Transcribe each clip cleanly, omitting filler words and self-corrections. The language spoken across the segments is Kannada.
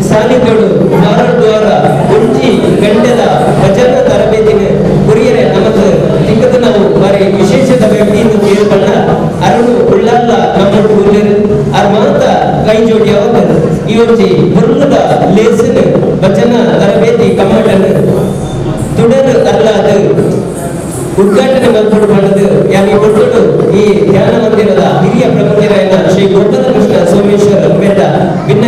ಸಾಲಿಗಳು ಮಾರಾಟದ್ವಾರ ಉಂಚಿ ಗಂಟೆದ ಭಜನ ತರಬೇತಿಗೆ ಕುರಿಯರೆ ನಮಗೆ ತಿಂಗದ ನಾವು ಬಾರಿ ವಿಶೇಷದ ವ್ಯಕ್ತಿ ಎಂದು ಕೇಳಿಕೊಂಡ ಅರುಣು ಉಳ್ಳಲ್ಲ ನಮ್ಮೊಟ್ಟು ಉಳ್ಳರು ಅರ್ ಮಾತ ಕೈ ಜೋಡಿ ಅವರು ಈ ಒಂಚಿ ಮುರುಗದ ಲೇಸಿನ ಭಜನ ತರಬೇತಿ ಕಮ್ಮಟನ್ನು ತುಡರು ಅಲ್ಲಾದ ಉದ್ಘಾಟನೆ ಮಾಡ್ಕೊಂಡು ಯಾಕೆ ಕೊಟ್ಟು ಈ ಧ್ಯಾನ ಮಂದಿರದ ಹಿರಿಯ ಪ್ರಮುಖರಾದ ಶ್ರೀ ಗೋಪಾಲಕೃಷ್ಣ ಸೋಮೇಶ್ವರ ಬೆಟ್ಟ ಭಿನ್ನ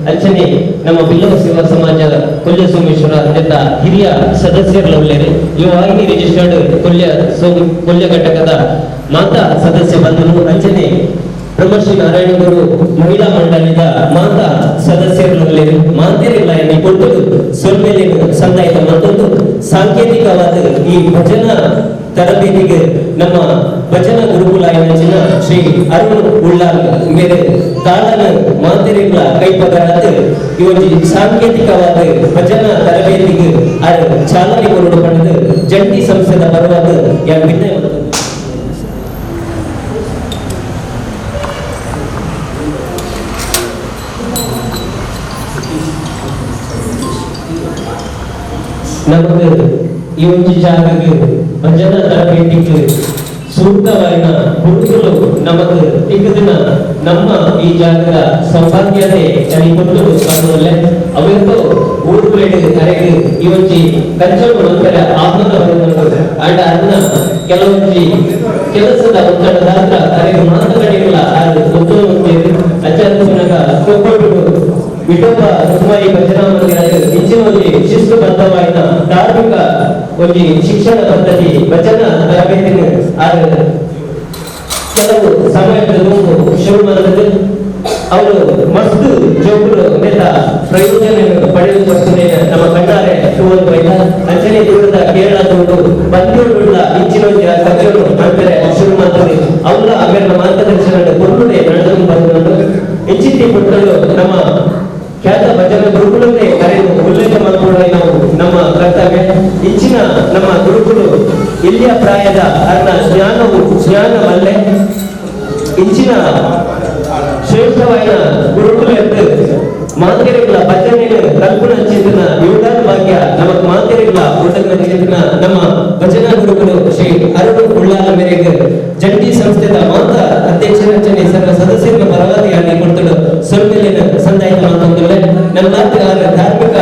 ಅಂಚನೆ ನಮ್ಮ ಬಿಲ್ಲವ ಸೇವಾ ಸಮಾಜ ಕೊಲ್ಯ ಸೋಮೇಶ್ವರ ಅಂತ ಹಿರಿಯ ಸದಸ್ಯರುಳ್ಳೇನೆ ಈ ವಾಹಿನಿ ರಿಜಿಸ್ಟರ್ಡ್ ಕೊಲ್ಯ ಘಟಕದ ಮಾತಾ ಸದಸ್ಯ ಬಂಧುಗಳು ಅಂಚನೆ ಬ್ರಹ್ಮಶ್ರೀ ನಾರಾಯಣಗೌಡರು ಮಹಿಳಾ ಮಂಡಲದ ಮಾತಾ ಸದಸ್ಯರುಳ್ಳೇನೆ ಮಾತೆಯರಿಲ್ಲ ಎನ್ನಿ ಕೊಟ್ಟು ಸೊಲ್ಮೇಲಿನ ಸಂದಾಯದ ಮತ್ತೊಂದು ಸಾಂಕೇತಿಕವಾದ ಈ ಭಜನಾ ತರಬೇತಿಗೆ ನಮ್ಮ ಭಜನಾ ಗುರುಕುಲ ಯೋಜನ ಶ್ರೀ ಅರುಣ್ ಉಳ್ಳಾಲ್ ಮೇರೆ ತಾಳನ ಮಾತೆರಿಗಳ ಕೈಪಗಾರದ ಈ ಸಾಂಕೇತಿಕವಾದ ಭಜನಾ ತರಬೇತಿಗೆ ಚಾಲನೆ ಕೊರಡು ಪಡೆದು ಜಂಟಿ ಸಂಸ್ಥೆದ ಪರವಾದ ಯಾ ಭಿನ್ನ ನಮಗೆ ಈ ಒಂದು ಜಾಗಕ್ಕೆ ಭಜನಾ ತರಬೇತಿಗೆ ಸೂಕ್ತವಾದ ಹುಡುಗರು ನಮಗೆ ತಿಕ್ಕದಿನ ನಮ್ಮ ಈ ಜಾಗದ ಸೌಭಾಗ್ಯತೆ ಚಳಿಕೊಟ್ಟು ಬಂದಲ್ಲೇ ಅವತ್ತು ಊರುಗಳಿಗೆ ಕರೆಗೆ ಈ ಒಂದು ಕಚ್ಚಗಳು ಅಂತರ ಆಹ್ವಾನ ಬರುತ್ತದೆ ಅಂಡ್ ಅದನ್ನ ಕೆಲವೊಂದು ಕೆಲಸದ ಒತ್ತಡದ ಕರೆಗೆ ಮಾತುಕತೆಗಳ ಅದು ಗೊತ್ತು ಅಚಾನಕ ಕೊಟ್ಟು ವಿಠೋಬ ಸುಮಾರಿ ಭಜನಾ ಮಂದಿರದ ಹೆಚ್ಚಿನ ಶಿಸ್ತುಬದ್ಧವಾದ ಧಾರ್ಮಿಕ ಒಂದು ಶಿಕ್ಷಣ ಪದ್ಧತಿ ಭಜನಾ ತರಬೇತಿನ ಕೆಲವು ಸಮಯದ ಶುರು ಮಾಡಿದ್ರೆ ಅವರು ಮಸ್ತ್ ಜೋಗುರು ನೇತ ಪ್ರಯೋಜನ ಪಡೆಯುವ ನಮ್ಮ ಕಣ್ಣಾರೆ ಅಂಚನೆ ದೂರದ ಕೇರಳದವರು ಬಂದೂರುಳ್ಳ ಹೆಚ್ಚಿನ ಸಭೆಗಳು ಮಾಡ್ತಾರೆ ಶುರು ಮಾಡ್ತಾರೆ ಅವರ ಆಮೇಲೆ ಮಾರ್ಗದರ್ಶನ ಕೊಡುವುದೇ ನಡೆದು ಬಂದು ಹೆಚ್ಚಿನ ಪುಟ್ಟಲು ನಮ್ಮ ಖ್ಯಾತ ಭಜನಾ ಗುರುಕುಲಕ್ಕೆ ಕರೆದು ಉಲ್ಲೇಖ ಮಾಡಿಕೊಳ್ಳಿ ನಾವು ನಮ್ಮ ಕರ್ತವ್ಯ ಹೆಚ್ಚಿನ ನಮ್ಮ ಗುರುಕುಲು ಇಲ್ಲಿಯ ಪ್ರಾಯದ ಅರ್ಥ ಜ್ಞಾನವಲ್ಲೇ ಹೆಚ್ಚಿನ ಶ್ರೇಷ್ಠವಾದ ಗುರುಕುಲ ಮಾತೆರೆಗಳ ಭಜನೆ ಕಲ್ಪನಾ ಚಿಂತನ ಯೋಗಾದ ಭಾಗ್ಯ ನಮಗ್ ಮಾತೆರೆಗಳ ಒಟ್ಟದ ಚಿಂತನ ನಮ್ಮ ಭಜನಾ ಗುರುಗಳು ಶ್ರೀ ಅರುಣ್ ಉಳ್ಳಾಲ ಮೇರೆಗೆ ಜಂಟಿ ಸಂಸ್ಥೆದ ಮಾತ ಅಧ್ಯಕ್ಷ ರಚನೆ ಸರ್ವ ಸದಸ್ಯರ ಪರವಾದಿಯಾಗಿ ಕೊಟ್ಟು ಸೊಲ್ಮೇಲಿನ ಸಂದಾಯ ಪ್ರೋತ್ಸಾಹಿತ ಮತ್ತೊಂದು ನಮ್ಮ ಧಾರ್ಮಿಕ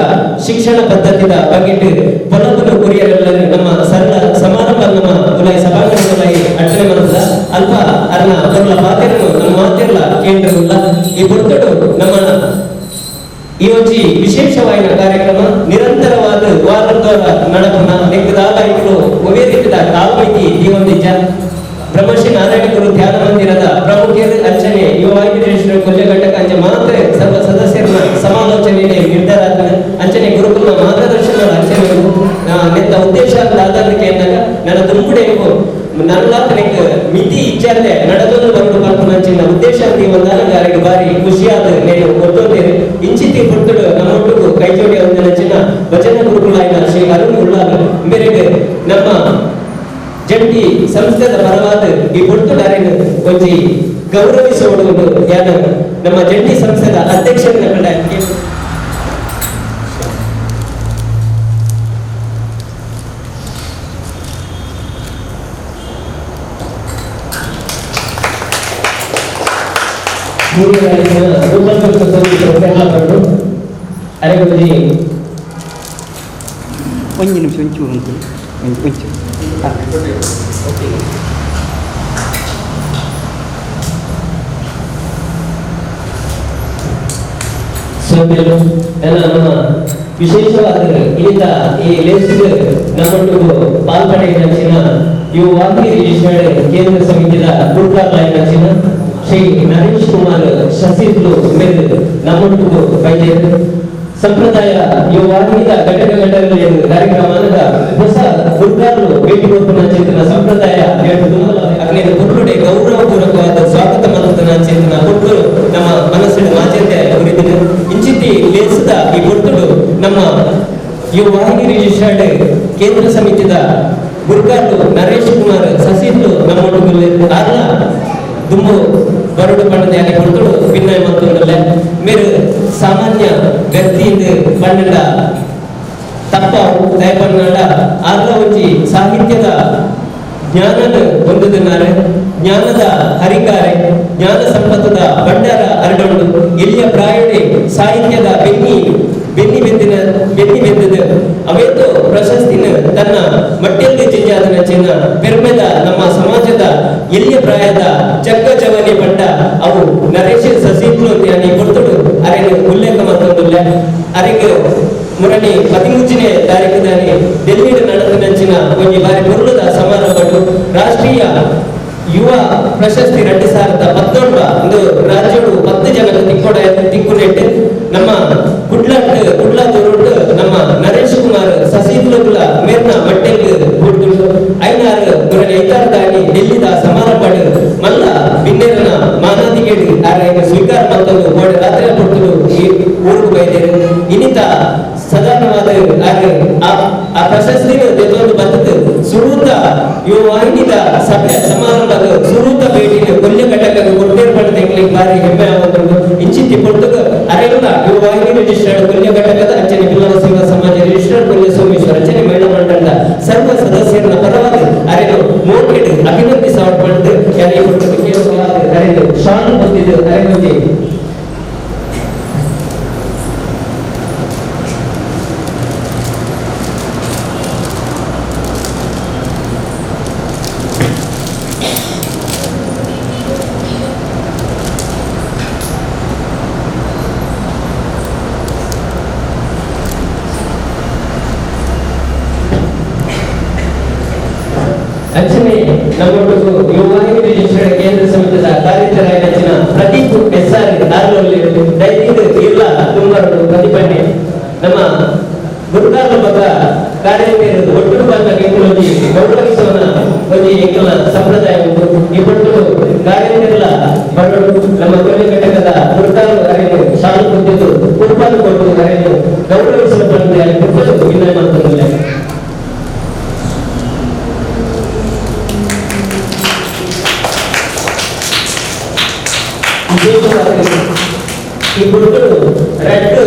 ಶಿಕ್ಷಣ ಪದ್ಧತಿದ ಬಗೆಟ್ ಪೊಲಬಲು ಕುರಿಯರೆಲ್ಲರೂ ನಮ್ಮ ಸರಳ ಸಮಾರಂಭ ನಮ್ಮ ಉಲಾಯಿ ಸಭಾಂಗಣದಲ್ಲಿ ಅರ್ಚನೆ ಮಾಡುತ್ತ ಅಲ್ಪ ಅರ್ನ ಬರಲ ಪಾತ್ರೆಯನ್ನು ನಮ್ಮ ಮಾತಿರಲ ಕೇಂದ್ರವಿಲ್ಲ ಈ ಬುರ್ತಡು ನಮ್ಮ ಈ ಒಂಜಿ ವಿಶೇಷವಾದ ಕಾರ್ಯಕ್ರಮ ನಿರಂತರವಾದ ವಾರದವರ ನಡಪನ ಲೆಕ್ಕದಾಲಯಗಳು ಒವೇ ರೀತಿಯ ಕಾಲ್ಮೈತಿ ಈ ಒಂದಿಜ್ಜ ಬ್ರಹ್ಮಶ್ರೀ ನಾರಾಯಣ ಗುರು ಧ್ಯಾನ ಮಂದಿರದ ಪ್ರಮುಖರು ಅರ್ಚನೆ ಯುವಕೇಶ್ವರ ಕೊಲ್ಯ ಘಟಕ ಅಂಚೆ ಮಾತ್ರ ಸರ್ವ ಸದಸ್ಯರ ಸಮಾಲೋಚನೆ ನಿರ್ಧಾರ ಅಂಚನೆ ಗುರುಕುಲ ಮಾರ್ಗದರ್ಶನ ಅರ್ಚನೆಗಳು ನೆತ್ತ ಉದ್ದೇಶ ಆಧಾರಕ್ಕೆ ಅಂದಾಗ ನನ್ನ ದುಂಬುಡೆಗೂ ನನ್ನಲಾತನಿಗೆ ಮಿತಿ ಇಚ್ಛಾರ್ದೆ ನಡೆದೊಂದು ಬರಡು ಬರ್ಪನಂಚಿನ ಉದ್ದೇಶ ಒಂದಾನ ಯಾರಿಗೆ ಬಾರಿ ಖುಷಿಯಾದ నేను ಗೊತ್ತೋದೇನೆ ಇಂಚಿತಿ ಪುಟ್ಟಡು ನಮ್ಮೊಟ್ಟಿಗೂ ಕೈಜೋಡಿ ಒಂದಿನ ವಚನ ಗುರುಕುಲಾಯಿನ ಶ್ರೀ ಅರುಣ್ ಉಳ್ಳಾಗ ಮೇರೆಗೆ ನಮ್ಮ ಜಂಟಿ ಸಂಸ್ಥೆದ ಪರವಾದ ಈ ಪುಟ್ಟುದಾರಿನ ಒಂಜಿ ಗೌರವಿಸುವುದು ಯಾರು ನಮ್ಮ ಜಂಟಿ ಸಂಸ್ಥೆದ ಅಧ್ಯಕ್ಷರನ್ನ ಕಂಡ ಒಂದು ನಿಮಿಷ ಒಂಚೂರು ನಮ್ಮ ವಿಶೇಷವಾದ ಇಲ್ಲಿಂದ ಈ ಲೇಸಿಗೆ ನಮ್ಮೊಟ್ಟಿಗೂ ಪಾಲ್ಪಡೆಯ ಇವು ವಾಲ್ಮೀಕಿ ಕೇಂದ್ರ ಸಮಿತಿಯ ಗುರುಕಾಲಯ ಶ್ರೀ ನರೇಶ್ ಕುಮಾರ್ ಶಶಿಗಳು ಮೇಲೆ ನಮ್ಮೊಟ್ಟಿಗೂ ಬೈದೇರು ಸಂಪ್ರದಾಯ ಯುವಾನಿದ ಘಟಕಗಳಲ್ಲಿ ಕಾರ್ಯಕ್ರಮದ ಹೊಸ ಗುರುಗಾರರು ಭೇಟಿ ಕೊಡುವ ಚಿಂತನ ಸಂಪ್ರದಾಯ ಅಗ್ನಿಯ ಗುರುಡೆ ಗೌರವಪೂರ್ವಕವಾದ ಸ್ವಾಗತ ಮತನ ಚಿಂತನ ಕೊಟ್ಟು ನಮ್ಮ ಮನಸ್ಸಿನ ಮಾಚಂತೆ ಕುರಿತಿದೆ ಇಂಚಿತಿ ಲೇಸಿದ ಈ ಕೊಟ್ಟುಡು ನಮ್ಮ ಯುವಾಹಿನಿ ರಿಜಿಸ್ಟರ್ಡ್ ಕೇಂದ್ರ ಸಮಿತಿದ ಗುರುಗಾರರು ನರೇಶ್ ಕುಮಾರ್ ಶಶಿಗಳು ನಮ್ಮೊಟ್ಟಿಗೂ ಆರ್ಲ ದುಂಬು ಬರಡು ಪಂಡದ ಕೊಡ್ತಡು ಭಿನ್ನಯ ಮತ್ತೊಂದಲ್ಲ ಮೇರು ಸಾಮಾನ್ಯ ವ್ಯಕ್ತಿಯಿಂದ ಪಂಡ ತಪ್ಪ ದಯಪನ್ನಡ ಆರ್ಲ ಒಂಜಿ ಸಾಹಿತ್ಯದ ಜ್ಞಾನದ ಹೊಂದಿದ್ದಾರೆ ಜ್ಞಾನದ ಹರಿಕಾರೆ ಜ್ಞಾನ ಸಂಪತ್ತದ ಭಂಡಾರ ಹರಡೊಂಡು ಇಲ್ಲಿಯ ಪ್ರಾಯಣೆ ಸಾಹಿತ್ಯದ ಬೆನ್ನಿ ಬೆಂದಿದ ಅವೇತು ಪ್ರಶಸ್ತಿನ ತನ್ನ ಮಟ್ಟೆಯಲ್ಲಿ ಜಿಂಜಾದನ ಚಿನ್ನ ಪೆರ್ಮೆದ ನಮ್ಮ ಸಮಾಜದ ಎಲ್ಲಿಯ ಪ್ರಾಯದ ಚಕ್ಕ ಚವನಿ ಪಟ್ಟ ಅವು ನರೇಶ್ ಸಸಿಗಳು ಅಂತ ಕೊಡ್ತಡು ಅರೆಗೆ ಉಲ್ಲೇಖ ಮತ್ತೊಂದು ಅರೆಗೆ ಮುರಣಿ 13ನೇ ತಾರೀಕಿನಲ್ಲಿ ಡೆಲ್ಲಿಯಲ್ಲಿ ನಡೆದಂಚಿನ ಒಂದು ಬಾರಿ ಪುರುಳದ ಸಮಾರಂಭಗಳು ರಾಷ್ಟ್ರೀಯ ಯುವ ಪ್ರಶಸ್ತಿ 2017 ಒಂದು ರಾಜ್ಯಗಳು 10 ಜನ ತಿಕ್ಕುನೆಟ್ಟು ನಮ್ಮ ಕುಡ್ಲಾದೂರು ನಮ್ಮ ನರೇಶ್ ಕುಮಾರ್ ಸಸಿಗುಲ ಮೇರ್ನ ಮಟ್ಟೆಗೆ ಹುಟ್ಟು ಐನಾರು ಐತಾರದಾಗಿ ಡೆಲ್ಲಿದ ಸಮಾರಂಭ ಮಲ್ಲ ಬಿನ್ನೇರನ ಮಾನಾದಿಗೇಡಿ ಆಗ ಸ್ವೀಕಾರ ಮತ್ತೊಂದು ಗೋಡೆ ರಾತ್ರಿ ಕೊಟ್ಟು ಈ ಊರಿಗೆ ಬೈದೇರು ಇನ್ನಿತ ಸಾಧಾರಣವಾದ ಆ ಪ್ರಶಸ್ತಿನ ಜೊತೆ ಬರ್ತದೆ ಸುರೂತ ಇವು ವಾಹಿನಿದ ಸಭೆ ಸಮಾರಂಭದ ಸುರೂತ ಭೇಟಿನ ಕೊಲ್ಯ ಘಟಕದ ಕೊಟ್ಟೇರ್ಪಡ ತೆಂಗ್ಲಿಗೆ ಬಾರಿ ಹೆಮ್ಮೆ ಆಗುವುದು ಇಂಚಿತಿ ಕೊಟ್ಟಗ ಅರೆಲ್ಲ ಇವು ವಾಹಿನಿ ರಿಜಿಸ್ಟರ್ಡ್ ಕೊಲ್ಯ ಘಟಕದ ಅಂಚನೆ ಬಿಲ್ಲವ ಸೇವಾ ಸಮಾಜ ರಿಜಿಸ್ಟರ್ಡ್ ಕೊಲ್ಯ ಸೋಮೇಶ್ವರ ಅಂಚನೆ ಮಹಿಳಾ ಮಂಡಳದ ಸರ್ವ ಸದಸ್ಯರನ್ನ ಪರವಾಗಿ ಅರೆನು ಮೋಟೆಡ್ ಅಭಿನಂದಿಸ ಪಡೆದು ಯಾರಿಗೆ ಕೊಟ್ಟದ್ದು ಕೇವಲ ಅರೆನು ಶಾನ್ ಬಂದಿದ್ದು ಅರೆನೊಂದಿ ಅಂಚನೆ ನಮ್ಮೊಟ್ಟಿಗೂ ಯುವಾಹಿನಿ ರಿಜಿಸ್ಟರ್ಡ್ ಕೇಂದ್ರ ಸಮಿತಿಯ ಕಾರ್ಯದರ್ಶಿಯಾಗಿನ ಪ್ರದೀಪ್ ಎಸ್ಆರ್ ದಾರ್ಲಲ್ಲಿ ದೈನಿಕ ಇಲ್ಲ ತುಂಬರಡು ಪ್ರತಿಭಟನೆ ನಮ್ಮ ಗುರುಕಾಲ ಬಗ್ಗೆ ಕಾರ್ಯಕ್ರಮ ಒಟ್ಟು ಬಂದ ಗೆಂಗುಲಲ್ಲಿ ಗೌರವಿಸುವ ಒಂದು ಏಕಲ ಸಂಪ್ರದಾಯ ಉಂಟು ಈ ಪಟ್ಟು ಕಾರ್ಯಕ್ರಮ ಬರಡು ನಮ್ಮ ಕೊನೆ ಘಟಕದ ಗುರುಕಾಲ ಅರೆಯನ್ನು ಶಾಲು ಕೊಟ್ಟಿದ್ದು ಕುರುಪಾಲು ಕೊಟ್ಟು ಅರೆಯನ್ನು ಗೌರವಿಸುವ ಪಂದ್ಯ ಕುರುಪಲು ವಿನಯ ಮಾಡ್ತಿಲ್ಲ ಈ ಗುರುಗಳು ರಟ್ಟು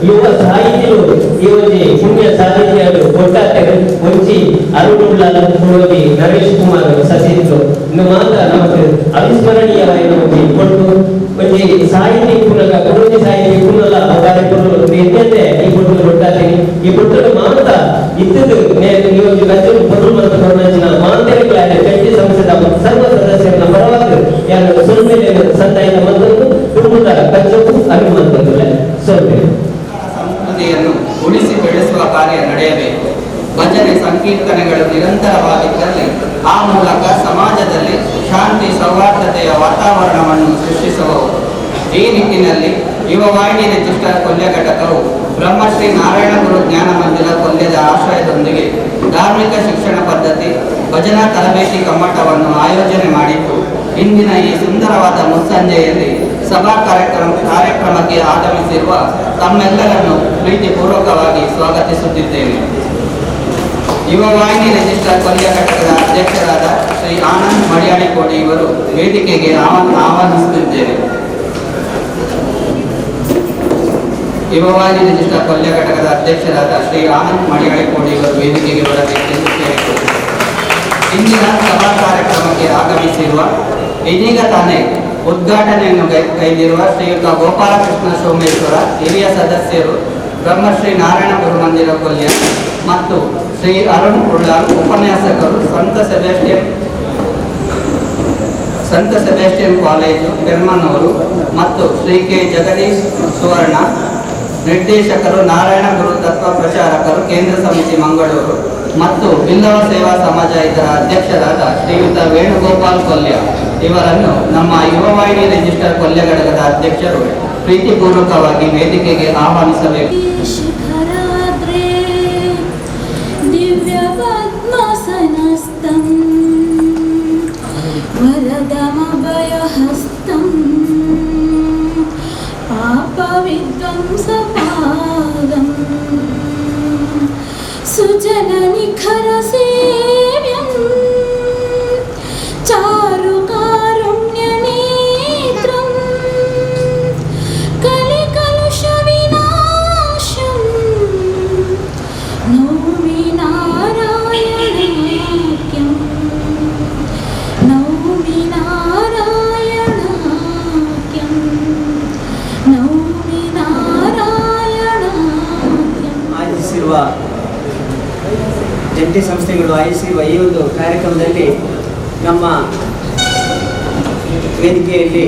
ಯುವ ಸಾಹಿತ್ಯಗಳು ಇವರಿಗೆ ಪುಣ್ಯ ಸಾಹಿತ್ಯಗಳು ಕೊಟ್ಟಾರೆ ಒಂಚಿ ಅರುಣುಳ್ಳ ನರೇಶ್ ಕುಮಾರ್ ಸಸಿದ್ರು ಮಾತ ನಮಗೆ ಅವಿಸ್ಮರಣೀಯವಾಗಿ ನಮಗೆ ಕೊಟ್ಟು ಒಂಜಿ ಸಾಹಿತ್ಯ ಪೂರ್ಣಕ ಕೊಡೋಜಿ ಸಾಹಿತ್ಯ ಪೂರ್ಣಲ ಕಾರ್ಯಕ್ರಮ ಎಂತೆ ಈ ಪುಟ್ಟಲು ಕೊಟ್ಟಾತೀನಿ ಈ ಪುಟ್ಟಲು ಮಾತ ಇದ್ದದ್ದು ನೀವು ಗಜ್ಜಲು ಪೊರು ಮತ್ತು ಕೊರನಂಚಿನ ಮಾಂತರಿಗಳ ಜಂಟಿ ಸಂಸ್ಥೆದ ಸರ್ವ ಸದಸ್ಯರ ಪರವಾಗಿ ಯಾರು ಸುಳ್ಮೇಲೆ ಸಂದಾಯದ ಮತ್ತೊಂದು ಕುಟುಂಬದ ಕಚ್ಚವು ಅಭಿಮಾನದಲ್ಲ ಸೋತೆ ಸಂಸ್ಕೃತಿಯನ್ನು ಉಳಿಸಿ ಬೆಳೆಸುವ ಕಾರ್ಯ ನಡೆಯಬೇಕು. ಭಜನೆ ಸಂಕೀರ್ತನೆಗಳು ನಿರಂತರವಾಗಿದ್ದಲ್ಲಿ ಆ ಮೂಲಕ ಸಮಾಜದಲ್ಲಿ ಶಾಂತಿ ಸೌಹಾರ್ದತೆಯ ವಾತಾವರಣವನ್ನು ಸೃಷ್ಟಿಸಬಹುದು. ಈ ನಿಟ್ಟಿನಲ್ಲಿ ಯುವ ವಾಹಿನಿ ರಿಜಿಸ್ಟರ್ ಕೊಲ್ಯ ಘಟಕವು ಬ್ರಹ್ಮಶ್ರೀ ನಾರಾಯಣ ಗುರು ಜ್ಞಾನ ಮಂದಿರ ಕೊಲ್ಯದ ಆಶ್ರಯದೊಂದಿಗೆ ಧಾರ್ಮಿಕ ಶಿಕ್ಷಣ ಪದ್ಧತಿ ಭಜನಾ ತರಬೇತಿ ಕಮ್ಮಟವನ್ನು ಆಯೋಜನೆ ಮಾಡಿದ್ದು, ಇಂದಿನ ಈ ಸುಂದರವಾದ ಮುಸ್ಸಂಜೆಯಲ್ಲಿ ಸಭಾ ಕಾರ್ಯಕ್ರಮಕ್ಕೆ ಆಗಮಿಸಿರುವ ತಮ್ಮೆಲ್ಲರನ್ನು ಪ್ರೀತಿಪೂರ್ವಕವಾಗಿ ಸ್ವಾಗತಿಸುತ್ತಿದ್ದೇನೆ. ಯುವ ವಾಹಿನಿ ರಿಜಿಸ್ಟರ್ ಕೊಲ್ಯ ಘಟಕದ ಅಧ್ಯಕ್ಷರಾದ ಶ್ರೀ ಆನಂದ್ ಮಡಿಯಾಳಿಕೋಡಿ ಇವರು ವೇದಿಕೆಗೆ ಆಹ್ವಾನಿಸುತ್ತಿದ್ದೇನೆ. ಯುವ ವಾಹಿನಿ ರಿಜಿಸ್ಟರ್ ಕೊಲ್ಯ ಘಟಕದ ಅಧ್ಯಕ್ಷರಾದ ಶ್ರೀ ಆನಂದ್ ಮಡಿಯಾಳಿಕೋಡಿ ಇವರು ವೇದಿಕೆಗೆ ಬರಬೇಕೆಂದು ಕೇಳಿಕೊಳ್ಳುತ್ತೇನೆ. ಇಂದಿನ ಸಭಾ ಕಾರ್ಯಕ್ರಮಕ್ಕೆ ಆಗಮಿಸಿರುವ ಇದೀಗ ತಾನೇ ಉದ್ಘಾಟನೆಯನ್ನು ಕೈದಿರುವ ಶ್ರೀಯುತ ಗೋಪಾಲಕೃಷ್ಣ ಸೋಮೇಶ್ವರ ಹಿರಿಯ ಸದಸ್ಯರು ಬ್ರಹ್ಮಶ್ರೀ ನಾರಾಯಣ ಗುರುಮಂದಿರ ಕೊಲ್ಯ ಮತ್ತು ಶ್ರೀ ಅರುಣ್ ಉಳ್ಳಾಲ್ ಉಪನ್ಯಾಸಕರು ಸಂತ ಸೆಬಾಸ್ಟಿಯನ್ ಕಾಲೇಜು ಪೆರ್ಮನೂರು ಮತ್ತು ಶ್ರೀ ಕೆ ಜಗದೀಶ್ ಸುವರ್ಣ ನಿರ್ದೇಶಕರು ನಾರಾಯಣ ಗುರು ತತ್ವ ಪ್ರಚಾರಕರು ಕೇಂದ್ರ ಸಮಿತಿ ಮಂಗಳೂರು ಮತ್ತು ಬಿಲ್ಲವ ಸೇವಾ ಸಮಾಜ ಇದರ ಅಧ್ಯಕ್ಷರಾದ ಶ್ರೀಯುತ ವೇಣುಗೋಪಾಲ್ ಕೊಲ್ಯ ಇವರನ್ನು ನಮ್ಮ ಯುವ ವಾಹಿನಿ ರಿಜಿಸ್ಟರ್ ಕೊಲ್ಯ ಘಟಕದ ಅಧ್ಯಕ್ಷರು ಪ್ರೀತಿಪೂರ್ವಕವಾಗಿ ವೇದಿಕೆಗೆ ಆಹ್ವಾನಿಸಬೇಕು. वरदमभयहस्तं पापविध्वंसपादं सुजननिखरसेव्यं चारुकारुण्यनेत्रं कलिकलुषविनाशं नौमि नारायणाख्यं नौमि नारायणाख्यं नौमि नारायणाख्यं. ಆಯೋಜಿಸಿರುವ ಜಂಟಿ ಸಂಸ್ಥೆಗಳು ಆಯೋಜಿಸಿರುವ ಈ ಒಂದು ಕಾರ್ಯಕ್ರಮದಲ್ಲಿ ನಮ್ಮ ವೇದಿಕೆಯಲ್ಲಿ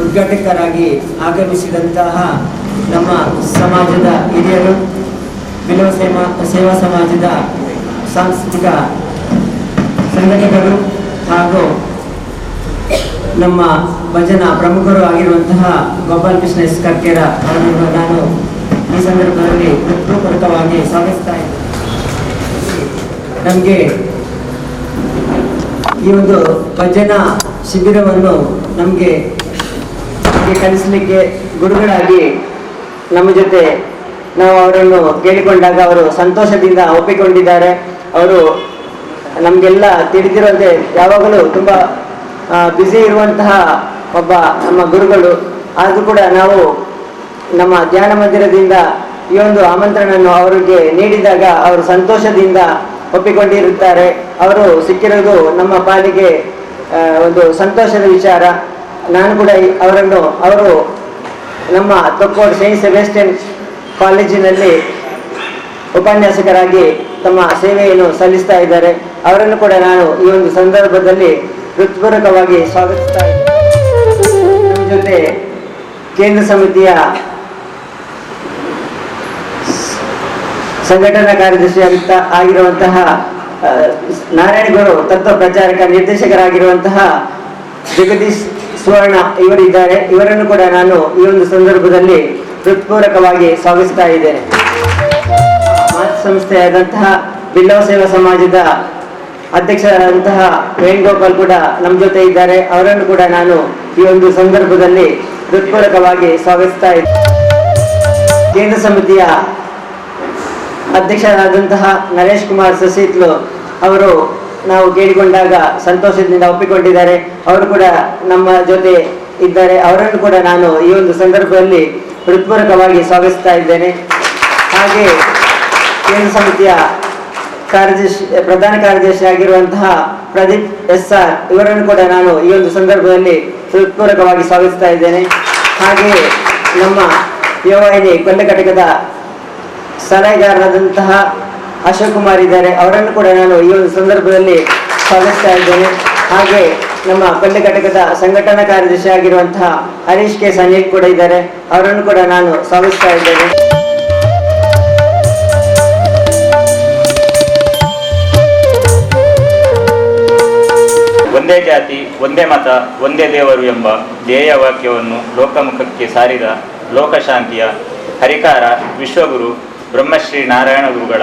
ಉದ್ಘಾಟಕರಾಗಿ ಆಗಮಿಸಿದಂತಹ ನಮ್ಮ ಸಮಾಜದ ಹಿರಿಯರು, ಬಿಲ್ಲವ ಸೇವಾ ಸಮಾಜದ ಸಾಂಸ್ಕೃತಿಕ ಸಂಘಟಕರು ಹಾಗೂ ನಮ್ಮ ಭಜನಾ ಪ್ರಮುಖರು ಆಗಿರುವಂತಹ ಗೋಪಾಲ್ ಕೃಷ್ಣ ಎಸ್ ಕರ್ಕೇರ ಅವರನ್ನು ನಾನು ಈ ಸಂದರ್ಭದಲ್ಲಿ ಹೃತ್ಪೂರ್ವಕವಾಗಿ ಸ್ವಾಗತಿಸ್ತಾ ಇದ್ದೇನೆ. ನಮಗೆ ಈ ಒಂದು ಭಜನಾ ಶಿಬಿರವನ್ನು ನಮಗೆ ಕಲಿಸಲಿಕ್ಕೆ ಗುರುಗಳಾಗಿ ನಮ್ಮ ಜೊತೆ ನಾವು ಅವರನ್ನು ಕೇಳಿಕೊಂಡಾಗ ಅವರು ಸಂತೋಷದಿಂದ ಒಪ್ಪಿಕೊಂಡಿದ್ದಾರೆ. ಅವರು ನಮಗೆಲ್ಲ ತಿಳಿದಿರುವಂತೆ ಯಾವಾಗಲೂ ತುಂಬ ಬ್ಯುಸಿ ಇರುವಂತಹ ಒಬ್ಬ ನಮ್ಮ ಗುರುಗಳು. ಆದರೂ ಕೂಡ ನಾವು ನಮ್ಮ ಧ್ಯಾನ ಮಂದಿರದಿಂದ ಈ ಒಂದು ಆಮಂತ್ರಣವನ್ನು ಅವರಿಗೆ ನೀಡಿದಾಗ ಅವರು ಸಂತೋಷದಿಂದ ಒಪ್ಪಿಕೊಂಡಿರುತ್ತಾರೆ. ಅವರು ಸಿಕ್ಕಿರೋದು ನಮ್ಮ ಪಾಲಿಗೆ ಒಂದು ಸಂತೋಷದ ವಿಚಾರ. ನಾನು ಕೂಡ ಅವರು ನಮ್ಮ ತೊಕ್ಕೋಡು ಸೈಂಟ್ ಸೆಬಾಸ್ಟಿಯನ್ ಕಾಲೇಜಿನಲ್ಲಿ ಉಪನ್ಯಾಸಕರಾಗಿ ತಮ್ಮ ಸೇವೆಯನ್ನು ಸಲ್ಲಿಸ್ತಾ ಇದ್ದಾರೆ. ಅವರನ್ನು ಕೂಡ ನಾನು ಈ ಒಂದು ಸಂದರ್ಭದಲ್ಲಿ ಹೃತ್ಪೂರ್ವಕವಾಗಿ ಸ್ವಾಗತಿಸ್ತಾ ಇದ್ದೇನೆ. ನಮ್ಮ ಜೊತೆ ಕೇಂದ್ರ ಸಮಿತಿಯ ಸಂಘಟನಾ ಕಾರ್ಯದರ್ಶಿ ಆಗಿರುವಂತಹ ನಾರಾಯಣ ಗುರು ತತ್ವ ಪ್ರಚಾರಕ ನಿರ್ದೇಶಕರಾಗಿರುವಂತಹ ಜಗದೀಶ್ ಸುವರ್ಣ ಇವರಿದ್ದಾರೆ. ಇವರನ್ನು ಕೂಡ ನಾನು ಈ ಒಂದು ಸಂದರ್ಭದಲ್ಲಿ ಹೃತ್ಪೂರ್ವಕವಾಗಿ ಸ್ವಾಗತಿಸ್ತಾ ಇದ್ದೇನೆ. ಮಾತೃ ಸಂಸ್ಥೆಯಾದಂತಹ ಬಿಲ್ಲವ ಸೇವಾ ಸಮಾಜದ ಅಧ್ಯಕ್ಷರಾದಂತಹ ವೇಣುಗೋಪಾಲ್ ಕೂಡ ನಮ್ಮ ಜೊತೆ ಇದ್ದಾರೆ. ಅವರನ್ನು ಕೂಡ ನಾನು ಈ ಒಂದು ಸಂದರ್ಭದಲ್ಲಿ ಹೃತ್ಪೂರ್ವಕವಾಗಿ ಸ್ವಾಗತಿಸ್ತಾ ಇದ್ದೇನೆ. ಕೇಂದ್ರ ಸಮಿತಿಯ ಅಧ್ಯಕ್ಷರಾದಂತಹ ನರೇಶ್ ಕುಮಾರ್ ಸಸೀತ್ಲು ಅವರು ನಾವು ಕೇಳಿಕೊಂಡಾಗ ಸಂತೋಷದಿಂದ ಒಪ್ಪಿಕೊಂಡಿದ್ದಾರೆ. ಅವರು ಕೂಡ ನಮ್ಮ ಜೊತೆ ಇದ್ದಾರೆ. ಅವರನ್ನು ಕೂಡ ನಾನು ಈ ಒಂದು ಸಂದರ್ಭದಲ್ಲಿ ಹೃತ್ಪೂರ್ವಕವಾಗಿ ಸ್ವಾಗತಿಸ್ತಾ ಇದ್ದೇನೆ. ಹಾಗೆ ಕೇಂದ್ರ ಸಮಿತಿಯ ಪ್ರಧಾನ ಕಾರ್ಯದರ್ಶಿ ಆಗಿರುವಂತಹ ಪ್ರದೀಪ್ SR ಇವರನ್ನು ಕೂಡ ನಾನು ಈ ಒಂದು ಸಂದರ್ಭದಲ್ಲಿ ಹೃತ್ಪೂರ್ವಕವಾಗಿ ಸ್ವಾಗತಿಸ್ತಾ ಇದ್ದೇನೆ. ಹಾಗೆಯೇ ನಮ್ಮ ಯುವವಾಹಿನಿ ಕೊಲ್ಲೆ ಘಟಕದ ಸಲಹೆಗಾರರಾದಂತಹ ಅಶೋಕ್ ಕುಮಾರ್ ಇದ್ದಾರೆ, ಅವರನ್ನು ಕೂಡ ನಾನು ಈ ಒಂದು ಸಂದರ್ಭದಲ್ಲಿ ಸ್ವಾಗತಿಸ್ತಾ ಇದ್ದೇನೆ. ಹಾಗೆ ನಮ್ಮ ಕೊಲ್ಲೆ ಘಟಕದ ಸಂಘಟನಾ ಕಾರ್ಯದರ್ಶಿ ಆಗಿರುವಂತಹ ಹರೀಶ್ ಕೆ ಸನೀಲ್ ಕೂಡ ಇದ್ದಾರೆ, ಅವರನ್ನು ಕೂಡ ನಾನು ಸ್ವಾಗತಿಸ್ತಾ ಇದ್ದೇನೆ. ಒಂದೇ ಜಾತಿ, ಒಂದೇ ಮತ, ಒಂದೇ ದೇವರು ಎಂಬ ಧ್ಯೇಯ ವಾಕ್ಯವನ್ನು ಲೋಕಮುಖಕ್ಕೆ ಸಾರಿದ ಲೋಕಶಾಂತಿಯ ಹರಿಕಾರ ವಿಶ್ವಗುರು ಬ್ರಹ್ಮಶ್ರೀ ನಾರಾಯಣ ಗುರುಗಳ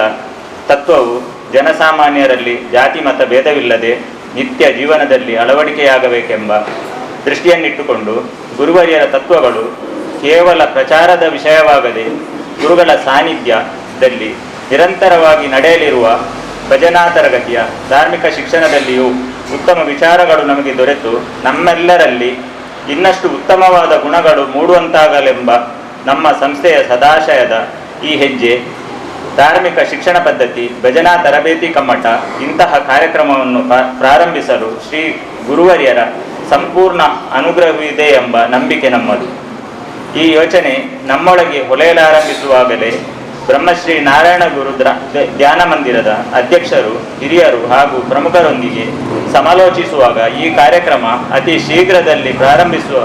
ತತ್ವವು ಜನಸಾಮಾನ್ಯರಲ್ಲಿ ಜಾತಿ ಮತ ಭೇದವಿಲ್ಲದೆ ನಿತ್ಯ ಜೀವನದಲ್ಲಿ ಅಳವಡಿಕೆಯಾಗಬೇಕೆಂಬ ದೃಷ್ಟಿಯನ್ನಿಟ್ಟುಕೊಂಡು ಗುರುವರಿಯರ ತತ್ವಗಳು ಕೇವಲ ಪ್ರಚಾರದ ವಿಷಯವಾಗದೆ ಗುರುಗಳ ಸಾನ್ನಿಧ್ಯದಲ್ಲಿ ನಿರಂತರವಾಗಿ ನಡೆಯಲಿರುವ ಭಜನಾ ತರಗತಿಯ ಧಾರ್ಮಿಕ ಶಿಕ್ಷಣದಲ್ಲಿಯೂ ಉತ್ತಮ ವಿಚಾರಗಳು ನಮಗೆ ದೊರೆತು ನಮ್ಮೆಲ್ಲರಲ್ಲಿ ಇನ್ನಷ್ಟು ಉತ್ತಮವಾದ ಗುಣಗಳು ಮೂಡುವಂತಾಗಲೆಂಬ ನಮ್ಮ ಸಂಸ್ಥೆಯ ಸದಾಶಯದ ಈ ಹೆಜ್ಜೆ ಧಾರ್ಮಿಕ ಶಿಕ್ಷಣ ಪದ್ಧತಿ ಭಜನಾ ತರಬೇತಿ ಕಮ್ಮಟ ಇಂತಹ ಕಾರ್ಯಕ್ರಮವನ್ನು ಪ್ರಾರಂಭಿಸಲು ಶ್ರೀ ಗುರುವರಿಯರ ಸಂಪೂರ್ಣ ಅನುಗ್ರಹವಿದೆ ಎಂಬ ನಂಬಿಕೆ ನಮ್ಮದು. ಈ ಯೋಚನೆ ನಮ್ಮೊಳಗೆ ಹೊಳೆಯಲಾರಂಭಿಸುವಾಗಲೇ ಬ್ರಹ್ಮಶ್ರೀ ನಾರಾಯಣ ಗುರು ಧ್ಯಾನ ಮಂದಿರದ ಅಧ್ಯಕ್ಷರು, ಹಿರಿಯರು ಹಾಗೂ ಪ್ರಮುಖರೊಂದಿಗೆ ಸಮಾಲೋಚಿಸುವಾಗ ಈ ಕಾರ್ಯಕ್ರಮ ಅತಿ ಶೀಘ್ರದಲ್ಲಿ ಪ್ರಾರಂಭಿಸುವ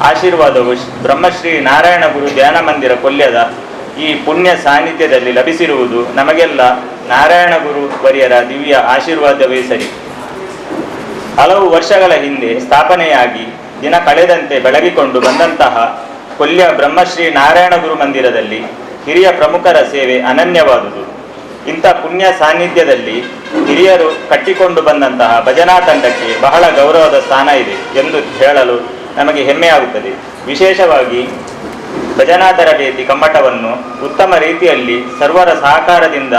ಆಶೀರ್ವಾದವು ಬ್ರಹ್ಮಶ್ರೀ ನಾರಾಯಣ ಗುರು ಧ್ಯಾನ ಮಂದಿರ ಕೊಲ್ಯದ ಈ ಪುಣ್ಯ ಸಾನ್ನಿಧ್ಯದಲ್ಲಿ ಲಭಿಸಿರುವುದು ನಮಗೆಲ್ಲ ನಾರಾಯಣ ಗುರು ವರಿಯರ ದಿವ್ಯ ಆಶೀರ್ವಾದವೇ ಸರಿ. ಹಲವು ವರ್ಷಗಳ ಹಿಂದೆ ಸ್ಥಾಪನೆಯಾಗಿ ದಿನ ಕಳೆದಂತೆ ಬೆಳಗಿಕೊಂಡು ಬಂದಂತಹ ಕೊಲ್ಯ ಬ್ರಹ್ಮಶ್ರೀ ನಾರಾಯಣ ಗುರು ಮಂದಿರದಲ್ಲಿ ಹಿರಿಯ ಪ್ರಮುಖರ ಸೇವೆ ಅನನ್ಯವಾದುದು. ಇಂಥ ಪುಣ್ಯ ಸಾನ್ನಿಧ್ಯದಲ್ಲಿ ಹಿರಿಯರು ಕಟ್ಟಿಕೊಂಡು ಬಂದಂತಹ ಭಜನಾ ತಂಡಕ್ಕೆ ಬಹಳ ಗೌರವದ ಸ್ಥಾನ ಇದೆ ಎಂದು ಹೇಳಲು ನಮಗೆ ಹೆಮ್ಮೆಯಾಗುತ್ತದೆ. ವಿಶೇಷವಾಗಿ ಭಜನಾ ತರಬೇತಿ ಕಮ್ಮಟವನ್ನು ಉತ್ತಮ ರೀತಿಯಲ್ಲಿ ಸರ್ವರ ಸಹಕಾರದಿಂದ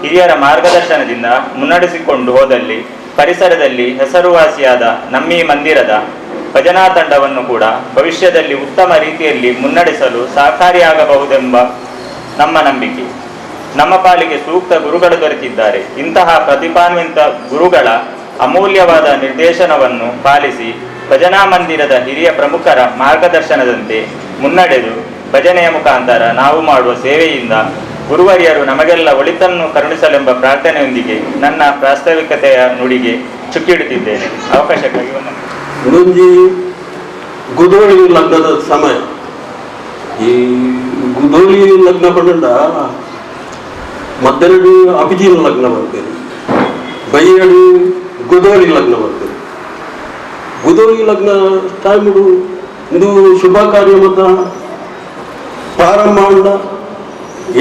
ಹಿರಿಯರ ಮಾರ್ಗದರ್ಶನದಿಂದ ಮುನ್ನಡೆಸಿಕೊಂಡು ಹೋದಲ್ಲಿ ಪರಿಸರದಲ್ಲಿ ಹೆಸರುವಾಸಿಯಾದ ನಮ್ಮೀ ಮಂದಿರದ ಭಜನಾ ತಂಡವನ್ನು ಕೂಡ ಭವಿಷ್ಯದಲ್ಲಿ ಉತ್ತಮ ರೀತಿಯಲ್ಲಿ ಮುನ್ನಡೆಸಲು ಸಹಕಾರಿಯಾಗಬಹುದೆಂಬ ನಮ್ಮ ನಂಬಿಕೆ. ನಮ್ಮ ಪಾಲಿಗೆ ಸೂಕ್ತ ಗುರುಗಳು ದೊರೆತಿದ್ದಾರೆ. ಇಂತಹ ಪ್ರತಿಭಾನ್ವಿತ ಗುರುಗಳ ಅಮೂಲ್ಯವಾದ ನಿರ್ದೇಶನವನ್ನು ಪಾಲಿಸಿ ಭಜನಾ ಮಂದಿರದ ಹಿರಿಯ ಪ್ರಮುಖರ ಮಾರ್ಗದರ್ಶನದಂತೆ ಮುನ್ನಡೆದು ಭಜನೆಯ ಮುಖಾಂತರ ನಾವು ಮಾಡುವ ಸೇವೆಯಿಂದ ಗುರುವರಿಯರು ನಮಗೆಲ್ಲ ಒಳಿತನ್ನು ಕರುಣಿಸಲೆಂಬ ಪ್ರಾರ್ಥನೆಯೊಂದಿಗೆ ನನ್ನ ಪ್ರಾಸ್ತಾವಿಕತೆಯ ನುಡಿಗೆ ಚುಕ್ಕಿಡುತ್ತಿದ್ದೇನೆ. ಅವಕಾಶಕ್ಕಾಗಿ ಇದೊಂದು ಗುದೋಳಿ ಲಗ್ನದ ಸಮಯ. ಈ ಗುದೋಳಿ ಲಗ್ನ ಪಂಡ ಮದ್ದೆರಡು ಅಭಿಜಿನ ಲಗ್ನ ಬರ್ತೇನೆ, ಬೈಯಡು ಗುದೋಳಿ ಲಗ್ನ ಬರ್ತೇನೆ. ಗುದೋಳಿ ಲಗ್ನ ಟೈಮ್ ಇದು ಶುಭ ಕಾರ್ಯ ಮತ್ತು ಪ್ರಾರಂಭ ಮಾಡ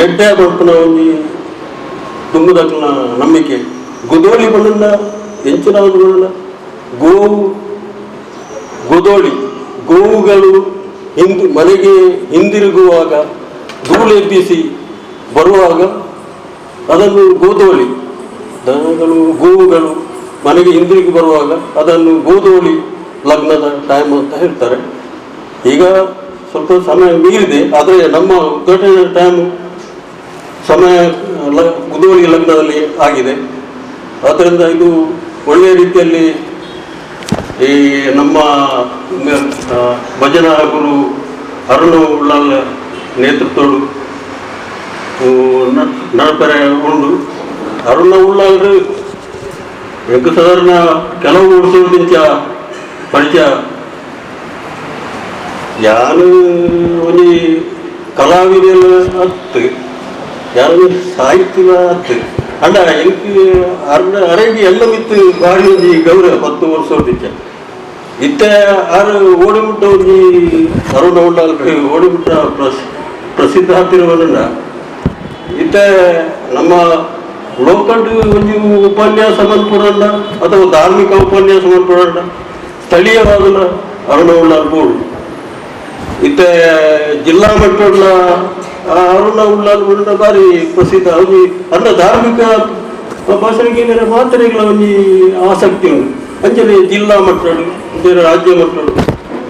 ಎಡ್ಡೆ ಬರ್ಪನ ಒಂದು ತುಂಬದಕ್ನ ನಂಬಿಕೆ. ಗುದೋಳಿ ಬಂದ ಹೆಂಚಿನ ಬಂದ ಗೋದೋಳಿ ಗೋವುಗಳು ಮನೆಗೆ ಹಿಂದಿರುಗುವಾಗ ಧೂಳೆಬ್ಬಿಸಿ ಬರುವಾಗ ಅದನ್ನು ಗೋದೋಳಿ, ದನಗಳು ಗೋವುಗಳು ಮನೆಗೆ ಹಿಂದಿರುಗಿ ಬರುವಾಗ ಅದನ್ನು ಗೋದೋಳಿ ಲಗ್ನದ ಟೈಮ್ ಅಂತ ಹೇಳ್ತಾರೆ. ಈಗ ಸ್ವಲ್ಪ ಸಮಯ ಮೀರಿದೆ, ಆದರೆ ನಮ್ಮ ಉದ್ಘಾಟನೆ ಟೈಮ್ ಸಮಯ ಗುದೋಳಿ ಲಗ್ನದಲ್ಲಿ ಆಗಿದೆ. ಆದ್ದರಿಂದ ಇದು ಒಳ್ಳೆಯ ರೀತಿಯಲ್ಲಿ ಈ ನಮ್ಮ ಭಜನಾ ಗುರು ಅರುಣ ಉಳ್ಳಾಲ್ ನೇತೃತ್ವಡು ನಡಪರೆ ಉಂಡು. ಅರುಣ ಉಳ್ಳಾಲ್ ಎಂಕು ಸಾಧಾರಣ ಕೆಲವು ವರ್ಷದಿಂದ ಪರಿಚಯ. ಯಾರು ಒಂದು ಕಲಾವಿದೆಲ್ಲ ಹತ್ತು, ಯಾರು ಸಾಹಿತ್ಯ ಹತ್ತು ಅಂಡ ಎಂಕ್ ಅರೆಗೆ ಎಲ್ಲ ಮಿತ್ತು ಬಾಡಿ ಒಂದು ಗೌರವ 10 ವರ್ಷ ಇತ್ತೆ ಆರು ಓಡಿಬಿಟ್ಟ ಒಂದು ಅರುಣ ಉಳ್ಳಾಲ್ ಓಡಿಬಿಟ್ಟ ಪ್ರಸಿದ್ಧ ಹತ್ತಿರವನ್ನ ಇತ್ತೆ ನಮ್ಮ ಲೋಕಲ್ ಒಂದು ಉಪನ್ಯಾಸ ಮಲ್ಪುರಣ್ಣ ಅಥವಾ ಧಾರ್ಮಿಕ ಉಪನ್ಯಾಸ ಮಲ್ಪುರಣ್ಣ ಸ್ಥಳೀಯವಾದ ಅರುಣ ಉಳ್ಳಾಲ್ ಬೋರ್ಡು ಇತ್ತೆ ಜಿಲ್ಲಾ ಮಟ್ಟದ ಅರುಣ ಉಳ್ಳಾಲ್ ಬೋರ್ಡ್ ಬಾರಿ ಪ್ರಸಿದ್ಧ. ಅವ್ರು ಅಂದ ಧಾರ್ಮಿಕ ಭಾಷೆಗೆ ಮಾತ್ರೆಗಳ ಒಂದು ಆಸಕ್ತಿ ಉಂಟು. ಅಂಚನೆ ಜಿಲ್ಲಾ ಮಟ್ಟಡು ಬೇರೆ ರಾಜ್ಯ ಮಟ್ಟಡು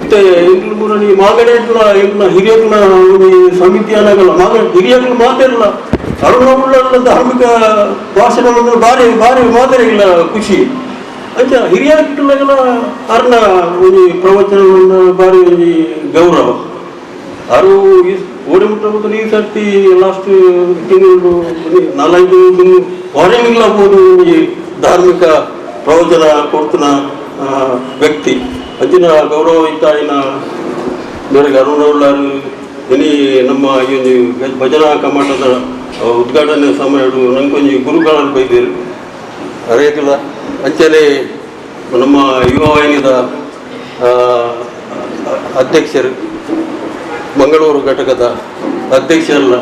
ಇತ್ತೆ ಇಂಗ್ಲ ಮೂರನಿ ಮಾಗಡೇಟ್ಲ ಇಂಗ್ಲ ಹಿರಿಯರ್ನ ಒಂದು ಸಮಿತಿ ಅನ್ನಗಲ್ಲ ಮಾಗಡ ಹಿರಿಯರ್ಗಳು ಮಾತಾಡಲ್ಲ. ಅರುಣ ಉಳ್ಳಾಲ್ ಧಾರ್ಮಿಕ ಭಾಷಣ ಬಂದ್ರೆ ಭಾರಿ ಭಾರಿ ಮಾದರಿಗಳ ಖುಷಿ. ಅಂಚ ಹಿರಿಯ ಕಿಟ್ಟಲಾಗೆಲ್ಲ ಅರ್ನ ಒಂಜಿ ಪ್ರವಚನ ಬಾರಿ ಒಂಜಿ ಗೌರವ ಅರು ಓಡಿ ಮುಟ್ಟ ಈ ಸರ್ತಿ ಲಾಸ್ಟ್ ತಿಂಗಳು 4-5 ಹೊರಗಿಲ್ಲ ಹೋದು ಒಂಜಿ ಧಾರ್ಮಿಕ ಪ್ರವಚನ ಕೊಡ್ತನ ವ್ಯಕ್ತಿ ಅಂಚಿನ ಗೌರವ ಇತ್ತ ಇನ್ನ ಮೇರೆಗೆ ಅರುಣವುಳ್ಳಾರು ಇನಿ ನಮ್ಮ ಈ ಒಂದು ಭಜನಾ ಕಮ್ಮಟದ ಉದ್ಘಾಟನೆ ಸಮಯ ನಂಗೊಂದು ಗುರುಗಳನ್ನು ಬೈದಿರು ಅರೇಕಿಲ್ಲ ಅಂಚನೆ ನಮ್ಮ ಯುವ ವಾಹಿನಿದ ಅಧ್ಯಕ್ಷರು ಮಂಗಳೂರು ಘಟಕದ ಅಧ್ಯಕ್ಷರೆಲ್ಲ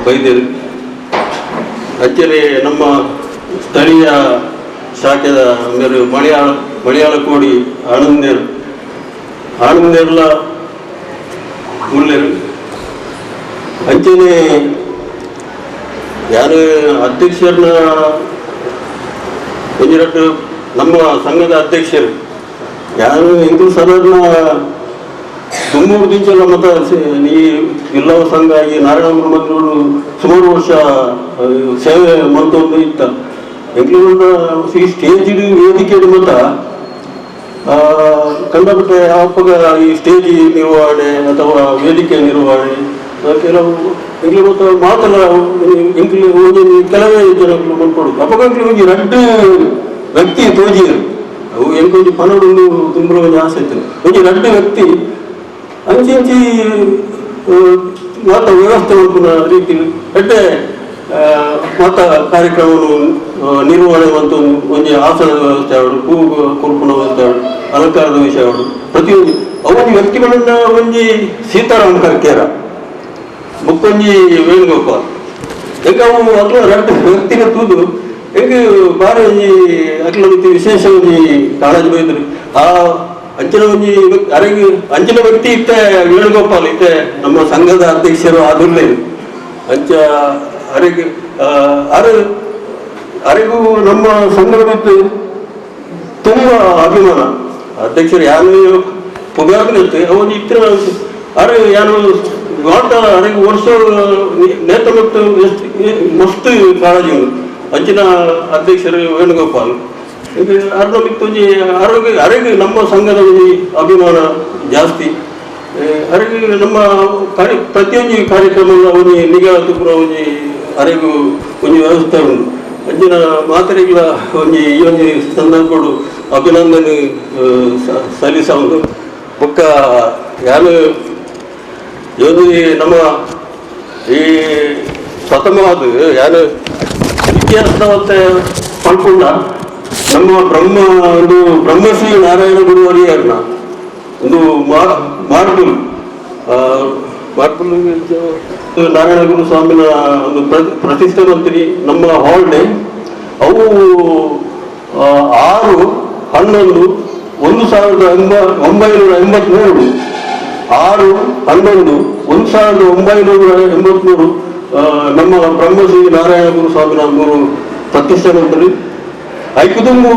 ಬೈದಿರು ಅಂಚನೆ ನಮ್ಮ ಸ್ಥಳೀಯ ಶಾಖೆದ ಮೇರೆ ಮಲಯಾಳ ಕೋಡಿ ಆನಂದೇರ್ಲ ಉಳ್ಳೇರು ಅಂಚನೆ ಯಾರು ಅಧ್ಯಕ್ಷರನ್ನ ಒಂದೆರಡು ನಮ್ಮ ಸಂಘದ ಅಧ್ಯಕ್ಷರು ಯಾರು ಹಿಂದೂ ಸಾಧಾರಣ 3 ದಿನಚಲ ಮತ ಈ ಎಲ್ಲವ ಸಂಘ ಈ ನಾರಾಯಣ ಮಂದಿರಗಳು ಸುಮಾರು ವರ್ಷ ಸೇವೆ ಮಾಡ್ತೊಂದು ಇತ್ತ ಬೆಂಗಳೂರಿನ ಈ ಸ್ಟೇಜ್ ವೇದಿಕೆ ಮತ ಕಂಡಪಟ್ಟೆ ಅಪ್ಪಗ ಈ ಸ್ಟೇಜ್ ನಿರ್ವಹಣೆ ಅಥವಾ ವೇದಿಕೆ ನಿರ್ವಹಣೆ ಕೆಲವು ಎಂಗ್ಲು ಮಾತಲ್ಲ ಎಂಗ್ಲು ಕೆಲವೇ ಜನಗಳು ಮಾಡ್ಕೊಡುದು ಅಪ್ಪಗಂಗ್ಲು ಒಂಜಿ 2 ವ್ಯಕ್ತಿ ತೋಜಿರು ಅವು ಎಂಕೊಂಜಿ ಪನೊಡು ತುಂಬ ಆಸೆ ಇತ್ತು ಒಂಜಿ 2 ವ್ಯಕ್ತಿ ಅಂಚಿ ಅಂಚಿ ಮಾತ ವ್ಯವಸ್ಥೆ ಮಾಡ್ಕೊಂಡ ರೀತಿ ಎಡ್ಡೆ ಮಾತ ಕಾರ್ಯಕ್ರಮವನ್ನು ನಿರ್ವಹಣೆ ಮತ್ತು ಒಂಜಿ ಆಸನದ ವ್ಯವಸ್ಥೆ ಆಡು ಹೂ ಕುರ್ಪುನ ವ್ಯವಸ್ಥೆ ಆಡು ಅಲಂಕಾರದ ವಿಷಯ ಆಡು ಪ್ರತಿಯೊಂದು ಅವೊಂದು ವ್ಯಕ್ತಿಗಳನ್ನ ಒಂಜಿ ಸೀತಾರಾಮ್ ಕರ್ಕೇರ ಮುಕ್ಕೊಂಜಿ ವೇಣುಗೋಪಾಲ್ ಹೆಂಗ ಅವು ಅಕ್ಲ 2 ವ್ಯಕ್ತಿನ ತೂದು ಹೆಂಗ ಬಾರಿ ಒಂಜಿ ಅಕ್ಲ ರೀತಿ ವಿಶೇಷ ಒಂಜಿ ಕಾಳಜಿ ಬೈದ್ರು ಆ ಅಂಚಿನ ಒಂಜಿ ಅರೆಗೆ ಅಂಚಿನ ವ್ಯಕ್ತಿ ಇತ್ತೆ ವೇಣುಗೋಪಾಲ್ ಇತ್ತೆ ನಮ್ಮ ಸಂಘದ ಅಧ್ಯಕ್ಷರು ಆದುರ್ಲೇ ಅಂಚ ಅರೆಗೆ ಅರೆಗೂ ನಮ್ಮ ಸಂಘದ ಬಿಟ್ಟು ತುಂಬ ಅಭಿಮಾನ ಅಧ್ಯಕ್ಷರು ಯಾರು ಪುಗಾರ್ನಿತ್ತು ಅವನು ಇತ್ತಿನ ಅರೆ ಯಾರು ವಾಟ ಅರೆಗೆ ವರ್ಷ ನೇತ ಮತ್ತು ಮಸ್ತ್ ಕಾಳಜಿ ಅಂಚಿನ ಅಧ್ಯಕ್ಷರು ವೇಣುಗೋಪಾಲ್ ಅರ್ಧ ಮಿತ್ತೊಂಜಿ ಅರೆಗೆ ನಮ್ಮ ಸಂಘದ ಅಭಿಮಾನ ಜಾಸ್ತಿ ಅರೆಗೆ ನಮ್ಮ ಪ್ರತಿಯೊಂದು ಕಾರ್ಯಕ್ರಮ ಒಂಜಿ ನಿಗಾ ತುಪ್ಪುರ ಒಂಜಿ ಅರೆಗೂ ಒಂಜಿ ವ್ಯವಸ್ಥೆ ಉಂಟು ಅಂಚಿನ ಮಾತರಿಗಳ ಒಂಜಿ ಈ ಒಂದು ಸಂದರ್ಭಗಳು ಅಭಿನಂದನೆ ಸಲ್ಲಿಸ ಉಂಟು ಬೊಕ್ಕ ಯಾರು ಇವನು ನಮ್ಮ ಈ ಪ್ರಥಮವಾದ ಯಾರು ಇತಿಹಾಸದ ಪಡ್ಕೊಂಡ ನಮ್ಮ ಒಂದು ಬ್ರಹ್ಮಶ್ರೀ ನಾರಾಯಣ ಗುರುವರಿಯರ್ನ ಒಂದು ಮಾರ್ಬಲ್ ನಾರಾಯಣ ಗುರು ಸ್ವಾಮಿನ ಒಂದು ಪ್ರತಿಷ್ಠೆ ಮಂತ್ರಿ ನಮ್ಮ ಹಾಲ್ಡೆ ಅವು 6/11/1983 6/11/1983 ನಮ್ಮ ಬ್ರಹ್ಮಶ್ರೀ ನಾರಾಯಣ ಗುರು ಸ್ವಾಮಿನ ಗುರು ಪ್ರತಿಷ್ಠೆ ಮಂತ್ರಿ ಐಕುದುಂಬು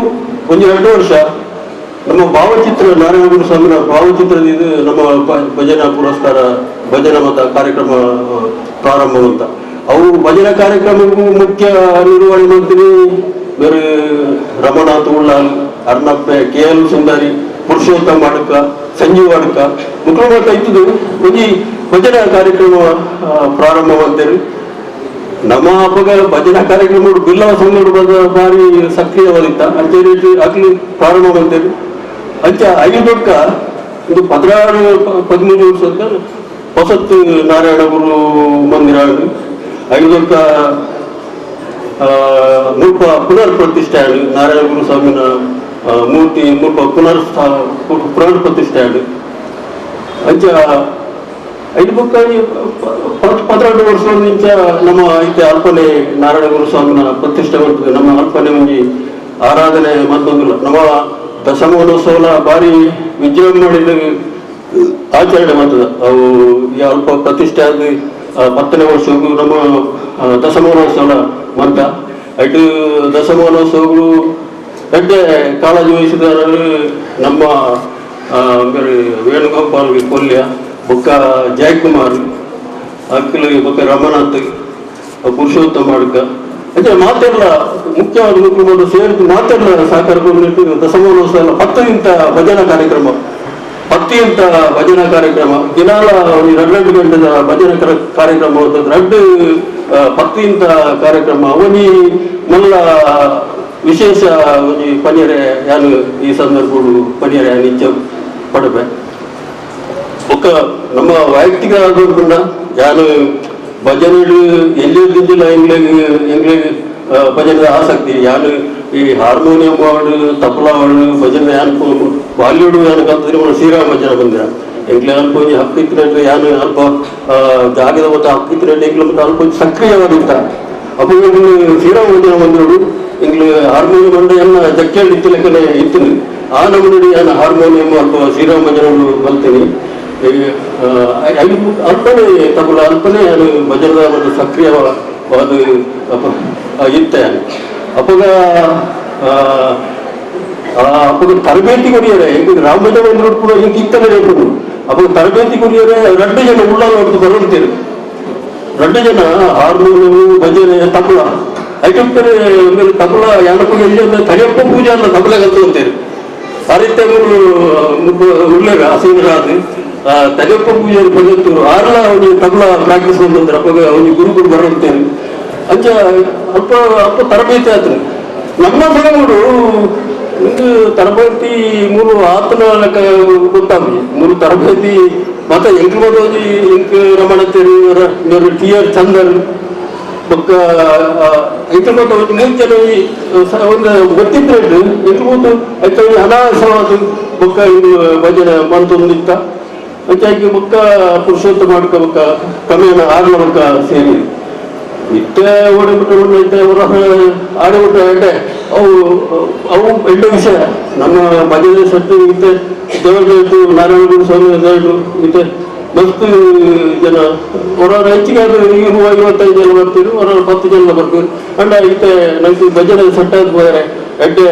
ಒಂದು 2 ವರ್ಷ ನಮ್ಮ ಭಾವಚಿತ್ರ ನಾರಾಯಣ ಗುರು ಸ್ವಾಮಿನ ಭಾವಚಿತ್ರದಿಂದ ನಮ್ಮ ಭಜನಾ ಪುರಸ್ಕಾರ ಭಜನಾ ಮತ ಕಾರ್ಯಕ್ರಮ ಪ್ರಾರಂಭ ಅಂತ ಅವು ಭಜನಾ ಕಾರ್ಯಕ್ರಮಕ್ಕೂ ಮುಖ್ಯ ನಿರ್ವಹಣೆ ಮಂತ್ರಿ ಬೇರೆ ರಮನಾಥ್ ಉಳ್ಳಾಲ್ ಅರ್ನಪ್ಪೆ KL ಸುಂದರಿ ಪುರುಷೋತ್ತಮ ಅಡ್ಕ ಸಂಜೀವ್ ಅಡ್ಕ ಮುಖ್ಯಮಂತ್ರಿ ಇದ್ದು ಒಂದು ಭಜನಾ ಕಾರ್ಯಕ್ರಮ ಪ್ರಾರಂಭ ಅಂತೇಳಿ ನಮ್ಮ ಹಬ್ಬಗ ಭಜನಾ ಕಾರ್ಯಕ್ರಮ ಬಿಲ್ಲವ ಸಂಘ ಬಾರಿ ಸಕ್ರಿಯವಾಗಿತ್ತ ಅಂಚೆ ರೀತಿ ಆಗ್ಲಿ ಪ್ರಾರಂಭ ಅಂತೇಳಿ ಅಂಚೆ 5 ಇದು 16-13 ವರ್ಷದ ಹೊಸತ್ತು ನಾರಾಯಣ ಗುರು ಮಂದಿರ 5 ಮುಲ್ಪ ಪುನರ್ ಪ್ರತಿಷ್ಠೆ ನಾರಾಯಣ ಗುರು ಸ್ವಾಮಿನ ಮೂರ್ತಿ ಮುಲ್ಪ ಪುನರ್ ಪ್ರತಿಷ್ಠೆ ಅಂಚ 5 12 ವರ್ಷದ ನಿಂಚ ನಮ್ಮ ಐತೆ ಅಲ್ಪನೆ ನಾರಾಯಣ ಗುರು ಸ್ವಾಮಿನ ಪ್ರತಿಷ್ಠೆ ಮಾಡ್ತದೆ ನಮ್ಮ ಅಲ್ಪನೆ ಒಂಜಿ ಆರಾಧನೆ ಮತ್ತೊಂದಿಲ್ಲ ನಮ್ಮ ದಶಮಾನೋತ್ಸವ ಬಾರಿ ವಿಜೃಂಭಣೆಯಿಂದ ಆಚರಣೆ ಮಾಡ್ತದೆ ಅವು ಈ ಅಲ್ಪ ಪ್ರತಿಷ್ಠೆ ಆದ 10ನೇ ವರ್ಷಕ್ಕೂ ನಮ್ಮ ದಶಮಾನೋತ್ಸವ ಮಂತ 5 ದಶಮಾನೋತ್ಸವಗಳು ಎಡ್ಡೆ ಕಾಳಜಿ ವಹಿಸಿದಾರರು ನಮ್ಮ ವೇಣುಗೋಪಾಲ್ ಕೊಲ್ಯ ಬೊಕ್ಕ ಜಯಕುಮಾರ್ ಅಕ್ಕಲ್ ಬೊಕ್ಕ ರಮನಾಥ್ ಪುರುಷೋತ್ತಮ ಅಡ್ಕ ಅದೇ ಮಾತೆಲ್ಲ ಮುಖ್ಯವಾದ ಮುಖ್ಯವಾದ ಸೇರಿದ್ದು ಮಾತೆಲ್ಲ ಸಹಕಾರ ದಶಮಾನೋತ್ಸವ ಎಲ್ಲ 10 ಭಜನಾ ಕಾರ್ಯಕ್ರಮ 10 ಭಜನಾ ಕಾರ್ಯಕ್ರಮ ದಿನಾಲ 2 ಗಂಟೆದ ಭಜನಾ ಕಾರ್ಯಕ್ರಮ ಹೋಗ್ತದೆ 10 ಕಾರ್ಯಕ್ರಮ ಅವನಿ ಮಲ್ಲ ವಿಶೇಷ ಪನಿಯರೆ ಯಾನು ಈ ಸಂದರ್ಭಗಳು ಪನಿಯರೆ ಯಾನು ಇಚ್ಛೆ ಪಡಬೆ ಒಕ್ಕ ನಮ್ಮ ವೈಯಕ್ತಿಕ ಆಗೋದ್ರಿಂದ ಯಾನು ಭಜನೆಗಳು ಎಲ್ಲಿದ್ದಿಲ್ಲ ಎಂಗ್ಲಿಗೆ ಭಜನೆ ಆಸಕ್ತಿ ಯಾನು ಈ ಹಾರ್ಮೋನಿಯಂ ಹಾಡು ತಬಲಾ ಹಾಡು ಭಜನೆ ಯಾನು ಬಾಲಿವುಡ್ ಯಾನು ಕಲ್ತಿದ್ರೆ ಶ್ರೀರಾಮ ಭಜನೆ ಬಂದಿರ ಎಂಗ್ಲೆ ಅಲ್ಪ ಹಕ್ಕಿತ್ತಿನಲ್ಲಿ ಯಾನು ಅಲ್ಪ ಜಾಗದ ಮತ್ತು ಹಕ್ಕಿತ್ತಿನಲ್ಲಿ ಎಂಗ್ಲ ಮತ್ತು ಅಲ್ಪ ಸಕ್ರಿಯವಾಗಿತ್ತ ಅಪ್ಪ ಶ್ರೀರಾಮ ಭಜನೆ ಬಂದಿರೋದು ಎಂಗ್ಲು ಹಾರ್ಮೋನಿಯಂ ಅಂದ್ರೆ ಎಲ್ಲ ಜಕ್ಕೇಳಿ ಇತ್ತು ಲೆಕ್ಕನೆ ಇತ್ತು ಆ ನಮ್ಮಲ್ಲಿ ನಾನು ಹಾರ್ಮೋನಿಯಂ ಅಲ್ಪ ಶ್ರೀರಾಮ ಭಜನೆ ಕಲ್ತೀನಿ ಅಲ್ಪನೇ ತಗೊಳ್ಳ ಅಲ್ಪನೇ ಅದು ಭಜನದ ಒಂದು ಸಕ್ರಿಯವಾದ ಇತ್ತೆ ಅಪ್ಪಗ ಅಪ್ಪಗ ತರಬೇತಿ ಕೊಡಿಯರೆ ಈಗ ರಾಮ ಭಜನೆ ಬಂದ್ರು ಕೂಡ ಈಗ ಇತ್ತಲೇ ಬೇಕು ಅಪ್ಪಗ ತರಬೇತಿ ಕೊಡಿಯರೆ 2 ಜನ ಉಳ್ಳ ನೋಡ್ದು ಬರುತ್ತೇವೆ 2 ಜನ ಹಾರ್ಮೋನಿಯಂ ಭಜನೆ ತಬಲ ಐಟಮ್ತಾರೆ ತಬಲ ಯಾನಪ್ಪ ಎಲ್ಲಿ ತಲೆಯಪ್ಪ ಪೂಜೆ ಅಲ್ಲ ತಬಲ ಕಲ್ತು ಅಂತೇವೆ ಆ ರೀತಿ ಉಳ್ಳೇಗ ಹಸಿರಾದು ತಲೆಯಪ್ಪ ಪೂಜೆ ಬಂದಿತ್ತು ಆರಲ ಅವನಿಗೆ ತಬಲ ಪ್ರಾಕ್ಟೀಸ್ ಬಂದಂದ್ರೆ ಅಪ್ಪ ಅವನಿಗೆ ಗುರುಗಳು ಬರುತ್ತೇನೆ ಅಂಚ ಅಲ್ಪ ಅಲ್ಪ ತರಬೇತಿ ಆಯ್ತು ನಮ್ಮ ಸಲಗಳು ನಿಮ್ಗೆ ತರಬೇತಿ 3 ಆತನ ಲೆಕ್ಕ ಗೊತ್ತಾಗ್ಲಿ 3 ತರಬೇತಿ ಮತ್ತೆ ಎಂಕ್ ಮದೋಜಿ ಎಂಕ್ ರಮಣತೇರು ಟಿ.ಆರ್. ಚಂದರ್ ಬೊಕ್ಕ ಐತೆ ಮತ್ತೆ 3 ಜನ ಒಂದು ಗೊತ್ತಿದ್ರೆ ಎಂಕ್ ಮೂತು ಐತೆ ಅನಾಸವಾದ ಬೊಕ್ಕ ಇದು ಭಜನೆ ಬಂತೊಂದಿತ್ತ ಅಂಚಾಗಿ ಬೊಕ್ಕ ಪುರುಷೋತ್ತಮ ಮಾಡ್ಕ ಬೊಕ್ಕ ಕಮ್ಮಿಯನ್ನ ಆರ್ಲ ಬೊಕ್ಕ ಸೇರಿ ಇತ್ತೆ ಓಡಿಬಿಟ್ಟು ಐತೆ ಆಡಿಬಿಟ್ಟು ಎಡ್ಡೆ ಅವು ಎಡ್ಡೆ ವಿಷಯ ನಮ್ಮ ಭಜನೆ ಸತ್ತು ಇತ್ತೆ ದೇವರದ್ದು ನಾರಾಯಣ ಸ್ವಾಮಿ ದೇವರು ಇತ್ತೆ ಮಸ್ತ್ ಜನ ಹೊರ ಹೆಚ್ಚಿಗೆ ಅದು 25 ಜನ ಬರ್ತೀರಿ ಹೊರ 10 ಜನ ಬರ್ತೀರಿ ಅಂಡ ಇತ್ತೆ ನಂಗೆ ಭಜನೆ ಸಟ್ಟಾದ ಹೋದರೆ ಎಡ್ಡೆ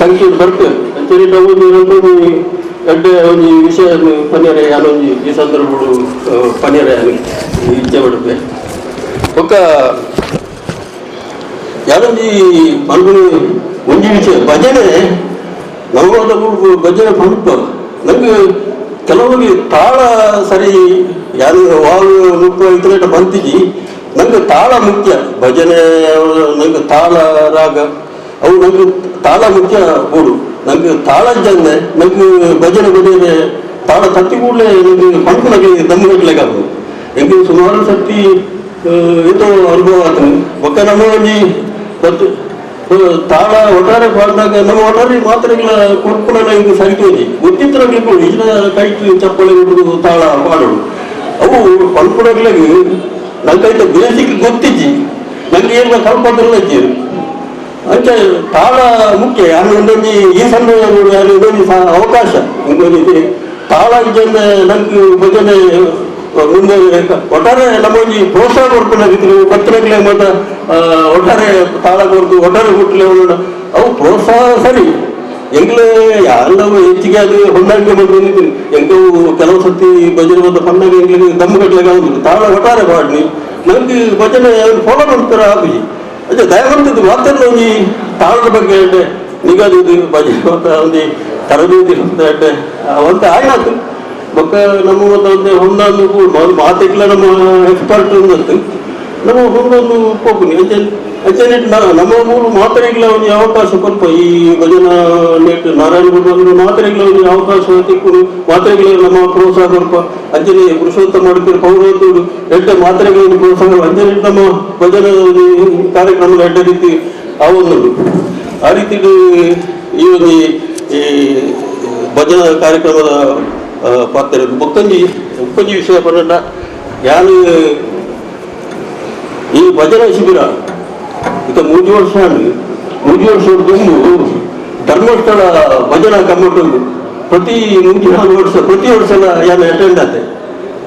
ಸಂಖ್ಯೆ ಬರ್ತೇವೆ ಅಂತೇಳಿ ನಾವು ಎಡ್ಡೆ ಒಂದು ವಿಷಯ ಪನ್ಯರೆ ಯಾನೊಂದು ಈ ಸಂದರ್ಭಗಳು ಪನ್ಯರೆ ಇಚ್ಛೆ ಪಡುತ್ತೆ ಒಕ್ಕ ಯಾರೊಂದು ಮಲ್ಗುಳು ಒಂಜಿ ವಿಷಯ ಭಜನೆ ನವವಾದ ಭಜನೆ ಬಂತು ನಂಗೆ ಕೆಲವರಿಗೆ ತಾಳ ಸರಿ ಯಾರು ವಾವು ಮುಖ್ಯ ಇತರ ಬಂತಿಜಿ ನಂಗೆ ತಾಳ ಮುಖ್ಯ ಭಜನೆ ನಂಗೆ ತಾಳ ರಾಗ ಅವು ನಂಗೆ ತಾಳ ಮುಖ್ಯ ಗೋಡು ನಂಗೆ ತಾಳ ಜಂದೆ ನಂಗೆ ಭಜನೆ ತಾಳ ತತ್ತಿ ಕೂಡಲೇ ನಂಗೆ ಪಂಪುನಗೆ ದಮ್ಮಗಟ್ಲೆಗಾಗ್ಬೋದು ಹೆಂಗೆ ಸುಮಾರು ಸರ್ತಿ ಇದು ಅನುಭವ ಆಯ್ತು ಒಕ್ಕ ನಮ್ಮ ಒಂದು ತಾಳ ಒಟ್ಟಾರೆ ಪಾಡಿದಾಗ ನಮ್ಮ ಒಟ್ಟಾರೆ ಮಾತ್ರೆಗಳ ಕೊಡ್ಕೊಳ್ಳೋಣ ಹಿಂಗೆ ಸರಿತೋಜಿ ಗೊತ್ತಿತ್ತರಾಗ್ಲಿಕ್ಕೆ ಈಗಿನ ಕೈಟ್ ಚಪ್ಪಳೆ ಹಿಡಿದು ತಾಳ ಪಾಡೋದು ಅವು ಪಂಪುನಗಳಿಗೆ ನಂಗೈತೆ ಬೇಸಿಕ್ ಗೊತ್ತಿಜ್ಜಿ ನಂಗೆ ಏನು ಕಲ್ಪದ್ರಲ್ಲ ಇದ್ದೀರಿ ಅಂಚ ತಾಳ ಮುಖ್ಯ ಯಾರು ಒಂದೊಂದು ಈ ಸಂದರ್ಭ ಇನ್ನೊಂದು ಅವಕಾಶ ಇನ್ನೊಂದು ತಾಳ ಜನ ನಂಗೆ ಭಜನೆ ಮುಂದೆ ಒಟ್ಟಾರೆ ನಮಗೆ ಪ್ರೋತ್ಸಾಹ ಕೊಡ್ಕೊಂಡು ಪತ್ರಗಳೇ ಮತ್ತು ಒಟ್ಟಾರೆ ತಾಳ ಕೊಡ್ತು ಒಟ್ಟಾರೆ ಕೊಟ್ಟಲೆ ಅವು ಪ್ರೋತ್ಸಾಹ ಸರಿ ಎಂಗ್ಲೇ ಎಲ್ಲವೂ ಹೆಚ್ಚಿಗೆ ಅದು ಹೊಂದಾಣಿಕೆ ಮಾಡಿ ಬಂದಿದ್ದೀನಿ ಎಂಗವು ಕೆಲವು ಸತಿ ಭಜನೆ ಮತ್ತು ಪನ್ನಾಗ ಎಂಗ್ಲಿಗೆ ದಮ್ಮು ಕಟ್ಲಿಕ್ಕೆ ಆಗುದಿಲ್ಲ ತಾಳ ಒಟ್ಟಾರೆ ಪಾಡ್ನಿ ನಂಗೆ ಭಜನೆ ಫಾಲೋ ಮಾಡ್ತಾರೆ ಆಗುಜಿ ಅದೇ ದಯವಂತದ್ದು ಮಾತೆಲ್ಲ ಒಂದು ತಾಳದ ಬಗ್ಗೆ ಅಡ್ಡೆ ನಿಗದಿದ್ದು ಭಜನೆ ಮತ್ತು ಒಂದು ತರಬೇತಿ ಅಡ್ಡೆ ಒಂದು ಆಯ್ತು ಬೊಕ್ಕ ನಮ್ಮ ಒಂದು ಹೊಂದೊಂದು ಮಾತಿಗ್ಲ ನಮ್ಮ ಎಕ್ಸ್ಪರ್ಟ್ ಒಂದತ್ತು ನಮ್ಮ ಹೊಂದೊಂದು ಹೋಗ್ನಿ ಅಂಚೆ ನಮ್ಮ ಮೂರು ಮಾತ್ರೆಗಳ ಒಂದು ಅವಕಾಶ ಕೊಲ್ಪ ಈ ಭಜನಾ ನೆಟ್ ನಾರಾಯಣ ಗುರು ಮಾತ್ರೆಗಳ ಒಂದು ಅವಕಾಶ ತಿಕ್ಕು ಮಾತ್ರೆಗಳ ನಮ್ಮ ಪ್ರೋತ್ಸಾಹ ಕೊಲ್ಪ ಅಂಜನೆ ಪುರುಷೋತ್ತಮ ಮಾಡ್ತೀವಿ ಪೌರೋತ್ತುಡು ಎಡ್ಡೆ ಮಾತ್ರೆಗಳನ್ನು ಪ್ರೋತ್ಸಾಹ ಅಂಜನೆ ನಮ್ಮ ಭಜನಾ ಕಾರ್ಯಕ್ರಮದ ಎಡ್ಡೆ ರೀತಿ ಆವೊಂದುಂಡು ಆ ರೀತಿ ಈ ಒಂದು ಈ ಭಜನಾ ಕಾರ್ಯಕ್ರಮದ ಪಾತ್ರ ಮುಕ್ಕಂಜಿ ವಿಷಯ ಪಡ ಯಾರು ಈ ಭಜನಾ ಶಿಬಿರ ಈಗ 3 ವರ್ಷ ತುಂಬು ಧರ್ಮಸ್ಥಳ ಭಜನಾ ಕಮ್ಮಟು ಪ್ರತಿ 3-4 ವರ್ಷ ಪ್ರತಿ ವರ್ಷ ಯಾನು ಅಟೆಂಡ್ ಆತೆ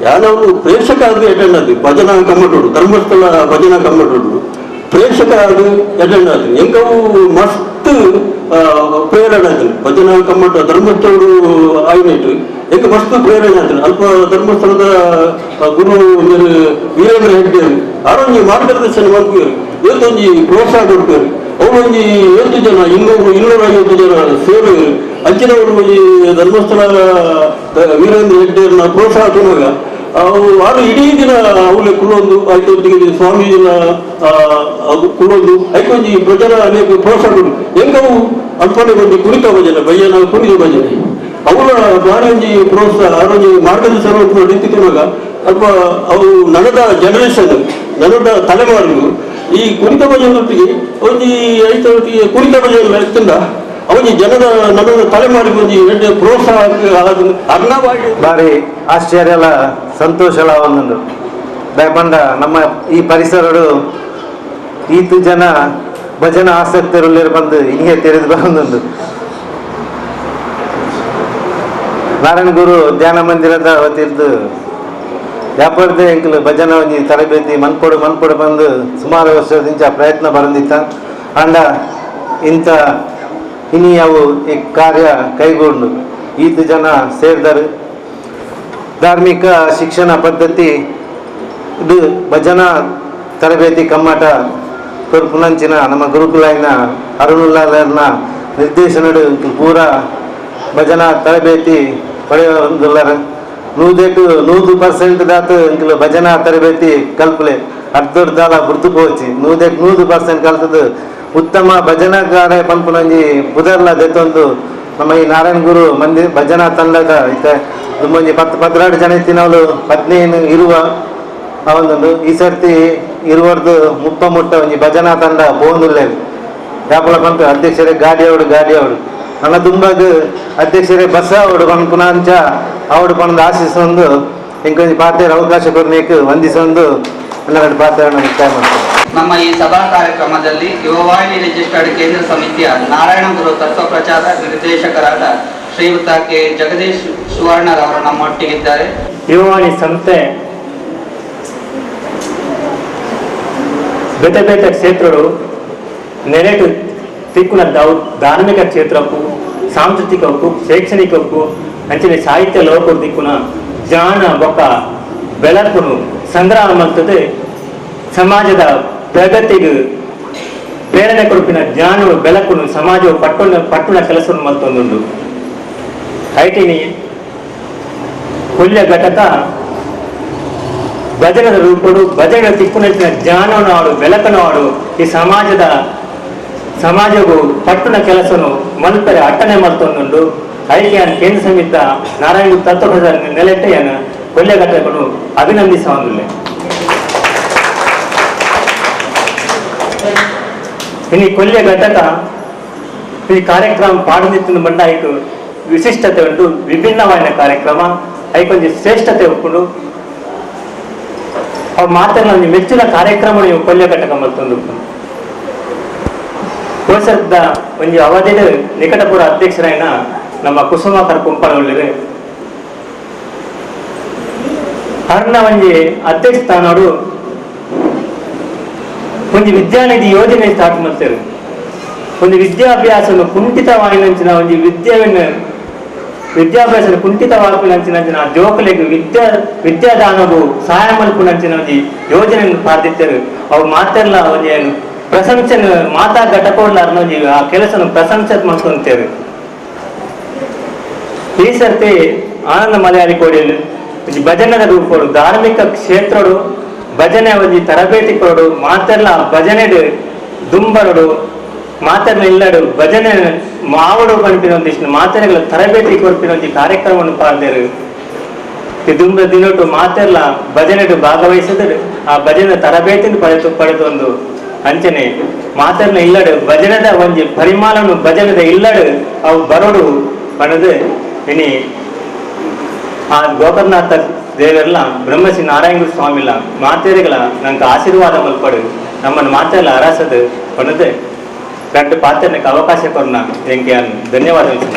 ಯಾನವರು ಪ್ರೇಕ್ಷಕ ಆಗಿ ಅಟೆಂಡ್ ಆದ್ವಿ ಭಜನಾ ಕಮ್ಮಟೋಡು ಧರ್ಮಸ್ಥಳ ಭಜನಾ ಕಮ್ಮಟೋಡು ಪ್ರೇಕ್ಷಕ ಆಗಿ ಅಟೆಂಡ್ ಆದ್ವಿ ಎಂಕವು ಮಸ್ತ್ ಪ್ರೇರಣೆ ಆಯ್ತು ಭಜನಾ ಕಮ್ಮಟ ಧರ್ಮಸ್ಥಳರು ಆಯ್ತು ಎಂಕ ಮಸ್ತ್ ಪ್ರೇರಣೆ ಆಯ್ತು ಅಲ್ಪ ಧರ್ಮಸ್ಥಳದ ಗುರು ವೀರೇಂದ್ರ ಹೆಗ್ಡೆ ಆರೊಂಜಿ ಮಾರ್ಗದರ್ಶನ ಮಾಡ್ತೀವಿ ಇವತ್ತೊಂಜಿ ಪ್ರೋತ್ಸಾಹ ಕೊಡ್ತೀವಿ ಅವರೊಂಜಿ 8 ಜನ 250 ಜನ ಸೇವೆಗಳು ಅಂಚಿನವರು ಈ ಧರ್ಮಸ್ಥಳ ವೀರೇಂದ್ರ ಹೆಗ್ಡೆಯವ್ರನ್ನ ಪ್ರೋತ್ಸಾಹ ಕೊಡುವಾಗ ಅವರು ಇಡೀ ದಿನ ಅವಳೆ ಕುಳ್ಳೊಂದು ಆಯ್ತೊಟ್ಟಿಗೆ ಸ್ವಾಮೀಜಿನ ಕುಳ್ಳೊಂದು ಐಕೊಂಜಿ ಪ್ರಚಾರ ಅನೇಕ ಪ್ರೋತ್ಸಾಹ ಕೊಡು ಹೆಂಗವು ಅಲ್ಪನೆ ಬಂದು ಕುಣಿತ ಭಜನೆ ಬಯ್ಯನ ಕುಣಿತ ಭಜನೆ ಅವರ ಬಾರೊಂಜಿ ಪ್ರೋತ್ಸಾಹ ಅವರೊಂಜಿ ಮಾರ್ಗದರ್ಶನ ನಿಂತಿರುವಾಗ ಅಲ್ಪ ಅವು ನನದ ಜನರೇಷನ್ ನನದ ತಲೆಮಾರಿಗೂ ಈ ಕುಣಿತ ಭಜನೊಟ್ಟಿಗೆ ಒಂಜಿ ಐತೊಟ್ಟಿಗೆ ಕುಣಿತ ಭಜನೆ ಎತ್ತಿಂದ ಅವನಿಗೆ ಜನದ ನನ್ನ ತಲೆಮಾರಿಗೆ ಒಂದು ಪ್ರೋತ್ಸಾಹ ಅರ್ಣವಾಗಿ ಬಾರಿ ಆಶ್ಚರ್ಯಲ ಸಂತೋಷಲ ಒಂದೊಂದು ಬಂದ ನಮ್ಮ ಈ ಪರಿಸರಡು ಈತು ಜನ ಭಜನ ಆಸಕ್ತರಲ್ಲಿ ಬಂದು ಹಿಂಗೆ ತೆರೆದು ಬಂದೊಂದು ನಾರಾಯಣ ಗುರು ಧ್ಯಾನ ಮಂದಿರದ ವತಿರ್ದು ವ್ಯಾಪಾರದ ಎಂಕಲು ಭಜನ ಒಂಜಿ ತರಬೇತಿ ಮನ್ಪೊಡು ಬಂದು ಸುಮಾರು ವರ್ಷದಿಂದ ಪ್ರಯತ್ನ ಬರಂದಿತ್ತ ಅಂಡ ಇಂಥ ಇನಿ ಅವು ಈ ಕಾರ್ಯ ಕೈಗೊಂಡು ಈತು ಜನ ಸೇರಿದರು ಧಾರ್ಮಿಕ ಶಿಕ್ಷಣ ಪದ್ಧತಿ ಇದು ಭಜನಾ ತರಬೇತಿ ಕಮ್ಮಟ ಕೊರ್ಪುನಂಚಿನ ನಮ್ಮ ಗುರುಕುಲೈನ ಅರುಣುಲ್ಲಾರ್ನ ನಿರ್ದೇಶನಡು ಪೂರ ಭಜನಾ ತರಬೇತಿ ಪಡೆಯುವುದಿಲ್ಲರ 100% ದಾತ ಇಂಕಲು ಭಜನಾ ತರಬೇತಿ ಕಲ್ಪಲೆ ಅರ್ಧರ್ಧಾಲ ಬುರ್ತು ಪೋಚಿ 100% ಕಲ್ತದ್ದು ಉತ್ತಮ ಭಜನಾಕಾರ ಪಂಪುನಂಜಿ ಬುಧರ್ಲ ದೆತ್ತೊಂದು ನಮ್ಮ ಈ ನಾರಾಯಣ ಗುರು ಮಂದಿರ ಭಜನಾ ತಂಡದ ಇತ್ತೆ ತುಂಬೊಂಜಿ 10-12 ಜನ ಇತ್ತಿನವಳು 15 ಇರುವ ಅವನೊಂದು ಈ ಸರ್ತಿ ಇರುವರ್ದು ಮುಟ್ಟ ಒಂಜಿ ಭಜನಾ ತಂಡ ಬೋಂದುಲ್ಲೆ ಯಾಪಲ ಪಂಪ ಅಧ್ಯಕ್ಷರೇ ಗಾಡಿ ಅವಡು ನನ್ನ ತುಂಬಾಗ ಅಧ್ಯಕ್ಷರೇ ಬಸ್ ಅವಡು ಪಂಪುನಾಂಚ ಅವಡು ಪಂದು ಆಶಿಸೊಂದು ಇಂಕೊಂಜಿ ಪಾತ್ರ ಅವಕಾಶ ಕೊರ್ನೇಕ್ ವಂದಿಸೊಂದು ಎಲ್ಲರ ಪಾತ್ರ ಮುಕ್ತಾಯ ಮಾಡ್ತಾರೆ. ನಮ್ಮ ಈ ಸಭಾ ಕಾರ್ಯಕ್ರಮದಲ್ಲಿ ಯುವವಾಹಿನಿ ರಿಜಿಸ್ಟರ್ಡ್ ಕೇಂದ್ರ ಸಮಿತಿಯ ನಾರಾಯಣ ಗುರು ತತ್ವ ಪ್ರಚಾರ ನಿರ್ದೇಶಕರಾದ ಶ್ರೀಯುತ ಕೆ ಜಗದೀಶ್ ಸುವರ್ಣರವರು ನಮ್ಮೊಟ್ಟಿಗಿದ್ದಾರೆ. ಯುವವಾಣಿ ಸಂಸ್ಥೆ ಬೇತೆ ಬೇತೆ ಕ್ಷೇತ್ರಗಳು ನೆರೆಟು ತಿಕ್ಕುನ ಧಾರ್ಮಿಕ ಕ್ಷೇತ್ರಕ್ಕೂ ಸಾಂಸ್ಕೃತಿಕಕ್ಕೂ ಶೈಕ್ಷಣಿಕಕ್ಕೂ ಅಂಚಿನ ಸಾಹಿತ್ಯ ಲೋಕ ದಿಕ್ಕುನ ಜ್ಞಾನ ಬೊಕ್ಕ ಬೆಳಕುನು ಸಂಗ್ರಹ ಮಾಡ್ತದೆ ಸಮಾಜದ ಪ್ರಗತಿಗೆ ಪ್ರೇರಣೆ ಕೊಡುಪಿನ ಜ್ಞಾನವು ಬೆಳಕುನು ಸಮಾಜವು ಪಟ್ಟುನ ಕೆಲಸವನ್ನು ಮತ್ತೊಂದುಂಡು ಐಟಿನಿ ಕೊಲ್ಯ ಘಟಕ ಭಜನದ ರೂಪಡು ಭಜನೆ ತಿಕ್ಕುನಂಚಿನ ಜ್ಞಾನವನ್ನು ಆಡು ಬೆಳಕನ್ನು ಆಡು ಈ ಸಮಾಜವು ಪಟ್ಟುನ ಕೆಲಸವನ್ನು ಮಲ್ಪರೆ ಅಟ್ಟನೆ ಮತ್ತೊಂದುಂಡು ಐಕೆಯನ್ನು ಕೇಂದ್ರ ಸಮಿತ ನಾರಾಯಣ ತತ್ವದ ನೆಲೆಟ್ಟೆಯನ್ನು ಕೊಲ್ಯ ಘಟಕವನ್ನು ಅಭಿನಂದಿಸುವುದಿಲ್ಲ. ಇನ್ನು ಕೊಲ್ಯ ಘಟಕ ಈ ಕಾರ್ಯಕ್ರಮ ಪಾಡನಿತ್ತಿನ ಬಂಡ ಐಕು ವಿಶಿಷ್ಟತೆ ಉಂಟು ವಿಭಿನ್ನವಾದ ಕಾರ್ಯಕ್ರಮ ಐಕೊಂದು ಶ್ರೇಷ್ಠತೆ ಒಪ್ಕೊಂಡು ಅವು ಮಾತ್ರ ಮೆಚ್ಚಿನ ಕಾರ್ಯಕ್ರಮ ನೀವು ಕೊಲ್ಯ ಘಟಕ ಮತ್ತೊಂದು ಕೋಶದ ಒಂದು ಅವಧಿಯ ನಿಕಟಪುರ ಅಧ್ಯಕ್ಷರಾಯಿನ ನಮ್ಮ ಕುಸುಮಾಕರ್ ಕುಂಪಳೊಳ್ಳಿದೆ ಅರ್ನ ಒಂಜಿ ಅಧ್ಯಕ್ಷ ಸ್ಥಾನೋಡು ಒಂದು ವಿದ್ಯಾನಿಧಿ ಯೋಜನೆ ಸ್ಟಾರ್ಟ್ ಮಾಡ್ತಾರೆ. ಒಂದು ವಿದ್ಯಾಭ್ಯಾಸ ಕುಂಠಿತವಾಗಿನಂಚಿನ ಒಂದು ವಿದ್ಯಾಭ್ಯಾಸ ಕುಂಠಿತವಾಗಿನಂಚಿನ ಜೋಕಲೆಗೆ ವಿದ್ಯಾದಾನವು ಸಹಾಯ ಮಲ್ಪುನಂಚಿನ ಒಂದು ಯೋಜನೆಯನ್ನು ಪ್ರಾರ್ಥಿಸಿದರು. ಅವು ಮಾತೆಲ್ಲ ಒಂದು ಪ್ರಶಂಸೆ ಮಾತಾ ಘಟಕವನ್ನ ಆ ಕೆಲಸ ಪ್ರಶಂಸೆ ಮಾಡ್ಕೊಂತೇವೆ. ಈ ಸರ್ತಿ ಆನಂದ ಮಲಯಾಳಿ ಕೋಡಿಯಲ್ಲಿ ಭಜನದ ರೂಪಗಳು ಧಾರ್ಮಿಕ ಕ್ಷೇತ್ರಗಳು ಭಜನೆ ಒಂದು ತರಬೇತಿ ಕೊಡು ಮಾತೆಲ್ಲ ಭಜನೆ ದುಂಬರಡು ಮಾತನ್ನ ಇಲ್ಲಡು ಭಜನೆ ಮಾವಡು ಪಂಪಿನ ಒಂದಿಷ್ಟು ಮಾತೆಗಳ ತರಬೇತಿ ಕೊಡ್ಪಿನ ಒಂದು ಕಾರ್ಯಕ್ರಮವನ್ನು ಪಾಲ್ದೇರು ದುಂಬ ದಿನೊಟ್ಟು ಮಾತೆಲ್ಲ ಭಜನೆ ಭಾಗವಹಿಸಿದರೆ ಆ ಭಜನೆ ತರಬೇತಿಯನ್ನು ಪಡೆದೊಂದು ಅಂಚನೆ ಮಾತನ್ನ ಇಲ್ಲಡು ಭಜನದ ಒಂದು ಪರಿಮಾಣವನ್ನು ಭಜನದ ಇಲ್ಲಡು ಅವು ಬರೋಡು ಪಡೆದು ಇನಿ ಆ ಗೋಕರ್ನಾಥ ದೇವರೆಲ್ಲ ಬ್ರಹ್ಮಶ್ರೀ ನಾರಾಯಣ ಸ್ವಾಮಿಲ ಮಾತೆರೆಗಳ ನಂಗೆ ಆಶೀರ್ವಾದ ಮಲ್ಪಡು ನಮ್ಮನ್ನು ಮಾತೆಲ್ಲ ಅರಸದು ಪಡೆದು ಗಂಟು ಪಾತ್ರಕ್ಕೆ ಅವಕಾಶ ಕೊರನ ಎಂಗೆ ಧನ್ಯವಾದ.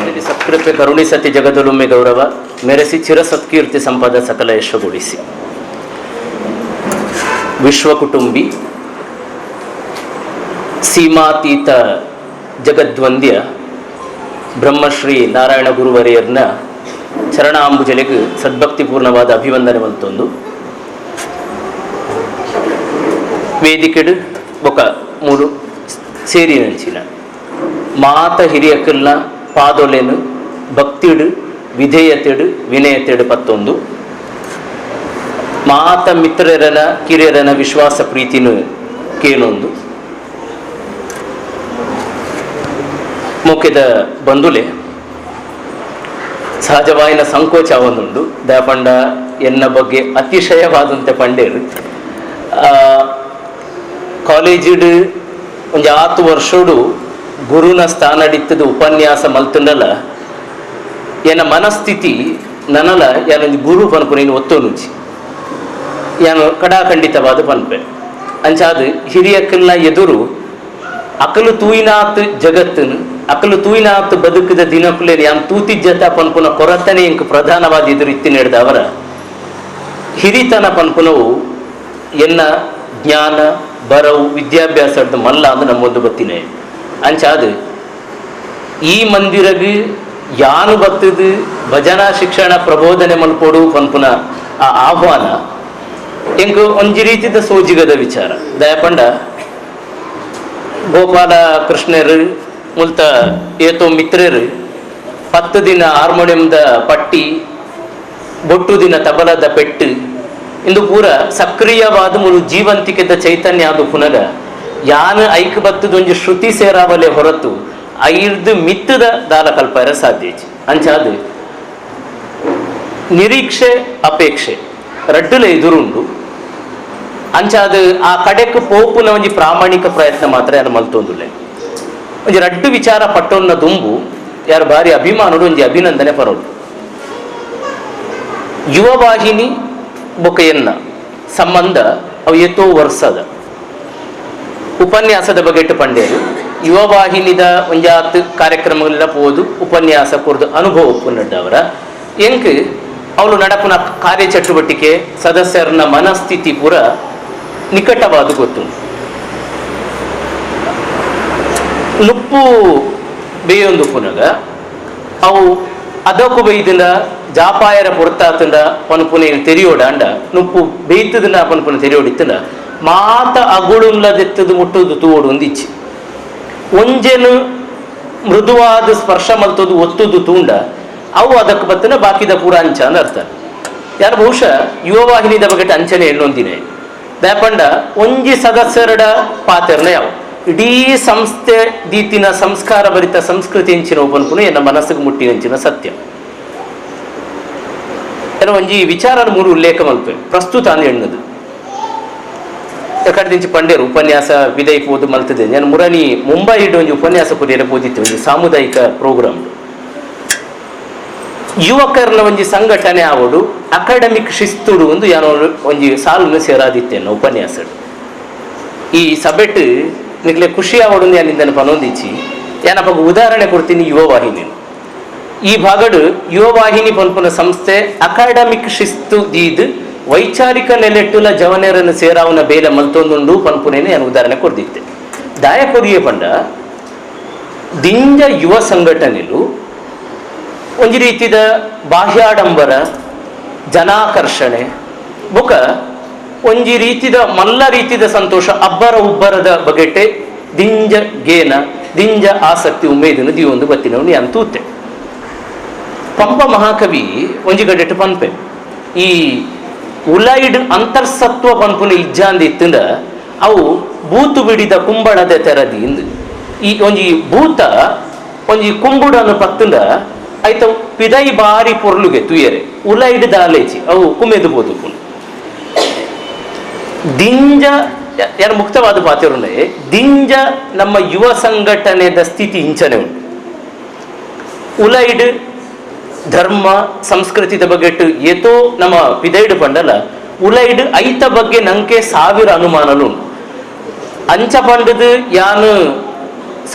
ಸತ್ಕೃಪೆ ಕರುಣಿಸತಿ ಜಗದೊಲುಮೆ ಗೌರವ ಮೆರೆಸಿ ಚಿರ ಸತ್ಕೀರ್ತಿ ಸಂಪದ ಸಕಲ ಯಶಗೊಳಿಸಿ ವಿಶ್ವಕುಟುಂಬಿ ಸೀಮಾತೀತ ಜಗದ್ವಂದ್ಯ ಬ್ರಹ್ಮಶ್ರೀ ನಾರಾಯಣ ಗುರುವರಿಯರ್ನ ಚರಣಾಂಬುಜಲೆಗೆ ಸದ್ಭಕ್ತಿಪೂರ್ಣವಾದ ಅಭಿವಂದನೆ ಮಲ್ತೊಂದು ವೇದಿಕೆಡು ಬೊಕ ಮೂರು ಸೇರಿ ನಂಚಿನ ಮಾತ ಹಿರಿಯಕಲ್ನ ಪಾದೊಲೆನು ಭಕ್ತಿಡು ವಿಧೇಯತೆಡು ವಿನಯತೆಡು ಪತ್ತೊಂದು ಮಾತ ಮಿತ್ರರನ ಕಿರಿಯರನ ವಿಶ್ವಾಸ ಪ್ರೀತಿನು ಕೇಳೊಂದು ಮುಖ್ಯದ ಬಂಧುಲೆ ಸಹಜವಾಯಿನ ಸಂಕೋಚ ಒಂದುಂಡು ದಯಪಂಡ ಎನ್ನ ಬಗ್ಗೆ ಅತಿಶಯವಾದಂತೆ ಪಂಡೇರು ಕಾಲೇಜಿಡು ಒಂದು 10 ವರ್ಷಡು ಗುರುನ ಸ್ಥಾನಡಿತ್ತದ ಉಪನ್ಯಾಸ ಮಲ್ತುಂಡಲ ಎನ್ನ ಮನಸ್ಥಿತಿ ನನಲ ಯಾನೊಂದು ಗುರು ಪನ್ಪು ನೀನು ಒತ್ತೋನುಂಚಿ ಯಾನು ಕಡಾಖಂಡಿತವಾದ ಪನ್ಪೆ ಅಂಚಾದ ಹಿರಿಯಕ್ಕಲ್ನ ಎದುರು ಅಕಲು ತೂಯಿನಾತ್ ಜಗತ್ತನು ಅಕಲು ತೂಯಿನಾತ್ ಬದುಕಿದ ದಿನಕ್ಕಲೇ ಯಾನ್ ತೂತಿಜ್ಜತ ಪನ್ಪುನ ಕೊರತನೆ ಇಂಕ ಪ್ರಧಾನವಾದ ಎದುರು ಇತ್ತಿ ನಡೆದ ಅವರ ಹಿರಿತನ ಪನ್ಪುನವು ಎನ್ನ ಜ್ಞಾನ ಬರವು ವಿದ್ಯಾಭ್ಯಾಸದ ಮಲ್ಲ ಅಂದು ನಮ್ಮೊಂದು ಬತ್ತಿನೇ ಅಂಚಾದ ಈ ಮಂದಿರಗ್ ಯಾನು ಬತ್ತದು ಭಜನಾ ಶಿಕ್ಷಣ ಪ್ರಬೋಧನೆ ಮಲ್ಪೋಡು ಪನ್ಪುನ ಆ ಆಹ್ವಾನ ಎಂಕ ಒಂಜಿ ರೀತಿದ ಸೋಜಿಗದ ವಿಚಾರ ದಯಪಂಡ ಗೋಪಾಲ ಕೃಷ್ಣರು ಮುಲ್ತ ಏತೋ ಮಿತ್ರರು 10 ದಿನ ಹಾರ್ಮೋನಿಯಂದ ಪಟ್ಟಿ ಬೊಟ್ಟು ದಿನ ತಬಲದ ಪೆಟ್ಟು ಇಂದು ಪೂರ ಸಕ್ರಿಯವಾದ ಮುಳು ಜೀವಂತಿಕೆದ ಚೈತನ್ಯ ಅದು ಪುನಗ ಯಾನು ಐಕ್ ಬತ್ತದೊಂಜಿ ಶ್ರುತಿ ಸೇರಾವಲೆ ಹೊರತು ಐರ್ದು ಮಿತ್ತದ ದಾಲ ಕಲ್ಪರ ಸಾಧ್ಯ ಅಂಚಾದ ನಿರೀಕ್ಷೆ ಅಪೇಕ್ಷೆ ರಡ್ಡುಲ ಎದುರುಂಡು ಅಂಚಾದ ಆ ಕಡೆಕ್ ಪೋಪುನ ಒಂಜಿ ಪ್ರಾಮಾಣಿಕ ಪ್ರಯತ್ನ ಮಾತ್ರ ಯಾರು ಮಲ್ತೊಂದುಲ್ಲೆ ಒಂಜಿ ರಡ್ಡು ವಿಚಾರ ಪಟ್ಟೊನ್ನ ದುಂಬು ಯಾರು ಭಾರಿ ಅಭಿಮಾನಡು ಒಂಜಿ ಅಭಿನಂದನೆ ಪರೋಡು ಯುವವಾಹಿನಿ ಬೊಕೆಯನ್ನ ಸಂಬಂಧ ಅವು ಎತ್ತೋ ವರ್ಷದ ಉಪನ್ಯಾಸದ ಬಗೆಟ್ಟು ಪಂಡೇರು ಯುವವಾಹಿನಿದ ಒಂಜಾತ್ ಕಾರ್ಯಕ್ರಮಗಳೆಲ್ಲ ಪೋದು ಉಪನ್ಯಾಸ ಕೊರ್ದು ಅನುಭವ ಪುನಡ್ಡವರ ಎಂಕ್ ಅವಳು ನಡಪುನ ಕಾರ್ಯಚಟುವಟಿಕೆ ಸದಸ್ಯರನ್ನ ಮನಸ್ಥಿತಿ ಪೂರ ನಿಕಟವಾದ ಗೊತ್ತು ನುಪ್ಪು ಬೇಯೊಂದು ಪುನಗ ಅವು ಅದಕ್ಕೂ ಬೈದಿಂದ ಜಾಪಾಯರ ಪೊರ್ತಾತಂಡ ಪನ್ಪುನ ತೆರಿಯೋಡ ಅಂಡ ನುಪ್ಪು ಬೇಯ್ತದನ್ನ ಪನ್ಪುನ ತೆರಿಯೋಡಿತ್ತಂಡ ಮಾತ ಅಗುಳುಲ್ಲದೆತ್ತದು ಮುಟ್ಟುದು ತೂವೋಡು ಒಂದಿಚ್ಚಿ ಒಂಜೆನು ಮೃದುವಾದ ಸ್ಪರ್ಶ ಮಲ್ತದು ಒತ್ತುದು ತೂಂಡ ಅವು ಅದಕ್ಕೆ ಬತ್ತನ ಬಾಕಿದ ಪೂರ ಅಂಚ ಅಂದ ಅರ್ಥ ಯಾರು ಬಹುಶಃ ಯುವವಾಹಿನಿದ ಬಗ್ಗೆ ಅಂಚನೆ ಎನ್ನೊಂದಿನೇ ದಯಪಂಡ ಒಂಜಿ ಸದಸ್ಯರಡ ಪಾತ್ರನ ಯಾವ ಇಡೀ ಸಂಸ್ಥೆ ದೀತಿನ ಸಂಸ್ಕಾರ ಭರಿತ ಸಂಸ್ಕೃತಿ ಹೆಂಚಿನ ಒಬ್ಬನ್ಪುನು ಎನ್ನ ಮನಸ್ಸಿಗೆ ಮುಟ್ಟಿ ಹೆಂಚಿನ ಸತ್ಯ ಏನೋ ಒಂಜಿ ವಿಚಾರ ಮೂರು ಉಲ್ಲೇಖ ಮಲ್ಪೆ ಪ್ರಸ್ತುತ ಅಂದ್ ಎಣ್ಣದು ಯಾಕಡೆ ದಿಂಚಿ ಪಂಡೇರು ಉಪನ್ಯಾಸ ವಿದೈ ಪೋದು ಮಲ್ತದೆ ನಾನು ಮುರನಿ ಮುಂಬೈ ಇಟ್ಟು ಒಂಜಿ ಉಪನ್ಯಾಸ ಪುರಿಯರ ಪೋದಿತ್ತೆ ಒಂಜಿ ಸಾಮುದಾಯಿಕ ಪ್ರೋಗ್ರಾಮ್ ಯುವಕರ್ನ ಒಂಜಿ ಸಂಘಟನೆ ಆವಡು ಅಕಾಡೆಮಿಕ್ ಶಿಸ್ತುಡು ಒಂದು ಯಾನೋ ಒಂಜಿ ಸಾಲನ್ನು ಸೇರಾದಿತ್ತೇನು ಉಪನ್ಯಾಸ ಈ ಸಭೆಟ್ ನಿಕ್ಲೆ ಖುಷಿ ಆವಡು ಯಾನಿಂದ ಪನೊಂದಿಚ್ಚಿ ಯಾನಪ್ಪ ಉದಾಹರಣೆ ಕೊಡ್ತೀನಿ ಯುವವಾಹಿನಿ ಈ ಭಾಗಡು ಯುವವಾಹಿನಿ ಪನ್ಪುನ ಸಂಸ್ಥೆ ಅಕಾಡೆಮಿಕ್ ಶಿಸ್ತು ದೀದ್ ವೈಚಾರಿಕ ನೆಲೆಟ್ಟುಲ ಜವನೇರನ್ನು ಸೇರಾವನ ಬೇಲೆ ಮಲ್ತೊಂದುಂಡು ಪನ್ಪುನೇನೆ ನಾನು ಉದಾಹರಣೆ ಕೊಡ್ದಿತ್ತೆ ದಾಯಕೊರಿಯೆ ಪಂಡ ದಿಂಜ ಯುವ ಸಂಘಟನೆಲು ಒಂಜಿ ರೀತಿದ ಬಾಹ್ಯಾಡಂಬರ ಜನಾಕರ್ಷಣೆ ಬೊಕ ಒಂಜಿ ರೀತಿದ ಮಲ್ಲ ರೀತಿದ ಸಂತೋಷ ಅಬ್ಬರ ಉಬ್ಬರದ ಬಗೆಟೆ ದಿಂಜ ಗೇನ ದಿಂಜ ಆಸಕ್ತಿ ಉಮೇದನು ದಿವೊಂದು ಬತ್ತಿನವನು ಯಾನ್ ತೂತೆ ಪಂಪ ಮಹಾಕವಿ ಒಂಜಿ ಗಡೆಟ್ ಪನ್ಪೆ ಈ ಉಲೈಡ್ ಅಂತರ್ಸತ್ವ ಪನ್ಪುನ ಇಜ್ಜಾಂದ ಇತ್ತಂದ ಅವು ಬೂತು ಬಿಡಿದ ಕುಂಬಳದ ತೆರದಿ ಇಂದು ಈ ಒಂಜಿ ಭೂತ ಒಂಜಿ ಕುಂಬುಡನ್ನು ಪತ್ತಂದ ಆಯ್ತ ಪಿದೈ ಬಾರಿ ಪೊರ್ಲುಗೆ ತುಯರೆ ಉಲೈಡ್ ದಾಲೇಚಿ ಅವು ಕುಮೆದು ಬೋದು ದಿಂಜ ಯಾರು ಮುಕ್ತವಾದ ಪಾತ್ರನೇ ದಿಂಜ ನಮ್ಮ ಯುವ ಸಂಘಟನೆದ ಸ್ಥಿತಿ ಇಂಚನೆ ಉಂಟು ಉಲೈಡ್ ಧರ್ಮ ಸಂಸ್ಕೃತಿದ ಬಗ್ಗೆಟ್ಟು ಏತೋ ನಮ್ಮ ಪಿದೈಡ್ ಪಂಡಲ ಉಲೈಡ್ ಐತ ಬಗ್ಗೆ ನಂಗೆ 1000 ಅನುಮಾನಲು ಉಂಟು ಅಂಚ ಪಂಡದು ಯಾನು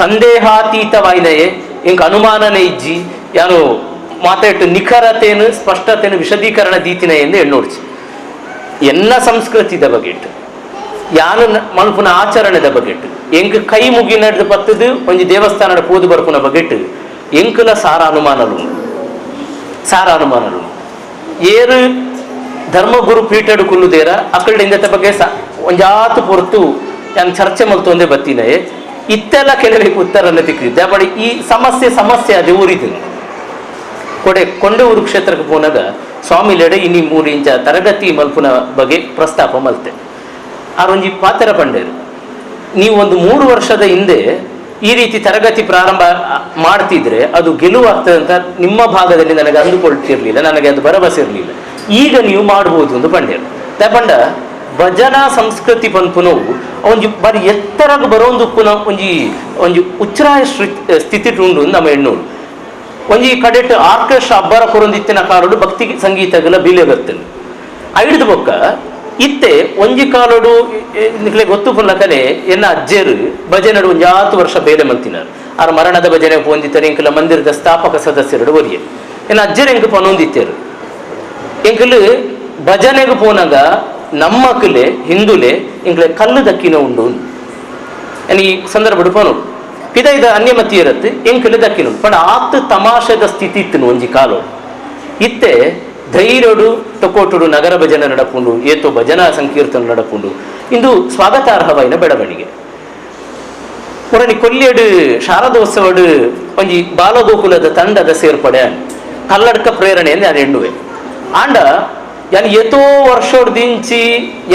ಸಂದೇಹಾತೀತವಾಯಿನೆಯೇ ಇಂಕ ಅನುಮಾನನೆ ಇಜ್ಜಿ ಯಾನು ಮಾತಾಟ್ಟು ನಿಖರತೆಯನ್ನು ಸ್ಪಷ್ಟತೆಯನ್ನು ವಿಶದೀಕರಣ ದೀತಿನ ಎಂದು ಎಣ್ಣೋಡ್ಚಿ ಎನ್ನ ಸಂಸ್ಕೃತಿದ ಬಗೆಟ್ಟು ಯಾನು ಮಲ್ಪುನ ಆಚರಣೆದ ಬಗೆಟ್ಟು ಎಂಕ್ ಕೈ ಮುಗಿ ನಡೆದು ಪತ್ತದು ಒಂಜಿ ದೇವಸ್ಥಾನದ ಪೋದು ಬರ್ಪುನ ಬಗೆಟ್ಟು ಎಂಕುಲ ಸಾರ ಅನುಮಾನಲು ಏರು ಧರ್ಮಗುರು ಪೀಠಡು ಕುಲ್ಲುದೇರ ಅಕ್ಕಳಿಂದ ಬಗ್ಗೆ ಒಂಜಾತು ಪೊರ್ತು ನಾನು ಚರ್ಚೆ ಮಲ್ತೊಂದೇ ಬತ್ತಿನೇ ಇತ್ತೆಲ್ಲ ಕೆಲವೇ ಉತ್ತರನ ತಿಕ್ಕಿದ್ದೆ ಬಟ್ ಈ ಸಮಸ್ಯೆ ಅದೇ ಊರಿದ್ದು ಕೊಂಡೂರು ಕ್ಷೇತ್ರಕ್ಕೆ ಹೋದಾಗ ಸ್ವಾಮಿಲೆಡೆ ಇನ್ನಿ 3 ಇಂಚ ತರಗತಿ ಮಲ್ಪುನ ಬಗ್ಗೆ ಪ್ರಸ್ತಾಪ ಮಲ್ತೆ ಆರೊಂಜಿ ಪಾತ್ರ ಪಂಡೇರು ನೀವು ಒಂದು 3 ವರ್ಷದ ಹಿಂದೆ ಈ ರೀತಿ ತರಗತಿ ಪ್ರಾರಂಭ ಮಾಡ್ತಿದ್ರೆ ಅದು ಗೆಲುವಾಗ್ತದೆ ಅಂತ ನಿಮ್ಮ ಭಾಗದಲ್ಲಿ ನನಗೆ ಅಂದುಕೊಳ್ತಿರ್ಲಿಲ್ಲ, ನನಗೆ ಅದು ಭರವಸೆ ಇರಲಿಲ್ಲ. ಈಗ ನೀವು ಮಾಡ್ಬೋದು ಅಂತ ಪಂಡೇರು ಪಂಡ ಭಜನಾ ಸಂಸ್ಕೃತಿ ಪನ್ಪುನವು ಒಂಜಿ ಬಾರಿ ಎತ್ತರಾಗ ಬರೋಂದು ಪುನಃ ಒಂಜಿ ಉಚ್ಚಾಯ ಸ್ಥಿತಿ ಉಂಡು ನಮ್ಮ ಹೆಣ್ಣು ಒಂಜಿ ಕಡೆಟ್ ಆರ್ಕೆಸ್ಟ್ರಾ ಅಬ್ಬರ ಕೊರೊಂದಿತ್ತಿನ ಕಾಲೋಡು ಭಕ್ತಿ ಸಂಗೀತಗಳ ಬೀಲೆ ಬರ್ತೇನೆ ಐಡ್ದು ಬೊಕ್ಕ ಇತ್ತೆ ಒಂಜಿ ಕಾಲೋಡು ನಿಕ್ಲೆ ಗೊತ್ತು ಪುಲ್ಲ ಕಲೆ ಎನ್ನ ಅಜ್ಜೇರು ಭಜನೆಡು ಒಂದು 10 ವರ್ಷ ಬೇಲೆ ಮಂತಿನಾರು ಆರ ಮರಣದ ಭಜನೆ ಹೊಂದಿತ್ತಾರೆ ಎಂಕಲ ಮಂದಿರದ ಸ್ಥಾಪಕ ಸದಸ್ಯರು ಒರಿಯೆ ಎನ್ನ ಅಜ್ಜರು ಎಂಕ ಪನೊಂದಿತ್ತೇರು ಎಂಕಲು ಭಜನೆಗೆ ಪೋನಾಗ ನಮ್ಮಕಲೆ ಹಿಂದುಲೆ ಎಂಕಲೆ ಕಲ್ಲು ದಕ್ಕಿನ ಉಂಡು ಈ ಸಂದರ್ಭ ಪನೋಡು ಪಿದ ಇದು ಅನ್ಯಮತಿ ಇರತ್ತೆ ಎಂಕಲು ದಕ್ಕಿನ ಪಣ ಆತ್ ತಮಾಷೆದ ಸ್ಥಿತಿ ಇತ್ತು ಒಂಜಿ ಕಾಲೋಡು ಇತ್ತೆ ಧೈರ್ಯಡು ತೊಕೋಟುಡು ನಗರ ಭಜನೆ ನಡಪುಂಡು ಏತೋ ಭಜನಾ ಸಂಕೀರ್ತನ ನಡಪುಂಡು ಇಂದು ಸ್ವಾಗತಾರ್ಹವಾಯಿನ ಬೆಳವಣಿಗೆ ಪುರನಿ ಕೊಲ್ಲಿಯಡು ಶಾರದೋತ್ಸವಡು ಒಂಜಿ ಬಾಲಗೋಕುಲದ ತಂಡದ ಸೇರ್ಪಡೆ ಕಲ್ಲಡ್ಕ ಪ್ರೇರಣೆ ನಾನು ಎಣ್ಣುವೆ ಆಂಡ ಯಾನ್ ಎತೋ ವರ್ಷೋಡ್ ದಿಂಚಿ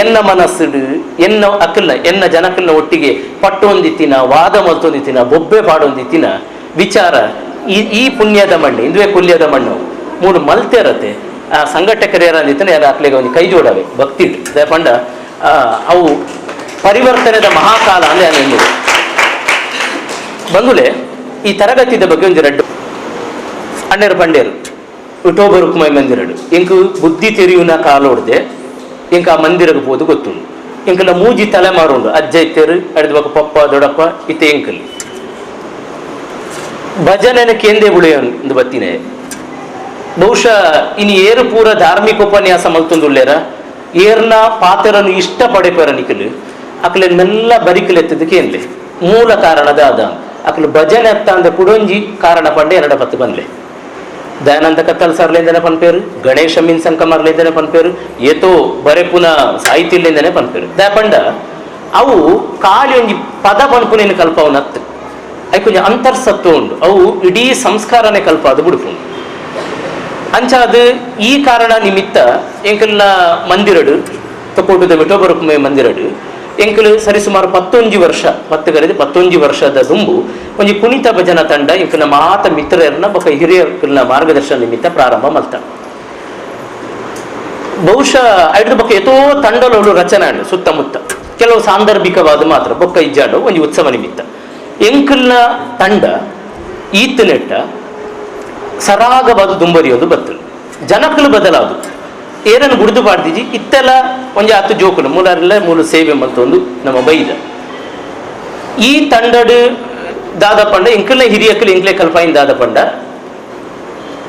ಎನ್ನ ಮನಸ್ಸುಡು ಎನ್ನ ಅಕ್ಕಲ್ನ ಎನ್ನ ಜನಕಲ್ನ ಒಟ್ಟಿಗೆ ಪಟ್ಟೊಂದಿತ್ತಿನ ವಾದ ಮಲ್ತೊಂದಿತ್ತಿನ ಬೊಬ್ಬೆ ಪಾಡೊಂದಿತ್ತಿನ ವಿಚಾರ ಈ ಪುಣ್ಯದ ಮಣ್ಣು ಇಂದುವೆ ಕೊಲ್ಲಿಯದ ಮಣ್ಣು 3 ಮಲ್ತೆ ಇರತ್ತೆ ಆ ಸಂಘಟಕರೇರಂದಿತ್ತನೆ ಯಾರು ಅಕ್ಲೆಗೆ ಒಂದು ಕೈ ಜೋಡವೆ ಭಕ್ತಿ ಪಂಡ ಅವು ಪರಿವರ್ತನೆದ ಮಹಾಕಾಲ ಅಂದ್ರೆ ನಾನು ಬಂದುಲೆ ಈ ತರಗತಿದ ಬಗ್ಗೆ ಒಂದು 2 ಅಣ್ಣೇರು ಪಂಡೇರು ವಿಠೋಬ ರುಕ್ಮೈ ಮಂದಿರಡು ಎಂಕು ಬುದ್ಧಿ ತೆರಿಯುನ ಕಾಲೋಡ್ದೆ ಎಂಕ ಆ ಮಂದಿರಕ್ಕೆ ಹೋದು ಗೊತ್ತುಂಡು ಎಂಕಲ್ಲ ಮೂಜಿ ತಲೆಮಾರುಂಡು ಅಜ್ಜ ಇತ್ತೇರು ಅಡ್ದ ಬಕ್ಕ ಪಪ್ಪ ದೊಡ್ಡಪ್ಪ ಇತ್ತೆ ಎಂಕಲ್ಲಿ ಭಜನೆನ ಕೇಂದ್ರ ಉಳಿಯೊಂದು ಬತ್ತಿನೇ ಬಹುಶಃ ಇನ್ನು ಏರು ಪೂರ ಧಾರ್ಮಿಕ ಉಪನ್ಯಾಸ ಮಲ್ತೊಂದುಳ್ಳೇರ ಏರ್ನ ಪಾತ್ರರನ್ನು ಇಷ್ಟ ಪಡೆಪೇರ ನಿಕಲು ಅಕ್ಲೆ ಮೆಲ್ಲ ಬರಿಕಲೆತ್ತದಕ್ಕೆ ಏನ್ಲೆ ಮೂಲ ಕಾರಣದ ಅದ ಅಕ್ಲು ಭಜನೆ ಅತ್ತ ಅಂದ ಕುಡೊಂಜಿ ಕಾರಣ ಪಂಡೆ 2 ಪತ್ತು ಬಂದ್ಲೆ ದಯಾನಂದ ಕತ್ತಲ್ ಸರ್ಲಿಂದನೇ ಪನ್ಪೇರು ಗಣೇಶ ಮೀನ್ ಸಂಕಮರ್ಲಿಂದನೇ ಪನ್ಪೇರು ಏತೋ ಬರೆ ಪುನಃ ಸಾಹಿತ್ಯಲಿಂದನೇ ಪನ್ಪೇರು ದಯಪಂಡ ಅವು ಕಾಲಿ ಒಂಜಿ ಪದ ಪನ್ಪುನೇನು ಕಲ್ಪವನತ್ತು ಅವು ಕೊಂಚ ಅಂತರ್ಸತ್ವ ಉಂಡು ಅವು ಇಡೀ ಸಂಸ್ಕಾರನೇ ಕಲ್ಪ ಅದು ಬಿಡ್ಪುಂಡು ಅಂಚಾದು ಈ ಕಾರಣ ನಿಮಿತ್ತ ಎಂಕಲ್ನ ಮಂದಿರಡು ತೊಕೋಟದ ವಿಠೋಬ ರುಕ್ಮೈ ಮಂದಿರಡು ಎಂಕಲು ಸರಿಸುಮಾರು 11 ವರ್ಷ 11 ವರ್ಷದ ದುಂಬು ಒಂಜಿ ಕುಣಿತ ಭಜನಾ ತಂಡ ಎಂಕಲ್ನ ಮಾತ ಮಿತ್ರರನ್ನ ಬೊಕ ಹಿರಿಯರ್ನ ಮಾರ್ಗದರ್ಶನ ನಿಮಿತ್ತ ಪ್ರಾರಂಭ ಮಲ್ತ ಬಹುಶಃ ಐಡ್ರ ಬೊಕ ಎತೋ ತಂಡಲೋಳು ರಚನೆ ಆಂಡು ಸುತ್ತಮುತ್ತ ಕೆಲವು ಸಾಂದರ್ಭಿಕವಾದ ಮಾತ್ರ ಬೊಕ್ಕ ಇಜ್ಜಾಂಡು ಒಂಜಿ ಉತ್ಸವ ನಿಮಿತ್ತ ಎಂಕಲ್ನ ತಂಡ ಈತ್ ನೆಟ್ಟ ಸರಾಗವಾದ ದುಂಬರಿಯೋದು ಬತ್ತಲು ಜನಕಲು ಬದಲಾದು ಏರನ್ನು ಗುಡಿದು ಪಾಡ್ದಿಜಿ ಇತ್ತೆಲ್ಲ ಒಂಜಿ 10 ಜೋಕುಲು ಮೂಲ ಸೇವೆ ಮಲ್ತೊಂದು ನಮ್ಮ ಬೈದ ಈ ತಂಡಡು ದಾದ ಪಂಡ ಎಂಕಲ್ನ ಹಿರಿಯಕ್ಕಲು ಎಂಕ್ಲೆ ಕಲ್ಪಾಯಿನ ದಾದ ಪಂಡ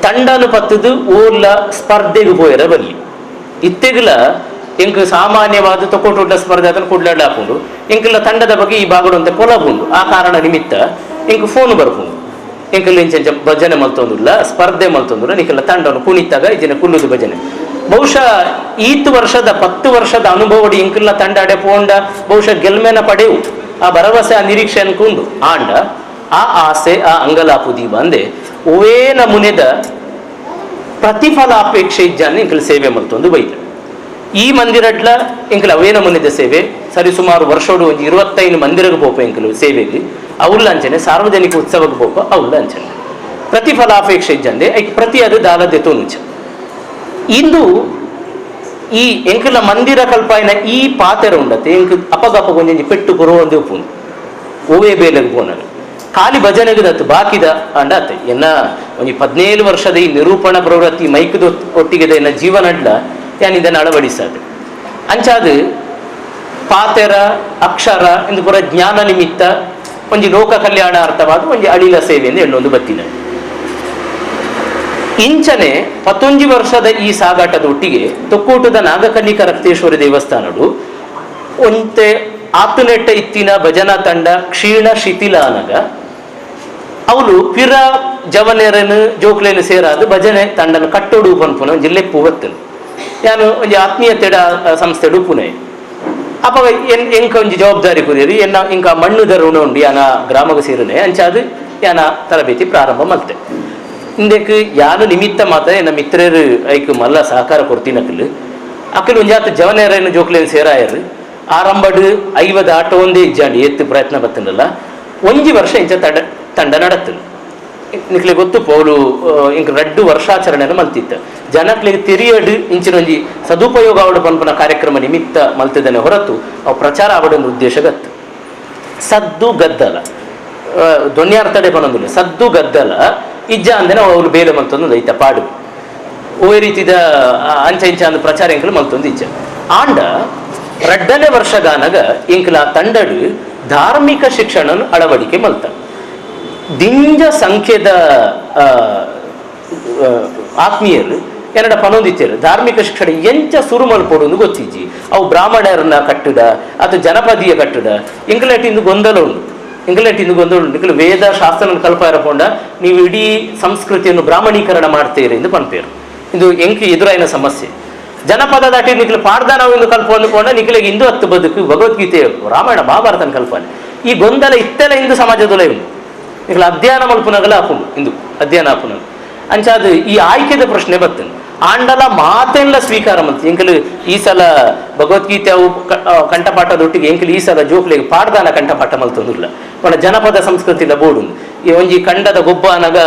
ತಂಡನು ಪತ್ತದು ಓರ್ಲ ಸ್ಪರ್ಧೆಗೆ ಹೋಯರ ಬಲ್ಲಿ ಇತ್ತೆಗಲ ಎಂಕ್ ಸಾಮಾನ್ಯವಾದ ತೊಕೋಟುಡ್ಡ ಸ್ಪರ್ಧೆ ಅದನ್ನು ಕುಡ್ಲಾಡ ಹಾಕೊಂಡು ಎಂಕಲ್ನ ತಂಡದ ಬಗ್ಗೆ ಈ ಭಾಗಡು ಅಂತ ಕೊಲಬುಂಡು ಆ ಕಾರಣ ನಿಮಿತ್ತ ಎಂಕ್ ಫೋನ್ ಬರ್ಪುಂಡು ಎಂಕಲ್ ಇಂಚ ಭಜನೆ ಮಲ್ತೊಂದುಲ್ಲ ಸ್ಪರ್ಧೆ ಮಲ್ತೊಂದುಲ್ಲ ನಿಕಲ್ಲ ತಂಡವನ್ನು ಕುಣಿತಾಗ ಇದನ್ನ ಕುಲ್ಲುದು ಭಜನೆ ಬಹುಶಃ 10 ವರ್ಷದ ಅನುಭವಡಿ ಎಂಕಲ್ನ ತಂಡ ಅಡೆ ಪೋಂಡ ಬಹುಶಃ ಗೆಲ್ಮೆನ ಪಡೆವು ಆ ಭರವಸೆ ಆ ನಿರೀಕ್ಷೆ ಅನ್ಕೊಂಡು ಆಂಡ ಆ ಆಸೆ ಆ ಅಂಗಲಾಪುದಿ ಬಂದೆ ಓವೇ ನಮೂನೆದ ಪ್ರತಿಫಲಾಪೇಕ್ಷೆ ಇಜ್ಜಾನೆ ಎಂಕಲ್ ಸೇವೆ ಮಲ್ತೊಂದು ಬೈದ ಈ ಮಂದಿರಡ್ಲ ಎಂಕಲ್ ಅವೇ ನಮೂನೆದ ಸೇವೆ ಸರಿಸುಮಾರು ವರ್ಷೋಡು ಒಂದು 25 ಮಂದಿರಕ್ಕೆ ಪೋಪ ಎಂಕಲು ಸೇವೆಗೆ ಅವಲ್ಲ ಅಂಚನೆ ಸಾರ್ವಜನಿಕ ಉತ್ಸವಕ್ಕೆ ಪೋಪ ಅವಲ್ಲ ಅಂಚನೆ ಪ್ರತಿಫಲಾಪೇಕ್ಷೆ ಇಜ್ಜಂದೆ ಐಕ್ ಪ್ರತಿ ಅದು ದಾಲದೆ ತೋನುಚ ಇಂದು ಈ ಎಂಕಲ ಮಂದಿರ ಕಲ್ಪಾಯಿನ ಈ ಪಾತೆರ ಉಂಡತ್ತೆ ಎಂಕ್ ಅಪಗಪ ಕೊಂಜಿ ಪೆಟ್ಟು ಕೊರುವಂದು ಉಪ್ಪುಂಡು ಓವೇ ಬೇಲೆಗೆ ಪೋನರು ಖಾಲಿ ಭಜನೆಗೆ ದತ್ತು ಬಾಕಿದ ಅಂಡತ್ತೆ ಎನ್ನ ಒಂದು 17 ವರ್ಷದ ಈ ನಿರೂಪಣ ಪ್ರವೃತ್ತಿ ಮೈಕದ ಒಟ್ಟಿಗೆ ಎನ್ನ ಜೀವನಡ್ಲ ಯಾನ್ ಇದನ್ನು ಅಳವಡಿಸದು ಅಂಚಾದು ಪಾತೆರ ಅಕ್ಷರ ಎಂದು ಪುರ ಜ್ಞಾನ ನಿಮಿತ್ತ ಒಂಜಿ ಲೋಕ ಕಲ್ಯಾಣ ಅರ್ಥವಾದ ಒಂಜಿ ಅಳಿಲ ಸೇವೆ ಎಂದು ಎಳ್ಳೊಂದು ಬತ್ತಿನ ಇಂಚನೆ 11 ವರ್ಷದ ಈ ಸಾಗಾಟದ ಒಟ್ಟಿಗೆ ತೊಕ್ಕೋಟದ ನಾಗಕನ್ನಿಕಾ ರಕ್ತೇಶ್ವರಿ ದೇವಸ್ಥಾನಡು ಒಂತೆ ಆತುನೆಟ್ಟ ಇತ್ತಿನ ಭಜನಾ ತಂಡ ಕ್ಷೀಣ ಶಿಥಿಲ ಅನಗ ಅವಳು ಪಿರ ಜವನೇರನು ಜೋಕ್ಲೇನು ಸೇರಾದು ಭಜನೆ ತಂಡನ ಕಟ್ಟೋಡು ಪನ್ಪುನ ಜಿಲ್ಲೆ ಪೂವತ್ತನು ನಾನು ಒಂದು ಆತ್ಮೀಯತೆಡ ಸಂಸ್ಥೆಡು ಪುಣೆ ಅಪ್ಪ ಎಂಕ ಒಂಜಿ ಜವಾಬ್ದಾರಿ ಕುರಿಯರಿ ಎನ್ನ ಇಂಕ ಮಣ್ಣುದ ಋಣ ಉಂಡು ಯಾನ ಗ್ರಾಮಗ ಸೇರನೆ ಅಂಚಾದು ಯಾನ ತರಬೇತಿ ಪ್ರಾರಂಭ ಮಲ್ತೆ ಇಂದಕ್ಕೆ ಯಾನು ನಿಮಿತ್ತ ಮಾತ ಎನ್ನ ಮಿತ್ರರು ಐಕ್ ಮಲ್ಲ ಸಹಕಾರ ಕೊಡ್ತೀನಕ್ಕಲು ಅಕ್ಕಲು ಒಂಜಾತ ಜವನೇರನ್ನು ಜೋಕ್ಲೇನು ಸೇರಾಯರು ಆರಂಭಡು 50 ಆಟ ಒಂದೇ ಇಜ್ಜಾಂಡಿ ಎತ್ತು ಪ್ರಯತ್ನ ಬತ್ತನಲ್ಲ ಒಂಜಿ ವರ್ಷ ಇಂಚ ತಂಡ ನಡತ್ತನು ನಿಕ್ಲೆ ಗೊತ್ತು ಪೌಲು ಇಂಕ 2 ವರ್ಷಾಚರಣೆಯನ್ನು ಮಲ್ತಿತ್ತ ಜನಕ್ಲಿಗೆ ತಿರಿಯಡು ಇಂಚಿನೊಂಜಿ ಸದುಪಯೋಗ ಅವಡ ಪನ್ಪನ ಕಾರ್ಯಕ್ರಮ ನಿಮಿತ್ತ ಮಲ್ತಿದ್ದಾನೆ ಹೊರತು ಅವು ಪ್ರಚಾರ ಅವಡೊಂದು ಉದ್ದೇಶ ಗತ್ತು ಸದ್ದು ಗದ್ದಲ ಧ್ವನ್ಯಾರ್ಥಡೆ ಪನೊಂದಿಲ್ಲ ಸದ್ದು ಗದ್ದಲ ಇಜ್ಜ ಅಂದನೆ ಅವ್ರು ಬೇಲೆ ಮಲ್ತೊಂದು ಐತ ಪಾಡು ಓ ರೀತಿದ ಅಂಚ ಇಂಚ ಅಂದ ಪ್ರಚಾರ ಎಂಕಲು ಮಲ್ತೊಂದು ಇಜ್ಜ ಆಂಡ 2ನೇ ವರ್ಷಗಾನಗ ಇಂಕಲ ತಂಡಡು ಧಾರ್ಮಿಕ ಶಿಕ್ಷಣ ಅಳವಡಿಕೆ ಮಲ್ತ ದಿಂಜ ಸಂಖ್ಯೆದ ಆತ್ಮೀಯರು ಏನಡ ಪನೊಂದಿತ್ತೇರು ಧಾರ್ಮಿಕ ಶಿಕ್ಷಣ ಎಂಚ ಸುರು ಮಲ್ಪೊಡು ಗೊತ್ತಿಜ್ಜಿ ಅವು ಬ್ರಾಹ್ಮಣರನ್ನ ಕಟ್ಟಡ ಅಥವಾ ಜನಪದೀಯ ಕಟ್ಟಡ ಇಂಗ್ಲೆಟಿಂದು ಗೊಂದಲ ಉಂಟು ಇಂಗ್ಲೆಟಿಂದು ವೇದ ಶಾಸ್ತ್ರ ಕಲ್ಪ ಇರಕೊಂಡ ನೀವು ಇಡೀ ಸಂಸ್ಕೃತಿಯನ್ನು ಬ್ರಾಹ್ಮಣೀಕರಣ ಮಾಡ್ತೀರಿ ಎಂದು ಪನ್ಪೇರು ಇದು ಎಂಕಿ ಎದುರಾಯಿನ ಸಮಸ್ಯೆ ಜನಪದ ದಾಟಿ ನಿಖಿಲ ಪಾಡ್ದಾನವೆಂದು ಕಲ್ಪ ಅಂದುಕೊಂಡ ನಿಖಿಲಿಗೆ ಇಂದು 10 ಬದುಕು ಭಗವದ್ಗೀತೆ ರಾಮಾಯಣ ಮಹಾಭಾರತನ ಕಲ್ಪನೆ ಈ ಗೊಂದಲ ಇತ್ತೆಲ್ಲ ಇಂದು ಸಮಾಜದೊಲೆ ಉಂಟು ನಿಖಿಲ ಅಧ್ಯಯನ ಮಲ್ಪುನಗಲ ಹಾಪುನು ಇಂದು ಅಧ್ಯಯನ ಹಾಪುನ ಅಂಚಾದ ಈ ಆಯ್ಕೆದ ಪ್ರಶ್ನೆ ಬರ್ತೇನೆ ಆಂಡಲ ಮಾತೆಲ್ಲ ಸ್ವೀಕಾರ ಮಾಡ್ತೀವಿ ಎಂಕಲು ಈ ಸಲ ಭಗವದ್ಗೀತೆ ಅವು ಕಂಠಪಾಠದೊಟ್ಟಿಗೆ ಎಂಕಲು ಈ ಸಲ ಜೋಕ್ಲಿಗೆ ಪಾಡ್ದಾನ ಕಂಠಪಾಠ ಮಲ್ತೊಂದಿಲ್ಲ ಒಣ ಜನಪದ ಸಂಸ್ಕೃತಿಲ ಬೋಡು ಈ ಒಂಜಿ ಕಂಡದ ಗೊಬ್ಬ ಅನಗ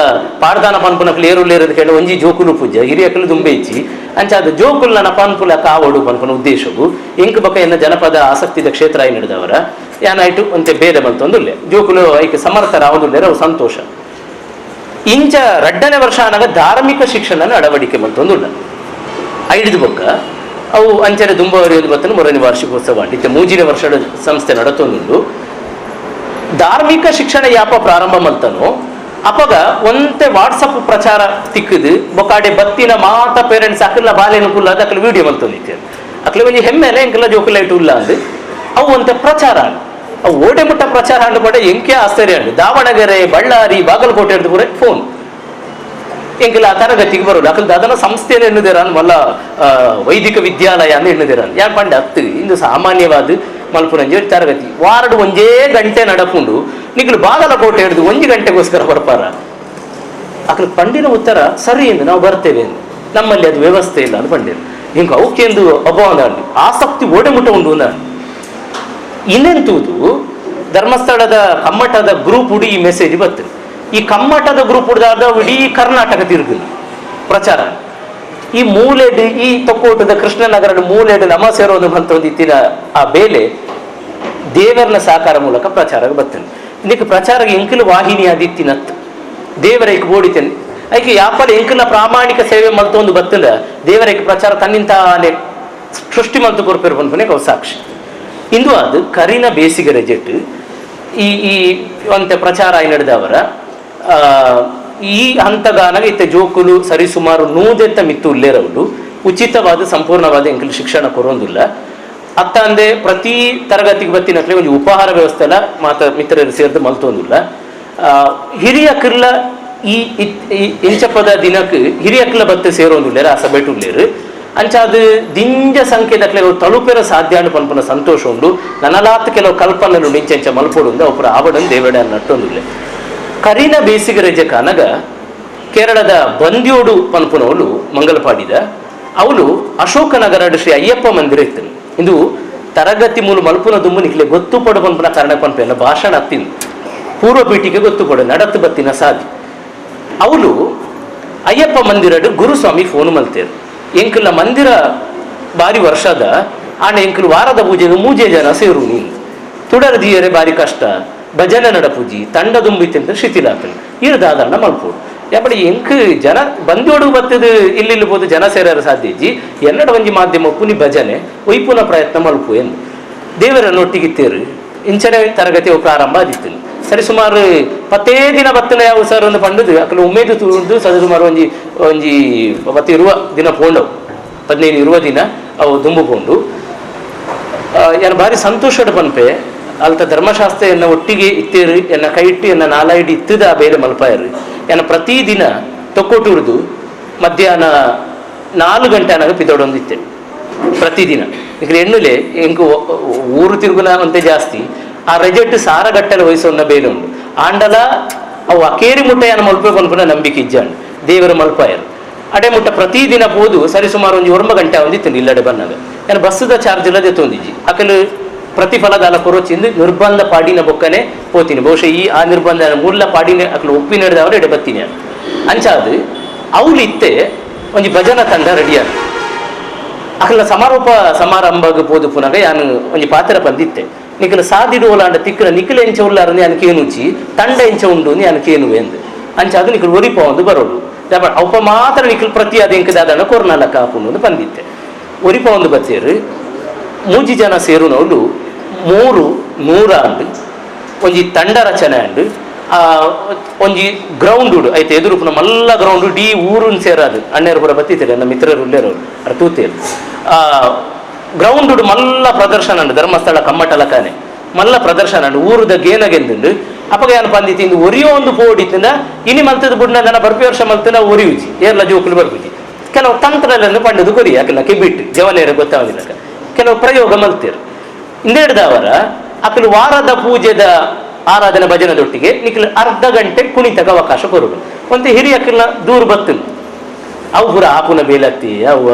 ಪಾಡ್ದಾನ ಪನ್ಪುನಕ್ಲು ಏರುಲೇರದ ಕೇಳಿ ಒಂಜಿ ಜೋಕುಲು ಪೂಜೆ ಹಿರಿಯಕಲು ದುಂಬೆಚ್ಚಿ ಅಂಚಾದ ಜೋಕುಲ್ನ ಪನ್ಪುಲ ಕಾವಡು ಪನ್ಪುನ ಉದ್ದೇಶವು ಎಂಕ್ ಬಕ ಎನ್ನ ಜನಪದ ಆಸಕ್ತಿದ ಕ್ಷೇತ್ರ ಆಯಿ ನಡೆದವರ ಯಾನಾಯ್ತು ಒಂತೆ ಬೇರೆ ಮಲ್ತೊಂದುಲ್ಲೆ ಜೋಕುಲು ಐಕೆ ಸಮರ್ಥರ ಅವನುಲ್ಲೇರ ಅವು ಸಂತೋಷ ಇಂಚ 2ನೇ ವರ್ಷ ಅನಾಗ ಧಾರ್ಮಿಕ ಶಿಕ್ಷಣ ಅಳವಡಿಕೆ ಮಲ್ತೊಂದುಲ್ಲ 5 ಬೊಕ್ಕ ಅವು ಅಂಚನೆ ದುಂಬವರಿಯೊಂದು ಬತ್ತನು 3ನೇ ವಾರ್ಷಿಕೋತ್ಸವ ಇತ್ತೆ 3ನೇ ವರ್ಷದ ಸಂಸ್ಥೆ ನಡತೊಂದುಂಡು ಧಾರ್ಮಿಕ ಶಿಕ್ಷಣ ಯಾಪ ಪ್ರಾರಂಭ ಮಲ್ತನೋ ಅಪಗ ಒಂತೆ ವಾಟ್ಸಪ್ ಪ್ರಚಾರ ತಿಕ್ಕದು ಬೊಕಾಡೆ ಬತ್ತಿನ ಮಾತ ಪೇರೆಂಟ್ಸ್ ಅಕ್ಕಲ ಬಾಲೆನು ಕುಲ್ಲ ಅದಕ್ಕಲ ವಿಡಿಯೋ ಮಲ್ತೊಂದಿತ್ತೆ ಅಕ್ಕಲ ಒಂಜಿ ಹೆಮ್ಮೆಲೆ ಎಂಕಲ ಜೋಕುಲ ಇಟ್ಟು ಉಲ್ಲ ಅಂದು ಅವು ಒಂತೆ ಪ್ರಚಾರ ಅವು ಓಟೆ ಮುಟ್ಟ ಪ್ರಚಾರ ಅಂಡು ಕೂಡ ಎಂಕೆ ಆಶ್ಚರ್ಯ ಅಂಡು ದಾವಣಗೆರೆ ಬಳ್ಳಾರಿ ಬಾಗಲಕೋಟೆ ಹಿಡಿದು ಕೂಡ ಫೋನ್ ಎಂಕಲ ಆ ತರಗತಿಗೆ ಬರೋಲ್ಲ ಅಕ್ಕಲ್ ಅದನ್ನ ಸಂಸ್ಥೆಯನ್ನು ಎನ್ನುದಿರಾನ್ ಮಲ್ಲ ವೈದಿಕ ವಿದ್ಯಾಲಯ ಅಂತ ಎನ್ನುದಿರಾನ್ ಯಾಕೆ ಪಂಡ ಹತ್ತು ಇಂದು ಸಾಮಾನ್ಯವಾದ ಮಲ್ಪುರಂಜಿ ತರಗತಿ ವಾರಡು ಒಂದೇ ಗಂಟೆ ನಡಪುಂಡು ನಿಖಲು ಬಾಗಲಕೋಟೆ ಹಿಡಿದು 1 ಗಂಟೆಗೋಸ್ಕರ ಬರ್ಪಾರ ಅಕ್ಕಲ್ ಪಂಡಿನ ಉತ್ತರ ಸರಿ ಎಂದು ನಾವು ಬರ್ತೇವೆ ಎಂದು ನಮ್ಮಲ್ಲಿ ಅದು ವ್ಯವಸ್ಥೆ ಇಲ್ಲ ಅಂತ ಪಂಡಿನ ಹಿಂಗ ಅವಕ್ಕೆಂದು ಅಭಾವ ಆಸಕ್ತಿ ಓಡೆ ಮುಟ್ಟ ಉಂಡು ನಾನು ಇನ್ನೆಂತುದು ಧರ್ಮಸ್ಥಳದ ಕಮ್ಮಟದ ಗ್ರೂಪ್ ಉಡಿ ಈ ಮೆಸೇಜ್ ಬರ್ತದೆ ಈ ಕಮ್ಮಟದ ಗ್ರೂಪ್ ಉಡ್ದಾದ ಇಡೀ ಕರ್ನಾಟಕ ತಿರುಗಿ ಪ್ರಚಾರ ಈ ಮೂಲೆಡ್ ಈ ತೊಕ್ಕೋಟದ ಕೃಷ್ಣನಗರದ ಮೂಲೆಡ್ ನಮ ಸೇರೋದು ಅಂತ ಒಂದು ಇತ್ತಿನ ಆ ಬೇಲೆ ದೇವರನ ಸಹಕಾರ ಮೂಲಕ ಪ್ರಚಾರ ಬರ್ತೇನೆ ಇದಕ್ಕೆ ಪ್ರಚಾರ ಎಂಕಲು ವಾಹಿನಿ ಆದಿತ್ತಿನತ್ ದೇವರೈಕ್ ಬೋಡಿತೇನೆ ಐಕೆ ಯಾಪಲ ಎಂಕಲ ಪ್ರಾಮಾಣಿಕ ಸೇವೆ ಮಲ್ತೊಂದು ಬತ್ತಲ್ಲ ದೇವರೈಕ್ ಪ್ರಚಾರ ತನ್ನಿಂತಾನೆ ಸೃಷ್ಟಿ ಮಲ್ತು ಕೊರ್ಪೇರು ಬಂದ್ಕೊನೆ ಅವು ಸಾಕ್ಷಿ ಇಂದು ಅದು ಕರಿನ ಬೇಸಿಗೆ ರೆಜೆಟ್ ಈ ಒಂತೆ ಪ್ರಚಾರ ಆಗಿ ನಡೆದವರ ಈ ಹಂತಗಾನಾಗ ಇತ್ತೆ ಜೋಕುಲು ಸರಿಸುಮಾರು 100 ಮಿತ್ತು ಉಲ್ಲೇರವುಡು ಉಚಿತವಾದ ಸಂಪೂರ್ಣವಾದ ಎಂಕಲು ಶಿಕ್ಷಣ ಕೊರೊಂದಿಲ್ಲ ಅತ್ತ ಅಂದೆ ಪ್ರತಿ ತರಗತಿಗೆ ಬತ್ತಿನಕ್ಲೆ ಒಂದು ಉಪಹಾರ ವ್ಯವಸ್ಥೆ ಎಲ್ಲ ಮಿತ್ರರು ಸೇರಿದು ಮಲ್ತೊಂದಿಲ್ಲ ಹಿರಿಯಕರ್ಲ ಈ ಇಂಚಪದ ದಿನಕ್ಕೆ ಹಿರಿಯಕರ್ಲ ಬತ್ತೆ ಸೇರೋಂದಿಲ್ಲೇರ ಆ ಸಭೆಟ್ ಉಲ್ಲೇರು ಅಂಚಾದ ದಿಂಜ ಸಂಖ್ಯೆದಕ್ಲೆ ತಲುಪೆರ ಸಾಧ್ಯ ಅನ್ನು ಪನ್ಪನ ಸಂತೋಷ ಉಂಡು ನನಲಾತ್ ಕೆಲವು ಕಲ್ಪನೆಲು ನಿಂಚೆಂಚ ಮಲ್ಪೋಡು ಅವುಪುರ ಆವಡನ್ನು ದೇವಡ ನಟ್ಟೊಂದಿಲ್ಲ ಕರಿನ ಬೇಸಿಗೆ ರಜೆ ಕಾನಗ ಕೇರಳದ ಬಂದ್ಯೋಡು ಪನ್ಪುನವಳು ಮಂಗಲಪಾಡಿದ ಅವಳು ಅಶೋಕನಗರ ಶ್ರೀ ಅಯ್ಯಪ್ಪ ಮಂದಿರ ಇತ್ತು ಇದು ತರಗತಿ ಮೂಲ ಮಲ್ಪುನ ದುಂಬು ನಿಕ್ಲೆ ಗೊತ್ತು ಪಡು ಪನ್ಪುನ ಕಾರಣ ಪನ್ಪೆಲ್ಲ ಭಾಷಣ ಹತ್ತಿನ ಪೂರ್ವ ಪೀಠಿಗೆ ಗೊತ್ತು ಪಡು ನಡತ್ತು ಬತ್ತಿನ ಸಾಧಿ ಅವಳು ಅಯ್ಯಪ್ಪ ಮಂದಿರಡು ಗುರುಸ್ವಾಮಿ ಫೋನ್ ಮಲ್ತೇರು ಎಂಕಲ ಮಂದಿರ ಬಾರಿ ವರ್ಷದ ಆಂಡ ಎಂಕಲು ವಾರದ ಪೂಜೆಗೆ 3 ಜನ ಸೇರು ನೀನು ತುಡರ ದಿಯರೆ ಬಾರಿ ಕಷ್ಟ ಭಜನೆ ನಡಪೂಜಿ ತಂಡ ದುಂಬಿತ್ತಂತ ಶಿಥಿಲಾಪನೆ ಇರದಾದಣ್ಣ ಮಲ್ಪೋಡು ಯಾಪಡಿ ಎಂಕ್ ಜನ ಬಂದೋಡು ಬತ್ತದು ಇಲ್ಲಿ ಬೋದು ಜನ ಸೇರರ ಸಾಧ್ಯಜಿ ಎಲ್ಲಡ ಒಂಜಿ ಮಾಧ್ಯಮ ಪುನಿ ಭಜನೆ ಒಯ್ಪುನ ಪ್ರಯತ್ನ ಮಲ್ಪು ಎಂದು ದೇವರನ್ನೊಟ್ಟಿಗಿತ್ತೇರು ಇಂಚನೆ ತರಗತಿ ಪ್ರಾರಂಭ ಆದಿತ್ತು ಸರಿ ಸುಮಾರು 10 ದಿನ ಬತ್ತನ ಯಾವ ಸರ್ ಒಂದು ಪಂಡದು ಅಕ್ಕಲು ಉಮೇದು ತುಳಿದು ಸರಿ ಸುಮಾರು ಒಂಜಿ 20 ದಿನ ಪೋಂಡವು 15 ದಿನ ಅವು ದುಂಬು ಪೋಂಡು ಏನು ಭಾರಿ ಸಂತೋಷದ ಪನ್ಪೆ ಅಲ್ತ ಧರ್ಮಶಾಸ್ತ್ರ ಎನ್ನ ಒಟ್ಟಿಗೆ ಇತ್ತೇರು ಎನ್ನ ಕೈ ಇಟ್ಟು ಎನ್ನ ನಾಲಾಯಿಡಿ ಇತ್ತದ ಆ ಬೇರೆ ಮಲ್ಪಾಯರು ಎನ್ನ ಪ್ರತಿದಿನ ತೊಕ್ಕೊಟುರ್ದು ಮಧ್ಯಾಹ್ನ 4 ಗಂಟೆ ಅನಾಗ ಪಿದೊಡೊಂದಿತ್ತೆ ಪ್ರತಿದಿನ ಈಗ ಹೆಣ್ಣುಲೆ ಎಂಕು ಊರು ತಿರುಗುಲ ಅಂತೆ ಜಾಸ್ತಿ ಆ ರೆಜೆಟ್ ಸಾರಗಟ್ಟಲೆ ವಯಸ್ಸನ್ನ ಬೇಲೆ ಉಂಟು ಆಂಡಲ ಅವು ಅಕೇರಿ ಮುಟ್ಟೆಯನ್ನು ಮಲ್ಪೆ ಪನ್ಪುನ ನಂಬಿಕೆ ಇಜ್ಜಾಂಡು ದೇವರ ಮಲ್ಪಾಯರು ಅಡೆ ಮುಟ್ಟ ಪ್ರತಿದಿನ ಹೋದು ಸರಿಸುಮಾರು ಒಂದು 1 ಗಂಟೆ ಒಂದಿತ್ತು ಇಲ್ಲಡೆ ಬಂದಾಗ ಏನು ಬಸ್ಸದ ಚಾರ್ಜ್ ಇಲ್ಲದೆ ತೊಂದಿಜ್ಜಿ ಅಕಲು ಪ್ರತಿಫಲದಾಲ ಕೊರಚಿಂದು ನಿರ್ಬಂಧ ಪಾಡಿನ ಬೊಕ್ಕನೆ ಹೋತೀನಿ ಬಹುಶಃ ಆ ನಿರ್ಬಂಧ ಮೂಲ ಪಾಡಿನ ಅಕಲು ಒಪ್ಪಿ ನಡೆದವರು ಎಡೆ ಬತ್ತೀನಿ ಅಂಚಾದು ಅವಳು ಇತ್ತೆ ಒಂದು ಭಜನ ತಂಡ ರೆಡಿಯಾದ ಅಕಲ ಸಮಾರೋಪ ಸಮಾರಂಭಕ್ಕೆ ಹೋದು ಪುನಗ ಯಾನು ಒಂದು ಪಾತ್ರ ಬಂದಿತ್ತೆ ನಿಖಲ ಸಾದಿಡುವಲಾಂಡ ತಿಕ್ಕಲ ನಿಖಲ ಎಂಚ ಉಳ್ಳಾರని ಯಾನಕ್ಕೆ ಏನುಚಿ ತಂಡ ಎಂಚ ಉಂಡು ಯಾನಕ್ಕೆ ಏನುವೆ ಅಂದು ಅಂಚಾದು ನಿಖಲ ಒರಿಪ ಒಂದು ಬರೋಡು ಅಪ್ಪ ಮಾತ್ರ ನಿಖಲ್ ಪ್ರತಿ ಅದೆಂಕದಾದಣ ಕೊರ್ನಾಲಕ ಹಾಕೊಂಡು ಬಂದಿತ್ತೆ ಒರಿಪ ಒಂದು ಬತ್ತೇರು 3 ಜನ ಸೇರುನವಳು 300 ಅಂಡು ಒಂಜಿ ತಂಡ ರಚನೆ ಅಂಡು ಒಂಜಿ ಗ್ರೌಂಡ್ ಉಡು ಐತೆ ಎದುರುಪುನ ಮಲ್ಲ ಗ್ರೌಂಡ್ ಡಿ ಊರುನ್ ಸೇರಾದು ಅಣ್ಣೇರು ಕೂಡ ಬತ್ತಿದ್ದಾರೆ ನಮ್ಮ ಮಿತ್ರರು ಉಳ್ಳೇರವರು ಅದು ತೂತೇರು ಗ್ರೌಂಡ್ ಉಡು ಮಲ್ಲ ಪ್ರದರ್ಶನ ಅಂಡು ಧರ್ಮಸ್ಥಳ ಕಮ್ಮಟಲಕಾನೆ ಮಲ್ಲ ಪ್ರದರ್ಶನ ಅಂಡು ಊರುದ ಗೇನಗೆಂದುಂಡು ಅಪಗ ಏನು ಬಂದಿತ್ತು ಇಂದು ಒರಿಯೋ ಒಂದು ಬೋಡಿತ್ತಿನ ಇನಿ ಮಲ್ತದ ಬುಡ್ನ ನನ್ನ ಬರ್ಪಿ ವರ್ಷ ಮಲ್ತನ ಒರಿಯುಜಿ ಏರ್ಲ ಜೋಕುಲು ಬರ್ಪುಜಿ ಕೆಲವು ತಂತ್ರಗಳನ್ನು ಪಂಡದು ಕೊರಿ ಯಾಕೆಲ್ಲ ಕಿಬಿಟ್ಟು ಜವನೇರ ಗೊತ್ತಾಗಲಿಲ್ಲ ಕೆಲವು ಪ್ರಯೋಗ ಮಲ್ತೇರು ಇಂದೇಡ್ದವರ ಅಕಲು ವಾರದ ಪೂಜೆದ ಆರಾಧನೆ ಭಜನದೊಟ್ಟಿಗೆ ನಿಖಲ್ ಅರ್ಧ ಗಂಟೆ ಕುಣಿತಕ್ಕೆ ಅವಕಾಶ ಕೊರುಡು ಒಂದು ಹಿರಿಯಕ್ಕಲ್ನ ದೂರ ಬತ್ತನು ಅವು ಪುರ ಆಪುನ ಬೇಲತ್ತಿ ಅವು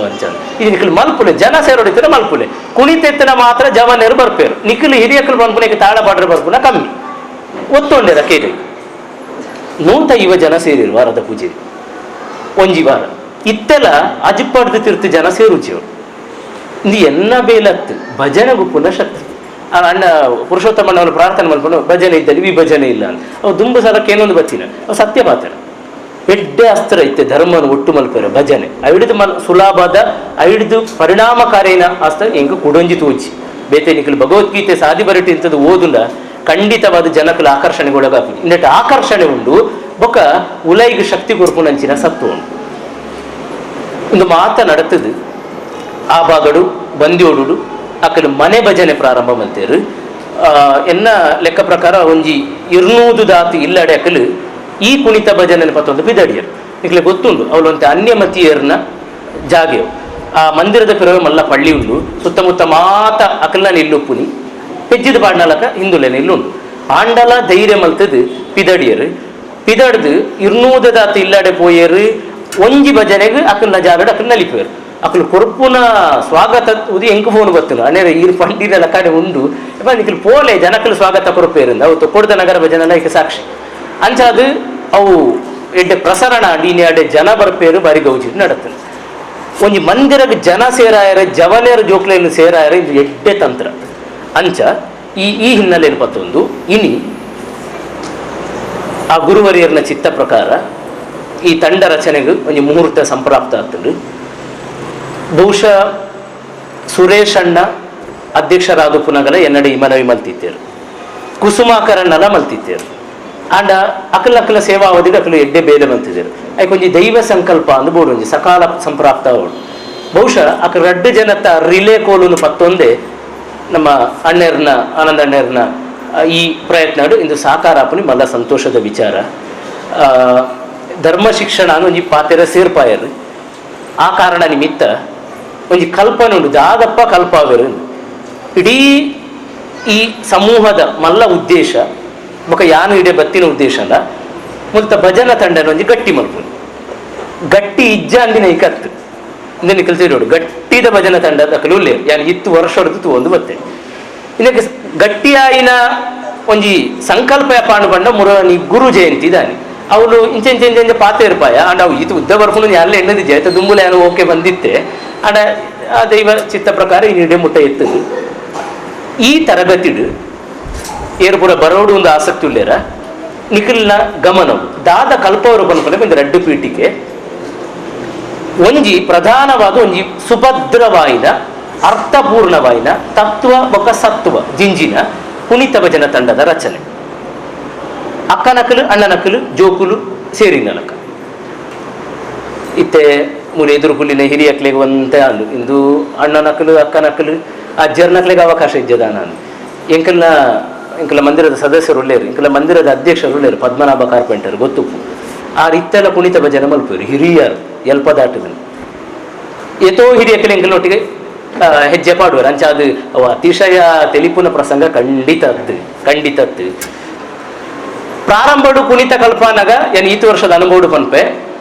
ಅಂಚ ಇದು ನಿಖಲ್ ಮಲ್ಪುಲೆ ಜನ ಸೇರೋಡಿದ್ರೆ ಮಲ್ಪುಲೆ ಕುಣಿತೆತ್ತನ ಮಾತ್ರ ಜವನೇರು ಬರ್ಪೇರು ನಿಖಲ್ ಹಿರಿಯಕ್ಕಲು ಬಂದ್ಪುನಕ್ಕೆ ತಾಳ ಬಾಡ್ರೆ ಬರ್ಪುನ ಕಮ್ಮಿ ಒತ್ತೊಂಡೆರ ಕೇಳಿ 150 ಜನ ಸೇರಿರು ವಾರದ ಪೂಜೆ ಒಂಜಿ ವಾರ ಇತ್ತೆಲ್ಲ ಅಜಿಪ್ಪಡ್ದು ತಿರ್ತು ಜನ ಸೇರುಚಿಯವರು ಇದು ಎನ್ನ ಬೇಲತ್ತು ಭಜನೆ ಗುಪ್ಪುನ ಶಕ್ತಿ ಅಣ್ಣ ಪುರುಷೋತ್ತಮಣ್ಣವರು ಪ್ರಾರ್ಥನೆ ಮಾಡ್ಕೊಂಡು ಭಜನೆ ಇದ್ದಲ್ಲಿ ವಿಭಜನೆ ಇಲ್ಲ ಅಂತ ಅವು ದುಂಬು ಸಲಕ್ಕೆ ಏನೊಂದು ಬತ್ತಿನ ಅವು ಸತ್ಯ ಮಾತಾಡ ಎಡ್ಡೆ ಅಸ್ತ್ರ ಇತ್ತೆ ಧರ್ಮವನ್ನು ಒಟ್ಟು ಮಲ್ಪರ ಭಜನೆ ಐಡಿದು ಸುಲಭದ ಐಡಿದು ಪರಿಣಾಮಕಾರಿನ ಅಸ್ತ್ರ ಹೆಂಗ ಕುಡೊಂಜಿ ತೋಜಿ ಬೇತೆ ನಿಖಲು ಭಗವದ್ಗೀತೆ ಸಾದಿ ಬರಟಿ ಇಂಥದ್ದು ಓದುಂಡ ಖಂಡಿತವಾದ ಜನಕಲ ಆಕರ್ಷಣೆಗೊಳಗಾಗ್ತದೆ ಇನ್ನೆಟ್ಟು ಆಕರ್ಷಣೆ ಉಂಡು ಬೊಕ್ಕ ಉಲೈಗೆ ಶಕ್ತಿ ಕೊರ್ಪುನಂಚಿನ ಸತ್ತು ಉಂಟು ಒಂದು ಮಾತ ನಡತದು ಆ ಭಾಗಡು ಬಂದಿಯೋಡು ಅಕ್ಕಲು ಮನೆ ಭಜನೆ ಪ್ರಾರಂಭ ಮಾಡ್ತೇರು ಎನ್ನ ಲೆಕ್ಕ ಪ್ರಕಾರ ಒಂಜಿ 200 ದಾತಿ ಇಲ್ಲಡೆ ಅಕ್ಕಲು ಈ ಕುಣಿತ ಭಜನೆ ಪತ್ತೊಂದು ಬಿದಡಿಯರು ನಿಕ್ಲೆ ಗೊತ್ತುಂಡು ಅವಳೊಂದು ಅನ್ಯಮತಿಯರ್ನ ಜಾಗೆವು ಆ ಮಂದಿರದ ಪಿರವೆ ಮಲ್ಲ ಪಳ್ಳಿ ಉಂಡು ಸುತ್ತಮುತ್ತ ಮಾತ ಅಕಲ್ನ ನಿಲ್ಲುಪ್ಪುನಿ ಹೆಜ್ಜಿದ ಪಾಡ್ನಾಲಕ ಹಿಂದುಲೆ ನಿಲ್ಲುಂಡು ಆಂಡಲ ಧೈರ್ಯ ಮಲ್ತದು ಪಿದಡಿಯರು ಪಿದಡ್ದು 200 ದಾತಿ ಇಲ್ಲಡೆ ಪೋಯರು ಒಂಜಿ ಭಜನೆಗೆ ಅಕಲ್ನ ಜಾಗಡು ಅಕಲ್ ನಲಿಪೇರು ಅಕಲು ಕೊರ್ಪುನ ಸ್ವಾಗತ ಉದಿ ಎಂಕು ಫೋನ್ ಬರ್ತನು ಅನೇರ ಈ ಪಂಡಿರೆಲ್ಲ ಕಡೆ ಉಂಡು ನಿಖಲ್ ಪೋಲೆ ಜನಕಲು ಸ್ವಾಗತ ಕೊರಪೇರಿಂದ ಅವು ತೊಕ್ಕೊಡ್ದ ನಗರ ಭಜನೆ ಈಗ ಸಾಕ್ಷಿ ಅಂಚಾದು ಅವು ಎಡ್ಡೆ ಪ್ರಸರಣ ಡೀನಿ ಅಡ್ಡೆ ಜನ ಬರ್ಪೇರು ಬಾರಿ ಗೌಜಿ ನಡತನು ಒಂಜಿ ಮಂದಿರಕ್ಕೆ ಜನ ಸೇರಾಯರ ಜವನೇರ ಜೋಕ್ಲೆಯನ್ನು ಸೇರಾಯರ ಇದು ಎಡ್ಡೆ ತಂತ್ರ ಅಂಚ ಈ ಹಿನ್ನೆಲೆಯಲ್ಲಿ ಪತ್ತೊಂದು ಇನಿ ಆ ಗುರುವರಿಯರ್ನ ಚಿತ್ತ ಪ್ರಕಾರ ಈ ತಂಡ ರಚನೆಗೆ ಒಂದು ಮುಹೂರ್ತ ಸಂಪ್ರಾಪ್ತ ಆಗ್ತದೆ ಬಹುಶಃ ಸುರೇಶ್ ಅಣ್ಣ ಅಧ್ಯಕ್ಷರಾದ ಪುನಗಲ ಎನ್ನಡೆ ಈ ಮನವಿ ಮಲ್ತಿದ್ದೇರು ಕುಸುಮಾಕರಣ್ಣಲ ಮಲ್ತಿದ್ದೇರು ಆಂಡ ಅಕಲ ಸೇವಾ ಅವಧಿಗೆ ಅಕಲು ಎಡ್ಡೆ ಬೇಲೆ ಬಂತಿದ್ದೇರು ಅದಕ್ಕೆ ಒಂಜಿ ದೈವ ಸಂಕಲ್ಪ ಅಂದು ಬೋಡು ಒಂಜಿ ಸಕಾಲ ಸಂಪ್ರಾಪ್ತ ಅವಳು ಬಹುಶಃ ಅಕ 2 ಜನತ ರಿಲೇ ಕೋಲುನು ಪತ್ತೊಂದೇ ನಮ್ಮ ಅಣ್ಣೆರ್ನ ಆನಂದ ಅಣ್ಣೆರ್ನ ಈ ಪ್ರಯತ್ನ ಇಂದು ಸಾಕಾರ ಆಪುನಿ ಮಲ್ಲ ಸಂತೋಷದ ವಿಚಾರ ಧರ್ಮ ಶಿಕ್ಷಣ ಒಂಜಿ ಪಾತೆರ ಸೇರ್ಪಾಯರು ಆ ಕಾರಣ ನಿಮಿತ್ತ ಒಂಜಿ ಕಲ್ಪನೆ ಉಂಡು ದಾದಪ್ಪ ಕಲ್ಪಾವೆರು ಇಡೀ ಈ ಸಮೂಹದ ಮಲ್ಲ ಉದ್ದೇಶ ಬೊಕ ಯಾನು ಇಡೇ ಬತ್ತಿನ ಉದ್ದೇಶ ಅಲ್ಲ ಮುಲ್ತ ಭಜನ ತಂಡನ ಒಂಜಿ ಗಟ್ಟಿ ಮಲ್ಪುನಿ ಗಟ್ಟಿ ಇಜ್ಜ ಅಂದಿನ ಈ ಕತ್ತು ಇಂದನಿ ಕಲ್ಸಿರೋಡು ಗಟ್ಟಿದ ಭಜನ ತಂಡದ ಕಲುಲ್ಲೆ ಯಾನು 10 ವರ್ಷ ಹೊಡೆದು ಒಂದು ಬತ್ತೆ ಇದಕ್ಕೆ ಗಟ್ಟಿಯಾಯಿನ ಒಂಜಿ ಸಂಕಲ್ಪ ಪಾಂಡು ಪಂಡ ಮುರನಿ ಗುರು ಜಯಂತಿ ದಾನಿ ಅವಳು ಇಂಚೆಂಚೆಂಚೆಂಚ ಪಾತೆ ಇರ್ಪಾಯ ಅಂಡ್ ಅವು ಇದು ಉದ್ದ ಬರ್ಕೊಂಡು ಎಲ್ಲ ಎಣ್ಣದಿದ್ದೆ ಆಯ್ತು ದುಂಬುಲ ಏನೋ ಓಕೆ ಬಂದಿತ್ತೆ ಅಂಡ ಆ ದೈವ ಚಿತ್ತ ಪ್ರಕಾರ ಈ ನಿಡೆ ಮುಟ್ಟ ಎತ್ತದು ಈ ತರಗತಿಡು ಏರು ಪೂರ ಬರೋಡು ಒಂದು ಆಸಕ್ತಿ ಉಳ್ಳೇರ ನಿಖಿಲ್ನ ಗಮನವು ದಾದ ಕಲ್ಪವರು ಬಂದ್ಕೊಂಡೆ ಒಂದು 2 ಪೀಠಿಕೆ ಒಂಜಿ ಪ್ರಧಾನವಾದ ಒಂಜಿ ಸುಭದ್ರವಾಯಿನ ಅರ್ಥಪೂರ್ಣವಾಯಿನ ತತ್ವ ಬೊಕ ಸತ್ವ ಜಿಂಜಿನ ಕುಣಿತ ಭಜನ ತಂಡದ ರಚನೆ ಅಕ್ಕನಕಲು ಅಣ್ಣನಕಲು ಜೋಕುಲು ಸೇರಿನಲಕ ಇತ್ತೆ ಮೂರು ಎದುರು ಹುಲ್ಲಿನ ಹಿರಿಯಕ್ಲೆಗೆ ಒಂತೆ ಅಂದು ಇಂದು ಅಣ್ಣನಕಲು ಅಕ್ಕನಕಲು ಅಜ್ಜರ್ನಕ್ಲೆಗೆ ಅವಕಾಶ ಇದ್ದದ ನಾನು ಎಂಕಲ ಮಂದಿರದ ಸದಸ್ಯರು ಉಳ್ಳೇರು ಎಂಕಲ ಮಂದಿರದ ಅಧ್ಯಕ್ಷರು ಉಳ್ಳೇರು ಪದ್ಮನಾಭ ಕಾರ್ಪೆಂಟರ್ ಗೊತ್ತು ಆ ರೀತಿಯೆಲ್ಲ ಕುಣಿತ ಭಜನೆ ಮಲ್ಪೇರು ಹಿರಿಯರು ಎಲ್ಪದಾಟದನ್ನು ಎತೋ ಹಿರಿಯಕ್ಕಲೆ ಎಂಕಲೊಟ್ಟಿಗೆ ಹೆಜ್ಜೆ ಪಾಡುವರು ಅಂಚ ಅದು ಅತಿಶಯ ತೆಲಿಪುನ ಪ್ರಸಂಗ ಖಂಡಿತತ್ತು ಪ್ರಾರಂಭಡು ಕುಣಿತ ಕಲ್ಪನಾಗ ಏನು ಈತು ವರ್ಷದ ಅನುಭವ ಪನ್ಪೆ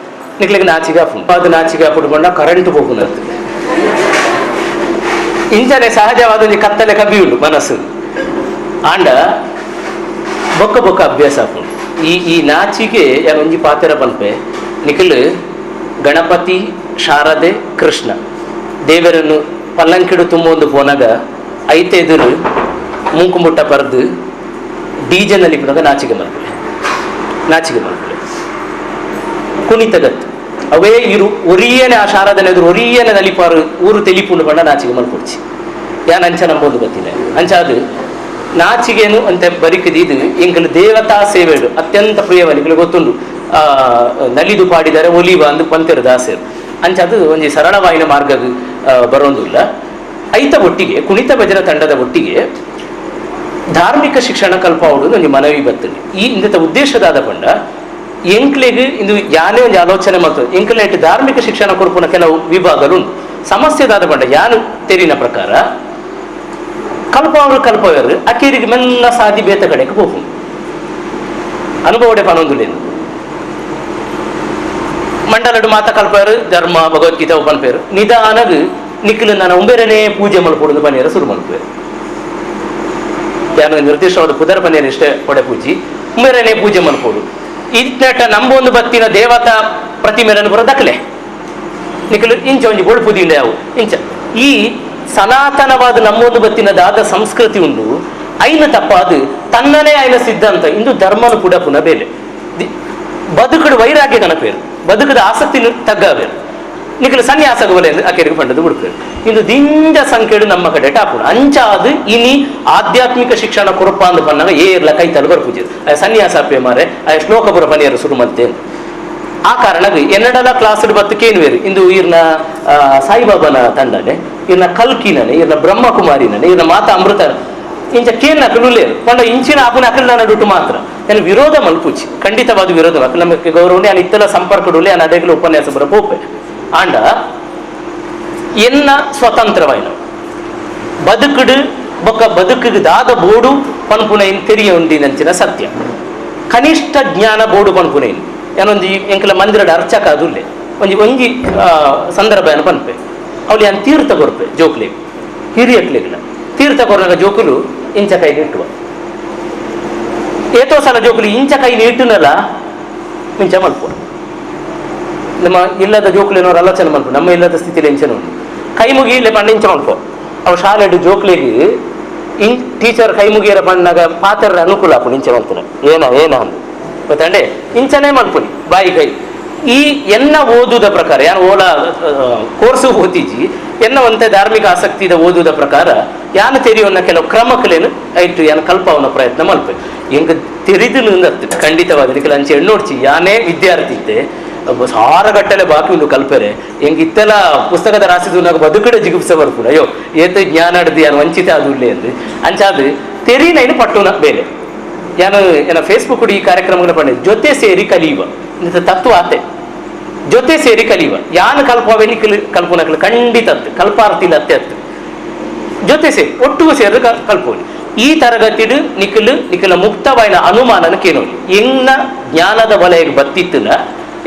ನಿಕ್ಲಿಗೆ ನಾಚಿಗೆ ಅದು ನಾಚಿಗೆ ಪುಡ್ಕೊಂಡ ಕರೆಂಟ್ ಹೋಗುನದ್ದು ಇಂಚನೆ ಸಹಜವಾದ ಒಂದು ಕತ್ತಲೆ ಕಬ್ಬಿಯುಂಡು ಮನಸ್ಸು ಆಂಡ ಬೊಕ್ಕ ಅಭ್ಯಾಸ ಹಾಕೊಂಡು ಈ ನಾಚಿಗೆ ಯಾರು ಒಂಜಿ ಪಾತ್ರ ಪನ್ಪೆ ನಿಖಿಲ್ ಗಣಪತಿ ಶಾರದೆ ಕೃಷ್ಣ ದೇವರನ್ನು ಪಲ್ಲಂಕಿಡು ತುಂಬೊಂದು ಪೋನಾಗ ಐತೆ ಎದುರು ಮೂಕುಮುಟ್ಟ ಪರ್ದು ಡಿಜೆನಲ್ಲಿ ಪುನಗ ನಾಚಿಗೆ ಮಲ್ಪೆ ಕುಣಿತಗತ್ತು ಅವೇ ಇರು ಒರಿಯನೆ ಆ ಶಾರದನ ಎದುರು ಒರಿಯನೆ ನಲಿಪಾರು ಊರು ತೆಲಿಪುಂಡು ಬಂಡ ನಾಚಿಗೆ ಮಲ್ಪೊಡ್ಚಿ ಯಾನ್ ಅಂಚ ನಂಬೋದು ಗೊತ್ತಿಲ್ಲ ಅಂಚ ಅದು ನಾಚಿಗೆನು ಅಂತ ಬರಿಕದಿದು ಎಂಕಲು ದೇವತಾ ಸೇವೆಡು ಅತ್ಯಂತ ಪ್ರಿಯವನಿಗಳು ಗೊತ್ತುಂಡು ನಲಿದು ಪಾಡಿದರೆ ಒಲಿವ ಅಂದು ಪಂತೆರು ದಾಸರು ಅಂಚ ಅದು ಒಂದು ಸರಳವಾಯಿನ ಮಾರ್ಗ ಬರೋದಿಲ್ಲ ಐತ ಒಟ್ಟಿಗೆ ಕುಣಿತ ಭಜನ ತಂಡದ ಒಟ್ಟಿಗೆ ಧಾರ್ಮಿಕ ಶಿಕ್ಷಣ ಕಲ್ಪಾವುಡು ಒಂದು ಮನವಿ ಬರ್ತದೆ ಈ ಇಂಥ ಉದ್ದೇಶದಾದ ಪಂಡ ಎಂಕ್ಲೆಗೆ ಇದು ಯಾನೇ ಒಂದು ಆಲೋಚನೆ ಮಾಡ್ತದೆ ಎಂಕ್ಲೆ ಧಾರ್ಮಿಕ ಶಿಕ್ಷಣ ಕೊರ್ಪುನ ಕೆಲವು ವಿಭಾಗಗಳು ಸಮಸ್ಯೆದಾದ ಪಂಡ ಯಾನು ತೆರಿನ ಪ್ರಕಾರ ಕಲ್ಪವರು ಅಕ್ಕೇರಿಗೆ ಮೆಲ್ಲ ಸಾದಿ ಬೇತ ಕಡೆಗೆ ಹೋಗುದು ಅನುಭವಡೆ ಪನೊಂದುಲೇನು ಮಂಡಲಡು ಮಾತ ಕಲ್ಪರು ಧರ್ಮ ಭಗವದ್ಗೀತೆ ಒಪ್ಪನ್ ಪೇರು ನಿಧಾನಗ್ ನಿಖಿಲು ನಾನು ಉಂಬೇರನೇ ಪೂಜೆ ಮಲ್ಪಡುದು ಪನಿಯರ ಶುರು ಮಲ್ಪೇರು ಯಾನು ನಿರ್ದಿಷ್ಟವಾದ ಪುದರ್ ಪನಿಯರ್ ಇಷ್ಟೇ ಕೊಡೆ ಪೂಜಿ ಉಂಬೇರನೇ ಪೂಜೆ ಮಲ್ಪೋಡು ಇಟ್ಟ ನಂಬೊಂದು ಬತ್ತಿನ ದೇವತಾ ಪ್ರತಿಮೆರನ್ನು ಬರೋ ದಕ್ಕಲೆ ನಿಖಿಲು ಇಂಚ ಒಂಜಿ ಗೋಳ್ಪುದಿಲ್ಲ ಅವು ಇಂಚ ಈ ಸನಾತನವಾದ ನಮ್ಮೊಂದು ಬತ್ತಿನದಾದ ಸಂಸ್ಕೃತಿ ಉಂಡು ಐನ ತಪ್ಪಾದು ತನ್ನನೇ ಐನ ಸಿದ್ಧಾಂತ ಇಂದು ಧರ್ಮನು ಕೂಡ ಪುನಃ ಬೇಲೆ ಬದುಕಡು ವೈರಾಗ್ಯ ಕನಪೇರು ಬದುಕದ ಆಸಕ್ತಿ ತಗ್ಗವೇರು ನಿಖಲು ಸನ್ಯಾಸಗವಲೆ ಅಕೆರಿಗೆ ಪಂಡದು ಬಿಡ್ಪೇರು ಇಂದು ದಿಂಜ ಸಂಖ್ಯೆಡು ನಮ್ಮ ಕಡೆ ಟಾಪುಡು ಅಂಚಾದು ಇನಿ ಆಧ್ಯಾತ್ಮಿಕ ಶಿಕ್ಷಣ ಕೊರಪ ಅಂದು ಪನ್ನಾಗ ಏರ್ಲ ಕೈತಲು ಬರ್ಪೂಜೆ ಸನ್ಯಾಸ ಅಪ್ಪೆ ಮಾರೆ ಶ್ಲೋಕ ಬುರ ಪನಿಯರು ಶುರು ಮಾಡ್ತೇನೆ ಆ ಕಾರಣಕ್ಕೆ ಎನ್ನಡಲ ಕ್ಲಾಸ್ ಬತ್ತಕ್ಕೇನು ಬೇರು ಇಂದು ಇರ್ನ ಸಾಯಿಬಾಬಾನ ತಂಡನೆ ಇರ್ನ ಕಲ್ಕಿನನೆ ಇರ್ನ ಬ್ರಹ್ಮಕುಮಾರಿನನೆ ಇರ್ನ ಮಾತಾ ಅಮೃತ ಇಂಚ ಕೇನ್ ಅಕಲುಲೇರು ಪಂಡ ಇಂಚಿನ ಆಪುನ ಅಕಲ್ ನಾನು ಡುಟ್ಟು ಮಾತ್ರ ನಾನು ವಿರೋಧ ಮಲ್ಪುಚ್ಚಿ ಖಂಡಿತವಾದ ವಿರೋಧ ಅಕಲ್ ನಮಗೆ ಗೌರವನೇ ನಾನು ಇತ್ತಲ ಸಂಪರ್ಕಡುಲೆ ನಾನು ಅಡೆಗಲು ಉಪನ್ಯಾಸ ಬರ ಪೋಪೆ ಆಂಡ ಎನ್ನ ಸ್ವತಂತ್ರವಾಯಿನ ಬದುಕುಡು ಬೊಕ್ಕ ಬದುಕಿಗೆ ದಾದ ಬೋಡು ಪನ್ಪುನ ಇನ್ ತೆರಿಯ ಉಂಡಿನಂಚಿನ ಸತ್ಯ ಕನಿಷ್ಠ ಜ್ಞಾನ ಬೋಡು ಪನ್ಪುನ ಇನ್ ಏನೊಂದು ಎಂಕಲ ಮಂದಿರಡ ಅರ್ಚಕ ಅದುಲ್ಲೆ ಒಂಜಿ ಸಂದರ್ಭ ಏನು ಪನ್ಪೆ ಅವ್ಳು ಏನು ತೀರ್ಥ ಕೊರ್ಪೆ ಜೋಕ್ಲಿಗೆ ಹಿರಿಯಕ್ಲಿಗಿಲ್ಲ ತೀರ್ಥ ಕೊರ್ನಾಗ ಜೋಕುಲು ಇಂಚ ಕೈಲಿ ಇಟ್ಟುವ ಏತೋ ಸಲ ಜೋಕುಲು ಇಂಚ ಕೈಲಿ ಇಟ್ಟುನಲ್ಲ ಮಿಂಚ ಮಲ್ಪುವ ನಮ್ಮ ಇಲ್ಲದ ಜೋಕುಲು ಏನೋ ಆಲೋಚನೆ ಮಲ್ಪು ನಮ್ಮ ಇಲ್ಲದ ಸ್ಥಿತಿಲಿ ಇಂಚನ ಉಂಟು ಕೈ ಮುಗಿಲೆ ಪಂಡ ಇಂಚ ಮಲ್ಪುವ ಅವು ಶಾಲೆಡು ಜೋಕ್ಲಿಗೆ ಟೀಚರ್ ಕೈ ಮುಗಿಯರ ಪಣ್ಣಾಗ ಪಾತ್ರ ಅನುಕೂಲ ಆಪು ಇಂಚ ಮಲ್ಪುನ ಏನ ಅಂದು ಗೊತ್ತಂಡೆ ಇಂಚನೇ ಮಲ್ಪುನಿ ಬಾಯಿ ಕೈ ಈ ಎನ್ನ ಓದುದ ಪ್ರಕಾರ ಯಾರು ಓಲಾ ಕೋರ್ಸು ಓದಿಜಿ ಎನ್ನ ಒಂತೆ ಧಾರ್ಮಿಕ ಆಸಕ್ತಿದ ಓದುದ ಪ್ರಕಾರ ಯಾನು ತೆರಿಯೋನ್ನ ಕೆಲವು ಕ್ರಮಕ್ಕಲೇನು ಐಟು ಯಾನು ಕಲ್ಪವನ್ನ ಪ್ರಯತ್ನ ಮಲ್ಪೆ ಹೆಂಗ ತೆರಿದು ಖಂಡಿತವಾದ ಕೆಲವು ಅಂಚೆ ಎಣ್ಣೋಡ್ಚಿ ಯಾನೇ ವಿದ್ಯಾರ್ಥಿ ಇದ್ದೆ ಸಾರಗಟ್ಟಲೆ ಬಾಕಿ ಉಂಡು ಕಲ್ಪರೆ ಹೆಂಗೆ ಇತ್ತೆಲ್ಲ ಪುಸ್ತಕದ ರಾಸಿದು ನಾವು ಬದುಕಡೆ ಜಿಗುಪ್ಸೆ ಬರ್ಪುಡು ಅಯ್ಯೋ ಏತ ಜ್ಞಾನ ಅಡ್ದು ಯಾನು ವಂಚಿತ ಅದು ಇಲ್ಲೇ ಅಂದು ಅಂಚಾದು ತೆರಿನೈನು ಪಟ್ಟುನ ಬೇಲೆ ಯಾನು ಏನ ಫೇಸ್ಬುಕ್ ಈ ಕಾರ್ಯಕ್ರಮಗಳ ಪಂಡ ಜೊತೆ ಸೇರಿ ಕಲಿಯುವ ಇಂಥ ತತ್ವ ಆತೆ ಜೊತೆ ಸೇರಿ ಕಲಿಯುವ ಯಾನು ಕಲ್ಪವೆ ನಿಖಿಲ್ ಕಲ್ಪನಕ್ಲು ಖಂಡಿತ ಕಲ್ಪಾರ್ತಿಲ್ಲ ಅತ್ತೆ ಜೊತೆ ಸೇರಿ ಒಟ್ಟಿಗೂ ಸೇರಿ ಕಲ್ಪೋಲಿ ಈ ತರಗತಿಡು ನಿಖಿಲ ಮುಕ್ತವಾಯಿನ ಅನುಮಾನನ ಕೇಳೋಲಿ ಎಂಗ್ನ ಜ್ಞಾನದ ವಲಯಕ್ಕೆ ಬತ್ತಿತ್ತಿನ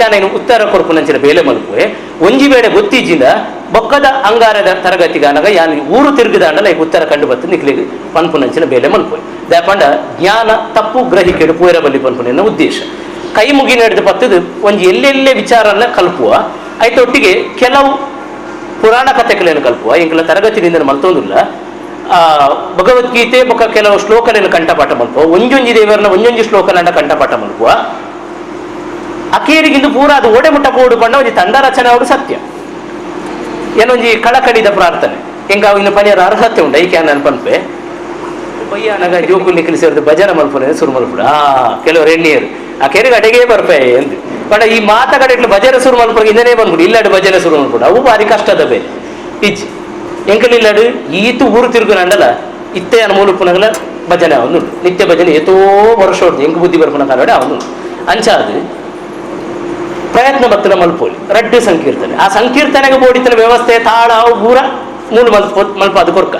ಯಾನೇನು ಉತ್ತರ ಕೊರ್ಪುನಂಚಿನ ಬೇಲೆ ಮಲ್ಪುವೆ ಒಂಜಿ ಬೇಳೆ ಗೊತ್ತಿಜ್ಜಿಂದ ಬೊಕ್ಕದ ಅಂಗಾರದ ತರಗತಿಗಾನಾಗ ಯಾನು ಊರು ತಿರುಗಿದಾಂಡಲ ಈಗ ಉತ್ತರ ಕಂಡು ಬತ್ತು ನಿಖಿಲಿಗೆ ಪನ್ಪುನಂಚಿನ ಬೇಲೆ ಮಲ್ಪುವೆ ದಾಪಂಡ ಜ್ಞಾನ ತಪ್ಪು ಗ್ರಹಿಕೆಡು ಪೂರ ಬಲ್ಲಿ ಪನ್ಪುನ ಉದ್ದೇಶ ಕೈ ಮುಗಿ ನಡೆದು ಬತ್ತದು ಒಂಜಿ ಎಲ್ಲೆಲ್ಲೇ ವಿಚಾರನ ಕಲ್ಪುವ ಆಯ್ತೊಟ್ಟಿಗೆ ಕೆಲವು ಪುರಾಣ ಕಥೆಗಳನ್ನು ಕಲ್ಪುವ ಇಂಕಲ ತರಗತಿಯಿಂದ ಮಲ್ತೊಂದಿಲ್ಲ ಭಗವದ್ಗೀತೆ ಬೊಕ್ಕ ಕೆಲವು ಶ್ಲೋಕಗಳನ್ನು ಕಂಠಪಾಠ ಮಲ್ಪುವ ಒಂಜೊಂಜಿ ದೇವರನ್ನ ಒಂಜೊಂಜಿ ಶ್ಲೋಕನನ್ನ ಕಂಠಪಾಠ ಮಲ್ಪುವ ಅಕೇರಿಗಿಂದು ಪೂರ ಅದು ಓಡೆ ಮುಟ್ಟ ಪೋಡು ಪಂಡ ಒಂಜಿ ತಂಡ ರಚನೆ ಅವಡು ಸತ್ಯ ಏನೊಂಜಿ ಕಳಕಳಿದ ಪ್ರಾರ್ಥನೆ ಹೆಂಗ ಇನ್ನು ಪನಿಯರ ಅರ್ಹತೆ ಉಂಟು ಐಕೆ ನಾನು ಪನ್ಪೆ ಬಯ್ಯನಾಗ ಜೋಕುಲ್ ನಿಖಿಲ್ ಸೇರಿದ ಭಜನ ಮಲ್ಪುನ ಶುರು ಮಲ್ಪುಡ ಕೆಲವರು ಎಣ್ಣೀರು ಆ ಕೆರೆಗೆ ಅಡೆಗೆ ಬರ್ಪೆ ಎಂದು ಬಟ್ ಈ ಮಾತಗಡೆಗಳು ಭಜನೆ ಶುರು ಮಲ್ಪುರ ಇಂದನೇ ಬಂದ್ಬಿಡು ಇಲ್ಲಡು ಭಜನೆ ಶುರು ಮಲ್ಪುಡು ಅವು ಭಾರಿ ಕಷ್ಟದ ಬೇರೆ ಇಜ್ಜಿ ಎಂಕಲಿಲ್ಲಡು ಈತು ಊರು ತಿರುಗುನಂಡಲ್ಲ ಇತ್ತೆ ಅನುಮೂಲ ಪುನಗಲ ಭಜನೆ ಅವನು ನಿತ್ಯ ಭಜನೆ ಎಷ್ಟೋ ವರ್ಷ ಹೊಡ್ದು ಎಂಕ ಬುದ್ಧಿ ಬರ್ಪುನ ಕಾಲಡೆ ಅವನು ಅಂಚಾದು ಪ್ರಯತ್ನ ಬತ್ತನ ಮಲ್ಪೋಲಿ ರಡ್ಡು ಸಂಕೀರ್ತನೆ ಆ ಸಂಕೀರ್ತನೆಗೆ ಬೋಡಿತನ ವ್ಯವಸ್ಥೆ ತಾಳ ಅವು ಪೂರ ಮೂಲ ಮಲ್ಪ ಅದು ಕೊರ್ಕ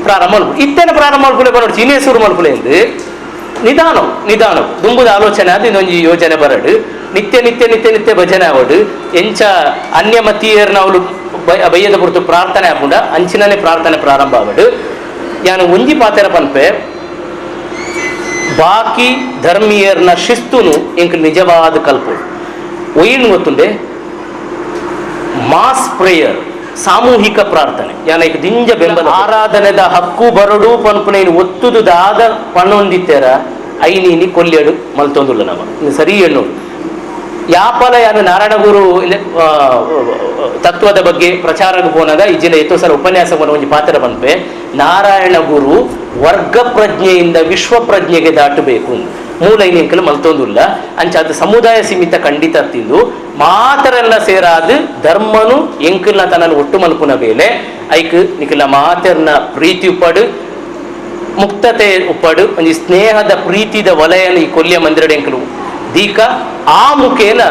ಪ್ರಾರಂಭ ಮಲ್ಪು ಇತ್ತೇನೆ ಪ್ರಾರಂಭ ಮಲ್ಪುಲೆ ಬರೋಡು ಚೀನೇಸೂರು ಮಲ್ಪುಲೆ ಎಂದು ನಿಧಾನ ದುಂಬುದ ಆಲೋಚನೆ ಅದು ಇನ್ನೊಂದು ಯೋಜನೆ ಬರಡು ನಿತ್ಯ ಭಜನೆ ಆವಡು ಎಂಚ ಅನ್ಯಮತೀಯರ್ನ ಅವಳು ಬಯ್ಯದ ಹೊರತು ಪ್ರಾರ್ಥನೆ ಆಪುಂಡ ಅಂಚಿನನೇ ಪ್ರಾರ್ಥನೆ ಪ್ರಾರಂಭ ಆವಡು ಯಾನು ಒಂಜಿ ಪಾತೆರ ಪನ್ಪೆ ಬಾಕಿ ಧರ್ಮೀಯರ್ನ ಶಿಸ್ತುನು ಇಂಕ ನಿಜವಾದ ಕಲ್ಪು ಒಯ್ನು ಗೊತ್ತುಂಡೆ ಮಾಸ್ ಪ್ರೇಯರ್ ಸಾಮೂಹಿಕ ಪ್ರಾರ್ಥನೆ ಯಾನೈಕ್ ದಿಂಜ ಬೆಂಬಲ ಆರಾಧನೆದ ಹಕ್ಕು ಬರಡು ಪನ್ಪುನ ಒತ್ತುದು ದಾದ ಪನ್ನೊಂದಿತ್ತೆರ ಐನೀನಿ ಕೊಲ್ಲೆಡು ಮಲ್ತೊಂದುಲ್ಲ ನಮ ಸರಿ ಎಣ್ಣು ಯಾಪಲ ಯಾನು ನಾರಾಯಣಗುರು ತತ್ವದ ಬಗ್ಗೆ ಪ್ರಚಾರಕ್ಕೆ ಹೋನಾಗ ಇಜಿನ ಎತ್ತೋ ಸಲ ಉಪನ್ಯಾಸವನ್ನು ಒಂದು ಪಾತ್ರ ಬಂದ್ಪೆ ನಾರಾಯಣ ಗುರು ವರ್ಗ ಪ್ರಜ್ಞೆಯಿಂದ ವಿಶ್ವ ಪ್ರಜ್ಞೆಗೆ ದಾಟಬೇಕು ಮೂಲ ಇಂಕಲು ಮಲ್ತೊಂದುಲ್ಲ ಅಂಚಾದ ಸಮುದಾಯ ಸೀಮಿತ ಖಂಡಿತ ತಿಂದು ಮಾತರೆಲ್ಲ ಸೇರಾದು ಧರ್ಮನು ಎಂಕಲ್ನ ತನ್ನನ್ನು ಒಟ್ಟು ಮಲ್ಪುನ ಬೇಲೆ ಐಕ್ ನಿಖಿಲ ಮಾತರ್ನ ಪ್ರೀತಿ ಉಪ್ಪಡು ಮುಕ್ತತೆ ಉಪ್ಪಡು ಒಂದು ಸ್ನೇಹದ ಪ್ರೀತಿದ ವಲಯನ ಈ ಕೊಲ್ಯ ಮಂದಿರ ಎಂಕಲು ದೀಕ ಆ ಮುಖೇನ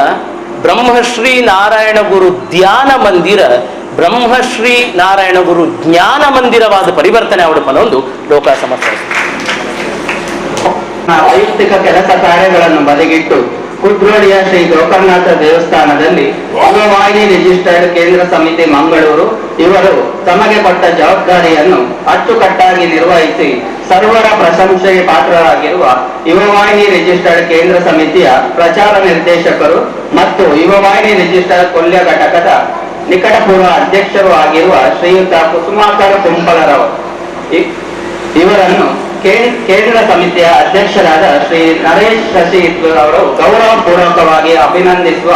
ಬ್ರಹ್ಮಶ್ರೀ ನಾರಾಯಣ ಗುರು ಧ್ಯಾನ ಮಂದಿರ ಬ್ರಹ್ಮಶ್ರೀ ನಾರಾಯಣ ಗುರು ಜ್ಞಾನ ಮಂದಿರವಾದ ಪರಿವರ್ತನೆ ಅವಡು ಒಂದು ಲೋಕ ಸಮರ್ಥ ವೈಯಕ್ತಿಕ ಕೆಲಸ ಕಾರ್ಯಗಳನ್ನು ಬದಿಗಿಟ್ಟು ಕುದ್ರೋಳಿಯ ಶ್ರೀ ಗೋಕರ್ಣನಾಥ ದೇವಸ್ಥಾನದಲ್ಲಿ ಯುವವಾಹಿನಿ ರಿಜಿಸ್ಟರ್ಡ್ ಕೇಂದ್ರ ಸಮಿತಿ ಮಂಗಳೂರು ಇವರು ತಮಗೆ ಕೊಟ್ಟ ಜವಾಬ್ದಾರಿಯನ್ನು ಅಚ್ಚುಕಟ್ಟಾಗಿ ನಿರ್ವಹಿಸಿ ಸರ್ವರ ಪ್ರಶಂಸೆಗೆ ಪಾತ್ರರಾಗಿರುವ ಯುವವಾಹಿನಿ ರಿಜಿಸ್ಟರ್ಡ್ ಕೇಂದ್ರ ಸಮಿತಿಯ ಪ್ರಚಾರ ನಿರ್ದೇಶಕರು ಮತ್ತು ಯುವವಾಹಿನಿ ರಿಜಿಸ್ಟರ್ಡ್ ಕೊಲ್ಯ ಘಟಕದ ನಿಕಟಪೂರ್ವ ಅಧ್ಯಕ್ಷರು ಆಗಿರುವ ಶ್ರೀಯುತ ಕುಸುಮಾಕರ ಕುಂಪಲರಾವ್ ಇವರನ್ನು ಕೇಂದ್ರ ಸಮಿತಿಯ ಅಧ್ಯಕ್ಷರಾದ ಶ್ರೀ ನರೇಶ್ ಶಶಿ ಅವರು ಗೌರವಪೂರ್ವಕವಾಗಿ ಅಭಿನಂದಿಸುವ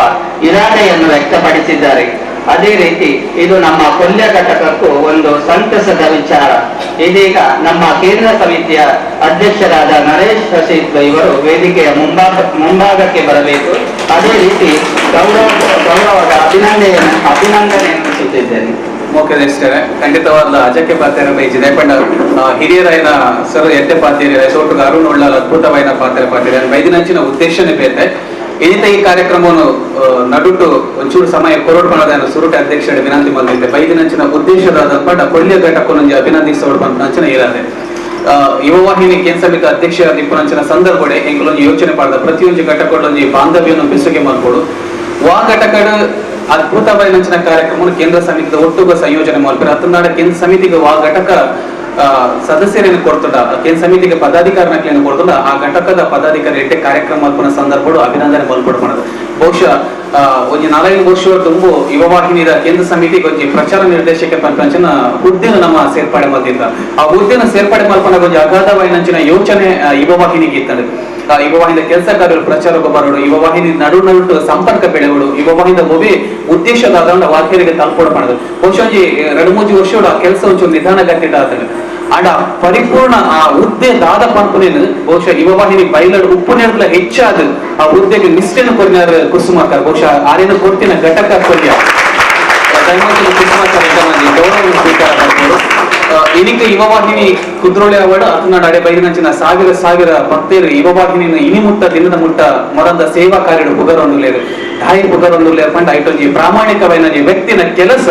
ಇರಾದೆಯನ್ನು ವ್ಯಕ್ತಪಡಿಸಿದ್ದಾರೆ. ಅದೇ ರೀತಿ ಇದು ನಮ್ಮ ಕೊಲ್ಯ ಘಟಕಕ್ಕೂ ಒಂದು ಸಂತಸದ ವಿಚಾರ. ಇದೀಗ ನಮ್ಮ ಕೇಂದ್ರ ಸಮಿತಿಯ ಅಧ್ಯಕ್ಷರಾದ ನರೇಶ್ ಶಶಿ ಇವರು ವೇದಿಕೆಯ ಮುಂಭಾಗಕ್ಕೆ ಬರಬೇಕು. ಅದೇ ರೀತಿ ಗೌರವದ ಅಭಿನಂದನೆಯನ್ನು ಸೂಚಿಸಿದ್ದೇನೆ. ಮುಖ್ಯದಷ್ಟೇ ಖಂಡಿತವಾದ ಅಜಕ್ಕೆ ಪಾತ್ರ ಬಯಸಿದೆ ಪಂಡ ಹಿರಿಯರೈನ ಸರ್ ಎಟ್ಟೆ ಪಾತಿರ ಸೋಟುಗ ಅರುಣ್ ಉಳ್ಳಾಲ ಅದ್ಭುತವಾದ ಪಾತ್ರ ಪಾತಿರ ಬೈದಿನಂಚಿನ ಉದ್ದೇಶನೇ ಬೇತೆ ಏನಿತ ಈ ಕಾರ್ಯಕ್ರಮವನ್ನು ನಡುಟು ಒಂಚೂರು ಸಮಯ ಕೊರೋಡ್ಪಣದ ಸುರುಟ ಅಧ್ಯಕ್ಷರ ವಿನಂತಿ ಬಂದಿದ್ದೆ ಬೈದಿನಂಚಿನ ಉದ್ದೇಶದ ಪಂಡ ಕೊಲ್ಯ ಘಟಕನೊಂದು ಅಭಿನಂದಿಸೋಡು ಬಂದಂಚಿನ ಇರದೆ ಯುವವಾಹಿನಿ ಕೇಂದ್ರ ಸಮಿತಿ ಅಧ್ಯಕ್ಷ ದಿಪ್ಪನಂಚಿನ ಸಂದರ್ಭಡೆ ಎಂಗಳೊಂದು ಯೋಚನೆ ಮಾಡಿದ ಪ್ರತಿಯೊಂದು ಘಟಕಗಳೊಂದು ಬಾಂಧವ್ಯವನ್ನು ಬೆಸುಗೆ ಮಾಡ್ಕೊಡು ವಾ ಘಟಕದ ಅದ್ಭುತವಾದ ಕಾರ್ಯಕ್ರಮ ಕೇಂದ್ರ ಸಮಿತಿದ ಒಟ್ಟುಗ ಸಂಯೋಜನೆ ಮಾಡ್ತಾರೆ ಹತ್ತನಾಡ ಕೇಂದ್ರ ಸಮಿತಿಗೆ ವಾ ಘಟಕ ಸದಸ್ಯರೇನು ಕೊಡ್ತದ ಕೇಂದ್ರ ಸಮಿತಿಗೆ ಪದಾಧಿಕಾರಿನ ಕೊಡ್ತದ ಆ ಘಟಕದ ಪದಾಧಿಕಾರಿ ಎಟ್ಟೆ ಕಾರ್ಯಕ್ರಮ ಮಲ್ಪನ ಸಂದರ್ಭಗಳು ಅಭಿನಂದನೆ ಮಲ್ಪಡ್ ಮಾಡೋದು ಬಹುಶಃ ಒಂದು 4 ವರ್ಷ ತುಂಬು ಯುವವಾಹಿನಿಯ ಕೇಂದ್ರ ಸಮಿತಿಗೆ ಒಂದು ಪ್ರಚಾರ ನಿರ್ದೇಶಕ ಪಂಚನ ಹುದ್ದೆನ ನಮ್ಮ ಸೇರ್ಪಡೆ ಮಾಡಿದ್ದ ಆ ಹುದ್ದೆನ ಸೇರ್ಪಡೆ ಮಲ್ಪನ ಒಂದು ಅಗಾಧವಾದ ಯೋಚನೆ ಯುವವಾಹಿನಿಗೆ ಇರ್ತದೆ. ಯುವವಾಹಿನಿಯ ಕೆಲಸ ಕಾರ್ಯಗಳು ಪ್ರಚಾರಕ್ಕೆ ಬರೋಡು ಯುವವಾಹಿನಿ ನಡು ಸಂಪರ್ಕ ಬೆಳೆಗಳು ಯುವವಾಹಿನಿಯ ಒಬ್ಬೇ ಉದ್ದೇಶದ ವಾಕ್ಯರಿಗೆ ತಲುಪೋಡು ಮಾಡೋದು ಬಹುಶಃ 2-3 ವರ್ಷ ಆ ಕೆಲಸ ಒಂಚೂರು ನಿಧಾನ ಗಟ್ಟಿಟ ಆತದೆ ಆಡ ಪರಿಪೂರ್ಣ ಆ ಹುದ್ದೆ ದಾದ ಪಂಪುನೇನು ಬಹುಶಃ ಯುವವಾಹಿನಿ ಬಯಲಡು ಉಪ್ಪು ನೆರದಲ ಹೆಚ್ಚಾದ ಆ ಹುದ್ದೆಗೆ ನಿಷ್ಠೆನ ಕೊರಿನಾರ ಕುಸುಮಾಕರ್ ಬಹುಶಃ ಆರೇನು ಕೊಡ್ತಿನ ಘಟಕ ಕೊರಿಯ ಕುಸುಮಾಕರ್ ಗೌರವ ಸ್ವೀಕಾರ ಮಾಡ್ಬೋದು. ಇನಿಕ ಯುವವಾಹಿನಿ ಕುದ್ರೋಳಿ ಅವಡ ಹತ್ತನಾಡ ಅಡೆ ಬೈದಿನಂಚಿನ ಸಾವಿರ ಭಕ್ತರು ಯುವವಾಹಿನಿನ ಇನಿಮುಟ್ಟ ದಿನದ ಮುಟ್ಟ ಮೊರಂದ ಸೇವಾ ಕಾರ್ಯಗಳು ಪುಗರೊಂದುಲೇರು ದಾಯಿ ಪುಗರೊಂದುಲೇರು ಪಂಡ ಐಟೊಂಜಿ ಪ್ರಾಮಾಣಿಕವಾದ ವ್ಯಕ್ತಿನ ಕೆಲಸ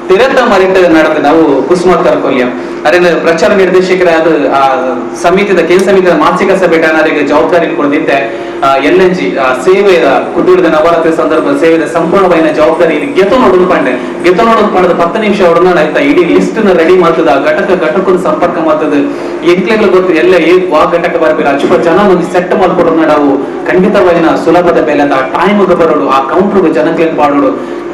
ತಿರತ ಮರಿಟ ನಡೆದ ನಾವು ಕುಸುಮಾಕರ್ ಕೊಲ್ಯ ಅದೇ ಪ್ರಚಾರ ನಿರ್ದೇಶಕರಾದ ಆ ಸಮಿತಿದ ಕೇಂದ್ರ ಸಮಿತಿಯ ಮಾಸಿಕ ಸಭೆ ಟನರಿಗೆ ಜವಾಬ್ದಾರಿ ಕೊಡದಿದ್ದೆ LNG ಸೇವೆಯ ಕುಟುಂಬದ ನವರಾತ್ರಿ ಸಂದರ್ಭ ಸೇವೆಯ ಸಂಪೂರ್ಣವಾದ ಜವಾಬ್ದಾರಿ ಗೆತ ನೋಡೋದು ಪಂಡೆ ಗೆತ ನೋಡೋದು ಪಂಡದ 10 ನಿಮಿಷ ಹೊಡೆದ ಆಯ್ತಾ ಇಡೀ ಲಿಸ್ಟ್ ನ ರೆಡಿ ಮಾಡ್ತದ ಘಟಕದ ಸಂಪರ್ಕ ಮಾಡ್ತದ ಎಂಕ್ಲೆಗಳು ಗೊತ್ತು ಎಲ್ಲ ವಾ ಘಟಕ ಬರ್ಬೇಕು ಅಚ್ಚುಪ ಜನ ಒಂದು ಸೆಟ್ ಮಾಡ್ಕೊಡೋದು ನಾವು ಖಂಡಿತವಾದ ಸುಲಭದ ಬೆಲೆ ಅಂತ ಆ ಟೈಮ್ಗೆ ಬರೋಡು ಆ ಕೌಂಟರ್ಗೆ ಜನಕ್ಲೇನ್ ಮಾಡೋಡು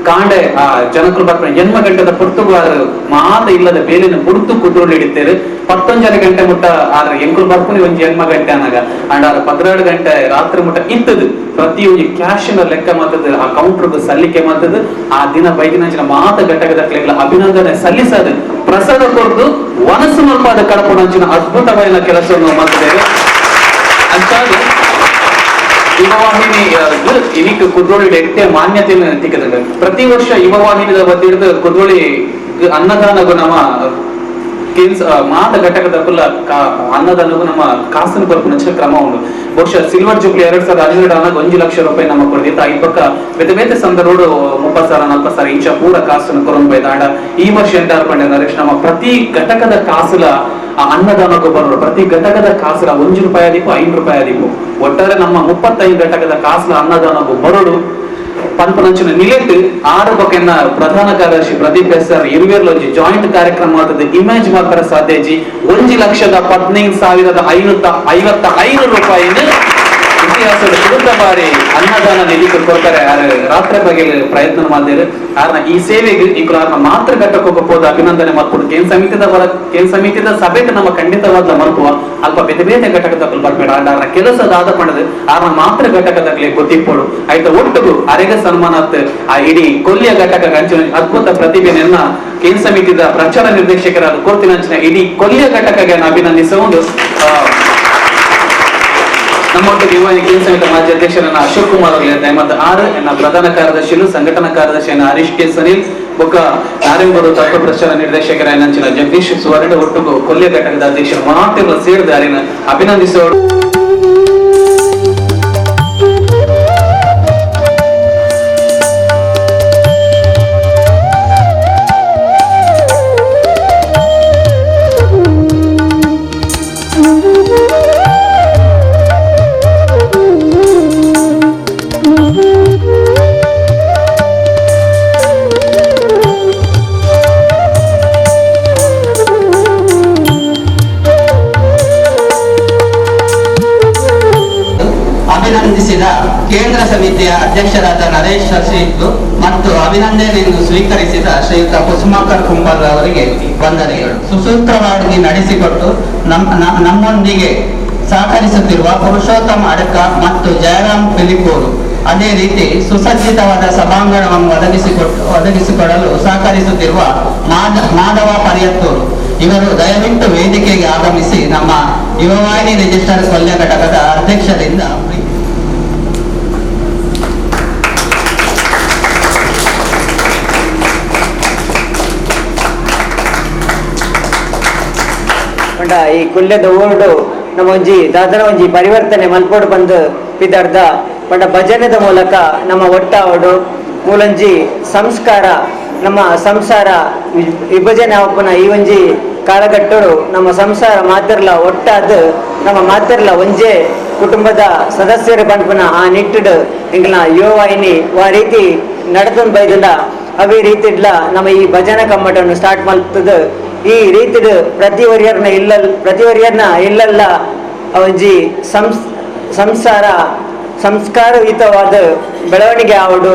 ಕಾಂಡೆ ಆ ಜನಕರು ಬರ್ತಾರೆ ಜನ್ಮ ಗಂಟೆದ ಪುರ್ತುಗಾರ ಮಾತ ಇಲ್ಲದ ಬೇಲಿನ ಬುಡ್ತು ಕುದ್ರೋಳಿ ಹಿಡಿತೇವೆ 11 ಗಂಟೆ ಮುಟ್ಟ ಆದ್ರೆ ಎಂಕುಲು ಬರ್ಪುನಿ ಒಂದು ಜನ್ಮ ಗಂಟೆ ಅನ್ನಾಗ ಅಂಡ್ ಆದ್ರೆ 12 ಗಂಟೆ ರಾತ್ರಿ ಮುಟ್ಟ ಇತ್ತದು ಪ್ರತಿಯೊಂದು ಕ್ಯಾಶ್ ಲೆಕ್ಕ ಮಾಡ್ತದ ಆ ಕೌಂಟರ್ಗೆ ಸಲ್ಲಿಕೆ ಮಾಡ್ತದ ಆ ದಿನ ಬೈದಿನ ಮಾತ ಘಟಕದ ಅಭಿನಂದನೆ ಸಲ್ಲಿಸದು ಪ್ರಸಾದ ಕೊಡ್ದು ವನಸ್ಸು ಮಲ್ಪಾದ ಕಡಪುಣಂಚಿನ ಅದ್ಭುತವಾದ ಕೆಲಸವನ್ನು ಮಾಡ್ತೇವೆ ಅಂತ ಯುವವಾಹಿನಿ ಇನಿಕ್ ಕುದ್ರೋಳಿ ಎಟ್ಟೆ ಮಾನ್ಯತೆಯನ್ನು ತಿಕ್ಕದಂಗ ಪ್ರತಿ ವರ್ಷ ಯುವವಾಹಿನಿದ ವತಿಯಿಂದ ಕುದ್ರೋಳಿ ಅನ್ನದಾನಗೂ ನಮ್ಮ ಮಾತ ಘಟಕದ ಕುಲ್ಲ ಅನ್ನದಾನಗೂ ನಮ್ಮ ಕಾಸನ ಬರ್ಪುನ ಕ್ರಮ ಉಂಟು. ಬಹುಶಃ ಸಿಲ್ವರ್ ಜೂಬ್ಲಿ 2017 1 ಲಕ್ಷ ರೂಪಾಯಿ ನಮ್ಮ ಕೊಡ್ದಿತ್ತ ಈ ಪಕ್ಕ ಬೇತೆ ಬೇತೆ ಸಂದರ್ಭ 30,000 40,000 ಇಂಚ ಪೂರ ಕಾಸನ್ನು ಕೊರೊಂದು ಬೈದಾಂಡ ಈ ವರ್ಷ ಎಂಟಾರು ಪಂಡ ನರೇಶ್ ನಮ್ಮ ಪ್ರತಿ ಘಟಕದ ಕಾಸುಲ ಅನ್ನದಾನಕ್ಕೂ ಬರೋರು ಪ್ರತಿ ಘಟಕದ ಕಾಸುಲ 1 ರೂಪಾಯಿ ಅದೀಪು 5 ರೂಪಾಯಿ ಅದೀಪು ಒಟ್ಟಾರೆ ನಮ್ಮ 35 ಘಟಕದ ಕಾಸುಲ ಅನ್ನದಾನಕ್ಕೂ ಬರೋಡು ಪಂಪನಂಚಿನ ನಿಲೆಟ್ ಆರು ಬಗೆನ ಪ್ರಧಾನ ಕಾರ್ಯದರ್ಶಿ ಪ್ರದೀಪ್ ಎಸ್ ಸರ್ ಇರುವೆರ್ಲೊಂಜಿ ಜಾಯಿಂಟ್ ಕಾರ್ಯಕ್ರಮ ಆಗ್ತದೆ ಇಮೇಜ್ ಮಾತ್ರ ಸಾಧ್ಯಜಿ 1,15,555 ರೂಪಾಯಿನ ಇತಿಹಾಸದ ವಿರುದ್ಧ ಬಾರಿ ಅನ್ನದಾನ ನಿಧಿ ಕೊಡ್ತಾರೆ. ರಾತ್ರಿ ಬಗ್ಗೆ ಪ್ರಯತ್ನ ಮಾಡಿದ್ರೆ ಆರ್ನ ಈ ಸೇವೆಗೆ ಈಗ ಮಾತ್ರ ಘಟ್ಟಕ್ಕೆ ಹೋಗಬಹುದು ಅಭಿನಂದನೆ ಮಾಡ್ಬೋದು. ಕೇಂದ್ರ ಸಮಿತಿದ ಸಭೆಗೆ ನಮ್ಮ ಖಂಡಿತವಾದ ಮಹತ್ವ ಅಲ್ಪ ಬೇರೆ ಬೇರೆ ಘಟಕದ ಬರ್ಬೇಡ ಆರ್ನ ಕೆಲಸದಾದ ಪಡೆದು ಆರ್ನ ಮಾತ್ರ ಘಟಕದಾಗಲಿ ಗೊತ್ತಿಪ್ಪೋಡು ಆಯ್ತಾ ಒಟ್ಟಿಗೂ ಅರೆಗ ಸನ್ಮಾನತ್ ಆ ಇಡೀ ಕೊಲ್ಲಿಯ ಘಟಕ ಅಂಚಿನ ಅದ್ಭುತ ಪ್ರತಿಭೆಯನ್ನ ಕೇಂದ್ರ ಸಮಿತಿದ ಪ್ರಚಾರ ನಿರ್ದೇಶಕರಾದ ಕೋರ್ತಿನಂಚಿನ ಇಡೀ ಕೊಲ್ಲಿಯ ಘಟಕಗೆ ಅಭಿನಂದಿಸುವುದು. ನಮ್ಮೊಟ್ಟಿಗೆ ಕೇಂದ್ರ ಸಮಿತಿ ಮಾಜಿ ಅಧ್ಯಕ್ಷರನ್ನ ಅಶೋಕ್ ಕುಮಾರ್ ಅವರಿಗೆ ದಯಮಾದ 6 ಎನ್ನ ಪ್ರಧಾನ ಕಾರ್ಯದರ್ಶಿಗಳು ಸಂಘಟನಾ ಕಾರ್ಯದರ್ಶಿಯನ್ನ ಹರೀಶ್ ಕೆ ಸನಿಲ್ ಬೊಕ್ಕ ನಾರಾಯಣಗೌಡ ತತ್ವ ಪ್ರಚಾರ ನಿರ್ದೇಶಕರ ಜಗದೀಶ್ ಸುವರ್ಣ ಒಟ್ಟಿಗೂ ಕೊಲ್ಲಿಯ ಘಟಕದ ಅಧ್ಯಕ್ಷರು ಮಾತಿರುವ ಸೇರಿದ ಅಭಿನಂದಿಸೋರು. ಅಭಿನಂದಿಸಿದ ಕೇಂದ್ರ ಸಮಿತಿಯ ಅಧ್ಯಕ್ಷರಾದ ನರೇಶ್ ಶ್ರೀಗಳು ಮತ್ತು ಅಭಿನಂದನೆಯನ್ನು ಸ್ವೀಕರಿಸಿದ ಶ್ರೀಯುತ ಕುಸುಮಾಕರ್ ಕುಂಬಾರ್ ಅವರಿಗೆ ವಂದನೆಗಳು. ಸುಸೂತ್ರವಾಗಿ ನಡೆಸಿಕೊಟ್ಟು ನಮ್ಮೊಂದಿಗೆ ಸಹಕರಿಸುತ್ತಿರುವ ಪುರುಷೋತ್ತಮ ಅಡಕ ಮತ್ತು ಜಯರಾಮ್ ಪಿಲಿಪೂರು ಅದೇ ರೀತಿ ಸುಸಜ್ಜಿತವಾದ ಸಭಾಂಗಣವನ್ನು ಒದಗಿಸಿಕೊಡಲು ಸಹಕರಿಸುತ್ತಿರುವ ಮಾಧವ ಪರ್ಯತ್ತೂರು ಇವರು ದಯವಿಟ್ಟು ವೇದಿಕೆಗೆ ಆಗಮಿಸಿ ನಮ್ಮ ಯುವವಾಹಿನಿ ರಿಜಿಸ್ಟರ್ ಕೊಲ್ಯ ಘಟಕದ ಅಧ್ಯಕ್ಷರಿಂದ ಈ ಕುಲ್ಯದ ಓರ್ಡು ನಮ್ಮ ಒಂಜಿ ದಾದನ ಒಂಜಿ ಪರಿವರ್ತನೆ ಮಲ್ಪೋಡು ಬಂದು ಪಿದಾರ್ದ ಪಂಡ ಭಜನೆದ ಮೂಲಕ ನಮ್ಮ ಒಟ್ಟಾವಡು ಮೂಲಂಜಿ ಸಂಸ್ಕಾರ ನಮ್ಮ ಸಂಸಾರ ವಿಭಜನೆ ಆಪುನ ಈ ಒಂಜಿ ಕಾಲಘಟ್ಟಡು ನಮ್ಮ ಸಂಸಾರ ಮಾತಿರ್ಲ ಒಟ್ಟಾದ ನಮ್ಮ ಮಾತಿರ್ಲ ಒಂಜೇ ಕುಟುಂಬದ ಸದಸ್ಯರು ಪಂಪನ ಆ ನಿಟ್ಟಿಡು ಇಂಗ್ಲ ಯುವವಾಹಿನಿ ಆ ರೀತಿ ನಡೆದೊಂದು ಬೈದಿಲ್ಲ ಅವೇ ರೀತಿಡ್ಲ ನಮ್ಮ ಈ ಭಜನಾ ಕಮ್ಮಟನ್ನು ಸ್ಟಾರ್ಟ್ ಮಾಡ್ತದ ಈ ರೀತಿಡ್ ಪ್ರತಿವರ್ಯರ್ನ ಇಲ್ಲಲ್ಲ ಒಂಜಿ ಸಂಸಾರ ಸಂಸ್ಕಾರಯುತವಾದ ಬೆಳವಣಿಗೆ ಆವಡು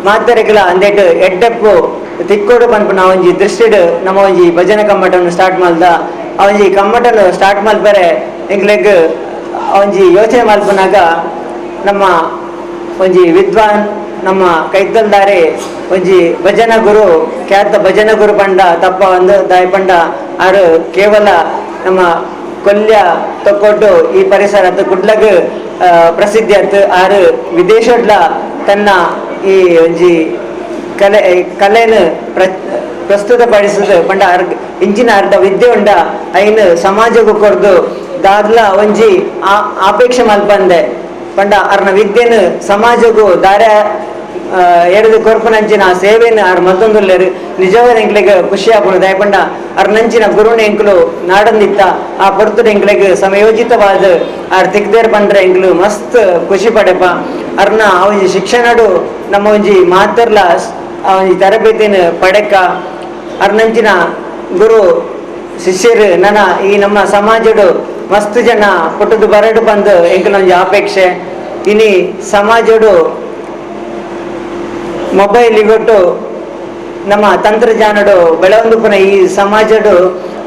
ಮಾತರೆಗಳ ಅಂದೇಟ್ ಎಡ್ಡೆಪ್ಪು ತಿಕ್ಕೋಡು ಪನ್ಪುನ ಒಂಜಿ ದೃಷ್ಟಿಡ್ ನಮ್ಮ ಒಂಜಿ ಭಜನಾ ಕಮ್ಮಟನ್ನು ಸ್ಟಾರ್ಟ್ ಮಾಡ್ದ ಒಂಜಿ ಕಮ್ಮಟನ್ನು ಸ್ಟಾರ್ಟ್ ಮಲ್ಪರೆ ಎಂಗ್ಲೆಗ್ ಒಂಜಿ ಯೋಚನೆ ಮಲ್ಪನಾಗ ನಮ್ಮ ಒಂಜಿ ವಿದ್ವಾನ್ ನಮ್ಮ ಕೈತಲ್ದಾರೆ ಒಂಜಿ ಭಜನಾ ಗುರು ಖ್ಯಾತ ಭಜನಾ ಗುರು ಪಂಡ ತಪ್ಪ ಒಂದು ದಾಯ್ ಪಂಡ ಆರು ಕೇವಲ ನಮ್ಮ ಕೊಲ್ಯ ತಕ್ಕೊಟ್ಟು ಈ ಪರಿಸರ ಕುಡ್ಲಗ್ ಪ್ರಸಿದ್ಧಿ ಆಯ್ತು ಆರು ವಿದೇಶಡ್ಲ ತನ್ನ ಈ ಒಂಜಿ ಕಲೆಯನ್ನು ಪ್ರಸ್ತುತಪಡಿಸಿದ ಪಂಡ ಇಂಚಿನ ಅರ್ಧ ವಿದ್ಯೆ ಉಂಡ ಐನು ಸಮಾಜಕ್ಕೂ ಕೊರ್ದು ದಾದ್ಲ ಒಂಜಿ ಆಪೇಕ್ಷೆ ಮಲ್ಪಂದೆ ಪಂಡ ಅರ್ನ ವಿದ್ಯೆನು ಸಮಾಜಕ್ಕೂ ದಾರ ಎಡದು ಕೊರ್ಪುನಂಚಿನ ಸೇವೆಯನ್ನು ಆರ್ ಮತ್ತೊಂದುಲ್ಲೇರು ನಿಜವಾದ ಎಂಕ್ಲೆಗ್ ಖುಷಿ ಆಪುಣು ದಯಪಂಡ ಅರ್ನಂಚಿನ ಗುರುಣ ಎಂಕ್ಲು ನಾಡಂದಿತ್ತ ಆ ಪೊರ್ತುಡ ಎಂಕ್ಲೆಗ್ ಸಮಯೋಚಿತವಾದ ಆರ್ ತಿಕ್ದೇರ್ ಬಂದ್ರೆ ಎಂಕ್ಲು ಮಸ್ತ್ ಖುಷಿ ಪಡೆಪ ಅರ್ನ ಅವಜಿ ಶಿಕ್ಷಣಡು ನಮ್ಮ ಒಂಜಿ ಮಾತರ್ಲ ಅವಜಿ ತರಬೇತಿನ ಪಡೆಕ ಅರ್ನಂಚಿನ ಗುರು ಶಿಷ್ಯರು ನನ್ನ ಈ ನಮ್ಮ ಸಮಾಜಡು ಮಸ್ತ್ ಜನ ಪುಟ್ಟದು ಬರಡು ಬಂದು ಎಂಕ್ಲೊಂಜಿ ಅಪೇಕ್ಷೆ ಇನಿ ಸಮಾಜಡು ಮೊಬೈಲ್ ಇಗೊಟ್ಟು ನಮ್ಮ ತಂತ್ರಜ್ಞಾನಡು ಬೆಳವೊಂದುಪುನ ಈ ಸಮಾಜಡು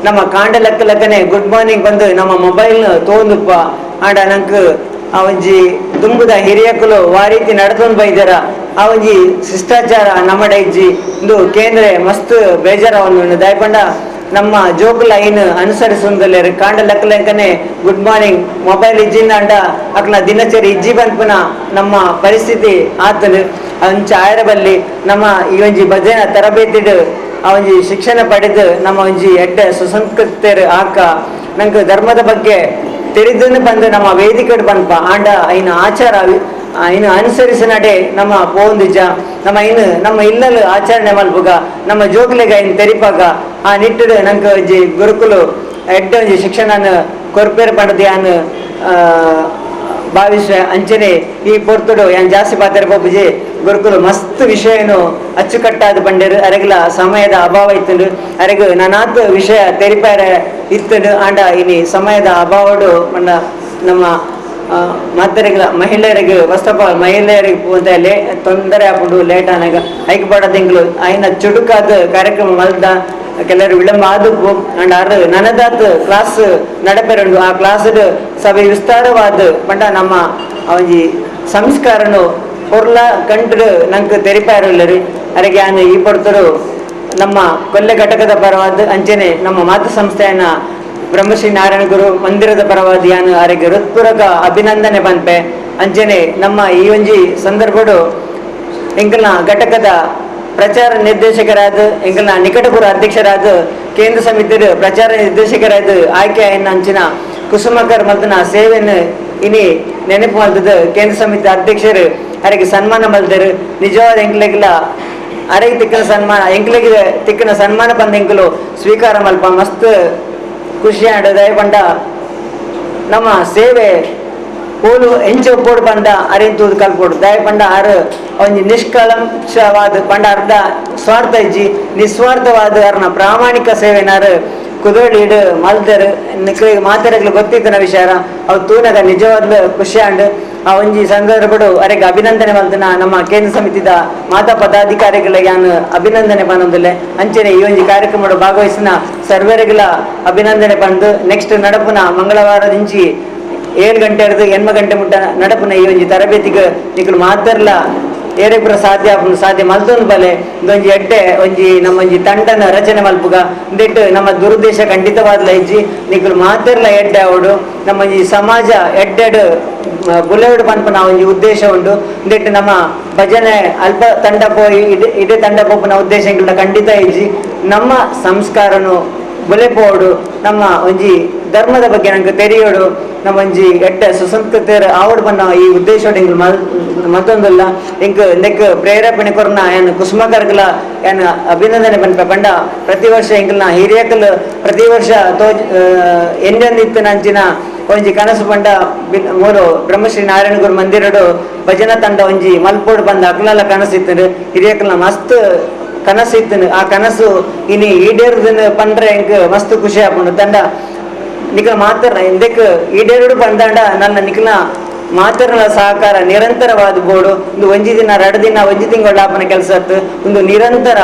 ನಮ್ಮ ಕಾಂಡ ಲೆಕ್ಕನೆ ಗುಡ್ ಮಾರ್ನಿಂಗ್ ಬಂದು ನಮ್ಮ ಮೊಬೈಲ್ ತೋಂದುಪ್ಪ ಆಂಡ ನಂಗೆ ಆ ಒಂಜಿ ದುಂಬುದ ಹಿರಿಯಕಲು ಆ ರೀತಿ ನಡ್ದೊಂದು ಬೈದಾರ ಆ ಒಂಜಿ ಶಿಷ್ಟಾಚಾರ ನಮ್ಮಡ ಇಜ್ಜಿ ಇಂದು ಕೇಂದ್ರ ಮಸ್ತ್ ಬೇಜಾರವನ್ನು ದಯಪಂಡ ನಮ್ಮ ಜೋಕುಲ ಐನು ಅನುಸರಿಸುವುದಲ್ಲ ಕಾಂಡ ಲೆಕ್ಕನೆ ಗುಡ್ ಮಾರ್ನಿಂಗ್ ಮೊಬೈಲ್ ಇಜ್ಜಿಂದ ಅಂಡ ಅಕ್ಲ ದಿನಚರಿ ಇಜ್ಜಿ ಬಂದ್ಪುನ ನಮ್ಮ ಪರಿಸ್ಥಿತಿ ಆತನು ಅಂಚ ಆಯರಬಲ್ಲಿ ನಮ್ಮ ಈ ಒಂಜಿ ಭಜನಾ ತರಬೇತಿಡು ಒಂಜಿ ಶಿಕ್ಷಣ ಪಡೆದು ನಮ್ಮ ಒಂಜಿ ಎಡ್ಡೆ ಸುಸಂಸ್ಕೃತರು ಆಕ ನಂಗೆ ಧರ್ಮದ ಬಗ್ಗೆ ತಿಳಿದನ್ನು ಬಂದು ನಮ್ಮ ವೇದಿಕೆ ಬಂಪ ಆಂಡ ಐನ ಆಚಾರ ಇನ್ನು ಅನುಸರಿಸಿ ನಡೆ ನಮ್ಮ ಪೋಂದಿಜ ನಮ್ಮ ಇನ್ನು ನಮ್ಮ ಇಲ್ಲಲು ಆಚರಣೆ ಮಲ್ಪುಗ ನಮ್ಮ ಜೋಗ್ಲೆಗ ಇನ್ನು ತೆರಿಪಾಗ ಆ ನಿಟ್ಟಿಡು ನಂಗೆ ಒಂಜಿ ಗುರುಕುಲು ಎಡ್ಡೆ ಒಂಜಿ ಶಿಕ್ಷಣ ಕೊರ್ಪೇರು ಪಡೆದು ಯಾನು ಭಾವಿಸುವೆ ಅಂಚನೆ ಈ ಪೊರ್ತುಡು ಯಾನ್ ಜಾಸ್ತಿ ಪಾತ್ರ ಪೋಪುಜಿ ಗುರುಕುಲು ಮಸ್ತ್ ವಿಷಯನು ಅಚ್ಚುಕಟ್ಟಾದ ಬಂಡರು ಅರೆಗಲ ಸಮಯದ ಅಭಾವ ಇತ್ತು ಅರೆಗ ನಾನಾತ್ ವಿಷಯ ತೆರಿಪಾರ ಇತ್ತು ಆಂಡ ಇನಿ ಸಮಯದ ಅಭಾವಡು ಮಂಡ ನಮ್ಮ ಮಾತರಿಗಳ ಮಹಿಳೆಯರಿಗೆ ಫಸ್ಟ್ ಮಹಿಳೆಯರಿಗೆ ಪೋಂತ ತೊಂದರೆ ಹಾಕೊಂಡು ಲೇಟ್ ಆನಾಗ ಐಕ್ ಪಡ ತಿಂಗಳು ಆಯ್ನ ಚುಡುಕಾದ ಕಾರ್ಯಕ್ರಮ ಮಲ್ದ ಕೆಲವರು ವಿಳಂಬ ಆದಪ್ಪು ಅಂಡ್ ಆರು ನನದಾತ್ ಕ್ಲಾಸ್ ನಡಪೆರಂಡು ಆ ಕ್ಲಾಸ್ ಸಭೆ ವಿಸ್ತಾರವಾದ ಪಂಡ ನಮ್ಮ ಒಂಜಿ ಸಂಸ್ಕಾರನು ಪೊರ್ಲ ಕಂಡು ನಂಗೆ ತೆರಿಪಾರಲ್ಲರಿ ಅರೆಗೆ ನಾನು ಈ ಪಡ್ತರು ನಮ್ಮ ಕೊಲ್ಲೆ ಘಟಕದ ಪರವಾದ ಅಂಚನೆ ನಮ್ಮ ಮಾತೃ ಸಂಸ್ಥೆಯನ್ನ ಬ್ರಹ್ಮಶ್ರೀ ನಾರಾಯಣ ಗುರು ಮಂದಿರದ ಪರವಾದ ಯಾನು ಅರೆಗೆ ಹೃತ್ಪೂರ್ವಕ ಅಭಿನಂದನೆ ಬಂಪೆ ಅಂಚನೆ ನಮ್ಮ ಈ ಒಂಜಿ ಸಂದರ್ಭಡು ಎಂಕಲ್ನ ಘಟಕದ ಪ್ರಚಾರ ನಿರ್ದೇಶಕರಾದ ಎಂಕಲ್ನ ನಿಕಟಪುರ ಅಧ್ಯಕ್ಷರಾದ ಕೇಂದ್ರ ಸಮಿತಿಯ ಪ್ರಚಾರ ನಿರ್ದೇಶಕರಾದ ಆಯ್ಕೆ ಆಯ್ನ ಅಂಚಿನ ಕುಸುಮಕರ್ ಮಲ್ತನ ಸೇವೆಯನ್ನು ಇನಿ ನೆನಪು ಮಲ್ತದ ಕೇಂದ್ರ ಸಮಿತಿ ಅಧ್ಯಕ್ಷರು ಅರೆಗೆ ಸನ್ಮಾನ ಮಲ್ದರು ನಿಜವಾದ ಎಂಕ್ಲೆಗಿಲ್ಲ ಅರೆಗೆ ತಿಕ್ಕನ ಸನ್ಮಾನ ಎಂಕ್ಲೆಗೆ ತಿಕ್ಕನ ಸನ್ಮಾನ ಬಂದ ಎಂಕಲು ಸ್ವೀಕಾರ ಮಲ್ಪ ಮಸ್ತ್ ಖುಷಿ ಆಡ ದಯಪಂಡ ನಮ್ಮ ಸೇವೆ ಪೋಲು ಹೆಂಚು ಒಪ್ಪೋಡು ಬಂದ ಅರಿತೂದು ಕಲ್ಪೋಡು ದಯಪಂಡ ಆರು ಒಂಜಿ ನಿಷ್ಕಳಂಶವಾದ ಪಂಡ ಅರ್ಧ ಸ್ವಾರ್ಥ ಇಜ್ಜಿ ನಿಸ್ವಾರ್ಥವಾದ ಅರ್ನ ಪ್ರಾಮಾಣಿಕ ಸೇವೆನಾರು ಕುದೋಳಿಡು ಮಲ್ದರು ನಿಕ್ಲಿಗೆ ಮಾತಾಡಲು ಗೊತ್ತಿದ್ದನ ವಿಚಾರ ಅವು ತೂನಗ ನಿಜವಾದ ಖುಷಿ ಆಂಡ್ ಆ ಒಂಜಿ ಸಂದರ್ಭಡು ಅರೆಗೆ ಅಭಿನಂದನೆ ಮಲ್ತನ ನಮ್ಮ ಕೇಂದ್ರ ಸಮಿತಿದ ಮಾತಾ ಪದಾಧಿಕಾರಿಗಳಿಗೆ ನಾನು ಅಭಿನಂದನೆ ಪನ್ನೊಂದಿಲ್ಲೆ ಅಂಚನೆ ಈ ಒಂಜಿ ಕಾರ್ಯಕ್ರಮಡು ಭಾಗವಹಿಸಿನ ಸರ್ವರಿಗಳ ಅಭಿನಂದನೆ ಬಂದು ನೆಕ್ಸ್ಟ್ ನಡಪುನ ಮಂಗಳವಾರದಿಂಚಿ 7 ಗಂಟೆ ಹಿಡಿದು 8 ಗಂಟೆ ಮುಟ್ಟ ನಡಪುನ ಈ ಒಂಜಿ ತರಬೇತಿಗೆ ನಿಕ್ಲು ಮಾತಾರ್ಲ ಏರೆಪುರ ಸಾಧ್ಯ ಮಲ್ತೊಂದು ಬಲೆ ಇದೊಂಜಿ ಎಡ್ಡೆ ಒಂಜಿ ನಮ್ಮ ಒಂಜಿ ತಂಡನ ರಚನೆ ಮಲ್ಪುಗ ಇಂದೆಟ್ಟು ನಮ್ಮ ದುರುದ್ದೇಶ ಖಂಡಿತವಾದ್ಲ ಇಜ್ಜಿ ನಿಕ್ಲು ಮಾತಾರ್ಲ ಎಡ್ಡೆ ಅವಡು ನಮ್ಮ ಒಂಜಿ ಸಮಾಜ ಎಡ್ಡೆಡು ಬುಲೆವಡು ಪನ್ಪನ ಒಂಜಿ ಉದ್ದೇಶ ಉಂಟು ಇಂದೆಟ್ಟು ನಮ್ಮ ಭಜನೆ ಅಲ್ಪ ತಂಡ ಪೋಯಿ ಇಡೀ ತಂಡ ಪೋಪನ ಉದ್ದೇಶ ಖಂಡಿತ ಇಜ್ಜಿ ನಮ್ಮ ಸಂಸ್ಕಾರನು ಬುಲೆಪೋಡು ನಮ್ಮ ಒಂಜಿ ಧರ್ಮದ ಬಗ್ಗೆ ನಂಗೆ ತೆರೆಯೋಡು ನಮ್ಮ ಒಂಜಿ ಎಡ್ಡೆ ಸುಸಂಸ್ಕೃತರ ಆವಡು ಬನ್ನ ಈ ಉದ್ದೇಶ ಮತ್ತೊಂದಲ್ಲ ಇಂಕ್ ನೆಕ್ ಪ್ರೇರೇಪಣೆ ಕೊರ್ನ ಏನು ಕುಸುಮಕರ್ಗಲ ಏನು ಅಭಿನಂದನೆ ಬಂದ ಪಂಡ ಪ್ರತಿ ವರ್ಷ ಇಂಕಲ್ನ ಹಿರಿಯಕಲ್ ಪ್ರತಿ ವರ್ಷ ಎಂದೆಂದಿತ್ತು ನಂಚಿನ ಒಂಜಿ ಕನಸು ಪಂಡ ಮೂರು ಬ್ರಹ್ಮಶ್ರೀ ನಾರಾಯಣ ಗುರು ಮಂದಿರಡು ಭಜನಾ ತಂಡ ಒಂಜಿ ಮಲ್ಪೋಡು ಬಂದ ಅಕ್ಲಲ್ಲ ಕನಸಿತ್ತು ಹಿರಿಯಕಲ್ನ ಮಸ್ತ್ ಕನಸಿತ್ತು ಆ ಕನಸು ಇನಿ ಈಡೇರುದನ್ನು ಪಂಡ್ರೆ ಎಂಕ್ ಮಸ್ತ್ ಖುಷಿ ಆಪುಂಡು ತಂಡ ನಿಖಲ ಮಾತಾರ ಎಂದಕ್ಕೆ ಈಡೇರುಡು ಬಂದಾಂಡ ನನ್ನ ನಿಖಲ ಮಾತಾರನ ಸಹಕಾರ ನಿರಂತರವಾದ ಬೋಡು ಒಂದು ಒಂಜಿ ದಿನ 2 ದಿನ ಒಂಜಿ ತಿಂಗಳ ಕೆಲಸ ಒಂದು ನಿರಂತರ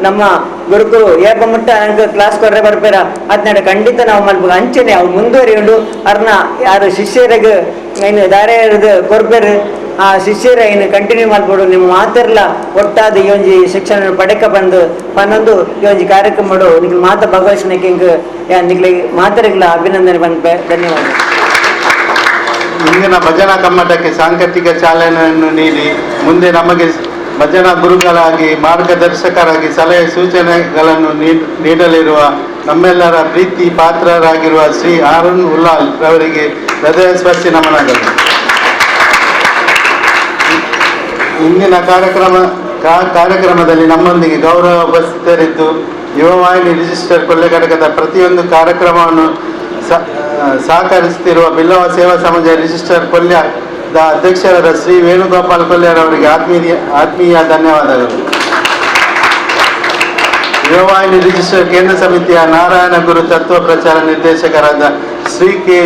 ನಮ್ಮ ಗುರುಕುರು ಏಪ ಮುಟ್ಟ ನಂಗೆ ಕ್ಲಾಸ್ ಕೊರ್ರೆ ಬರ್ಪೇರ ಅದ್ನಾಡ ಖಂಡಿತ ನಾವು ಮಲ್ಪು ಅಂಚನೆ ಅವ್ರು ಮುಂದುವರಿಯುಂಡು ಅರ್ನ ಯಾರು ಶಿಷ್ಯರಿಗೆ ಏನು ದಾರೆ ಕೊರ್ಪೇರು ಆ ಶಿಷ್ಯರ ಏನು ಕಂಟಿನ್ಯೂ ಮಾಡ್ಬೋದು ನಿಮ್ಮ ಮಾತಿರ್ಲ ಒಟ್ಟಾದ ಈ ಒಂಜಿ ಶಿಕ್ಷಣ ಪಡೆಕ ಬಂದು ಪನ್ನೊಂದು ಈ ಒಂಜಿ ಕಾರ್ಯಕ್ರಮ ನಿಮ್ಗೆ ಮಾತ ಭಾಗವಹಿಸಲಿಕ್ಕೆ ಹಿಂಗೆ ನಿಗ್ಲಿಗೆ ಮಾತರಿಗಳ ಅಭಿನಂದನೆ ಬಂದ್ಪೆ ಧನ್ಯವಾದ. ಇಂದಿನ ಭಜನಾ ಕಮ್ಮಟಕ್ಕೆ ಸಾಂಕೇತಿಕ ಚಾಲನೆಯನ್ನು ನೀಡಿ ಮುಂದೆ ನಮಗೆ ಭಜನಾ ಗುರುಗಳಾಗಿ ಮಾರ್ಗದರ್ಶಕರಾಗಿ ಸಲಹೆ ಸೂಚನೆಗಳನ್ನು ನೀಡಲಿರುವ ನಮ್ಮೆಲ್ಲರ ಪ್ರೀತಿ ಪಾತ್ರರಾಗಿರುವ ಶ್ರೀ ಅರುಣ್ ಉಲ್ಲಾಲ್ ರವರಿಗೆ ಹೃದಯ ಸ್ಪರ್ಶಿ ನಮನಗಳು. ಇಂದಿನ ಕಾರ್ಯಕ್ರಮದಲ್ಲಿ ನಮ್ಮೊಂದಿಗೆ ಗೌರವ ಉಪಸ್ಥಿತರಿದ್ದು ಯುವವಾಹಿನಿ ರಿಜಿಸ್ಟರ್ ಕೊಲ್ಲೆ ಘಟಕದ ಪ್ರತಿಯೊಂದು ಕಾರ್ಯಕ್ರಮವನ್ನು ಸಹಕರಿಸುತ್ತಿರುವ ಬಿಲ್ಲವ ಸೇವಾ ಸಮಾಜ ರಿಜಿಸ್ಟರ್ ಕೊಲ್ಯದ ಅಧ್ಯಕ್ಷರಾದ ಶ್ರೀ ವೇಣುಗೋಪಾಲ್ ಕೊಲ್ಯರವರಿಗೆ ಆತ್ಮೀಯ ಧನ್ಯವಾದಗಳು. ಯುವವಾಹಿನಿ ರಿಜಿಸ್ಟರ್ ಕೇಂದ್ರ ಸಮಿತಿಯ ನಾರಾಯಣ ಗುರು ತತ್ವ ಪ್ರಚಾರ ನಿರ್ದೇಶಕರಾದ ಶ್ರೀ ಕೆ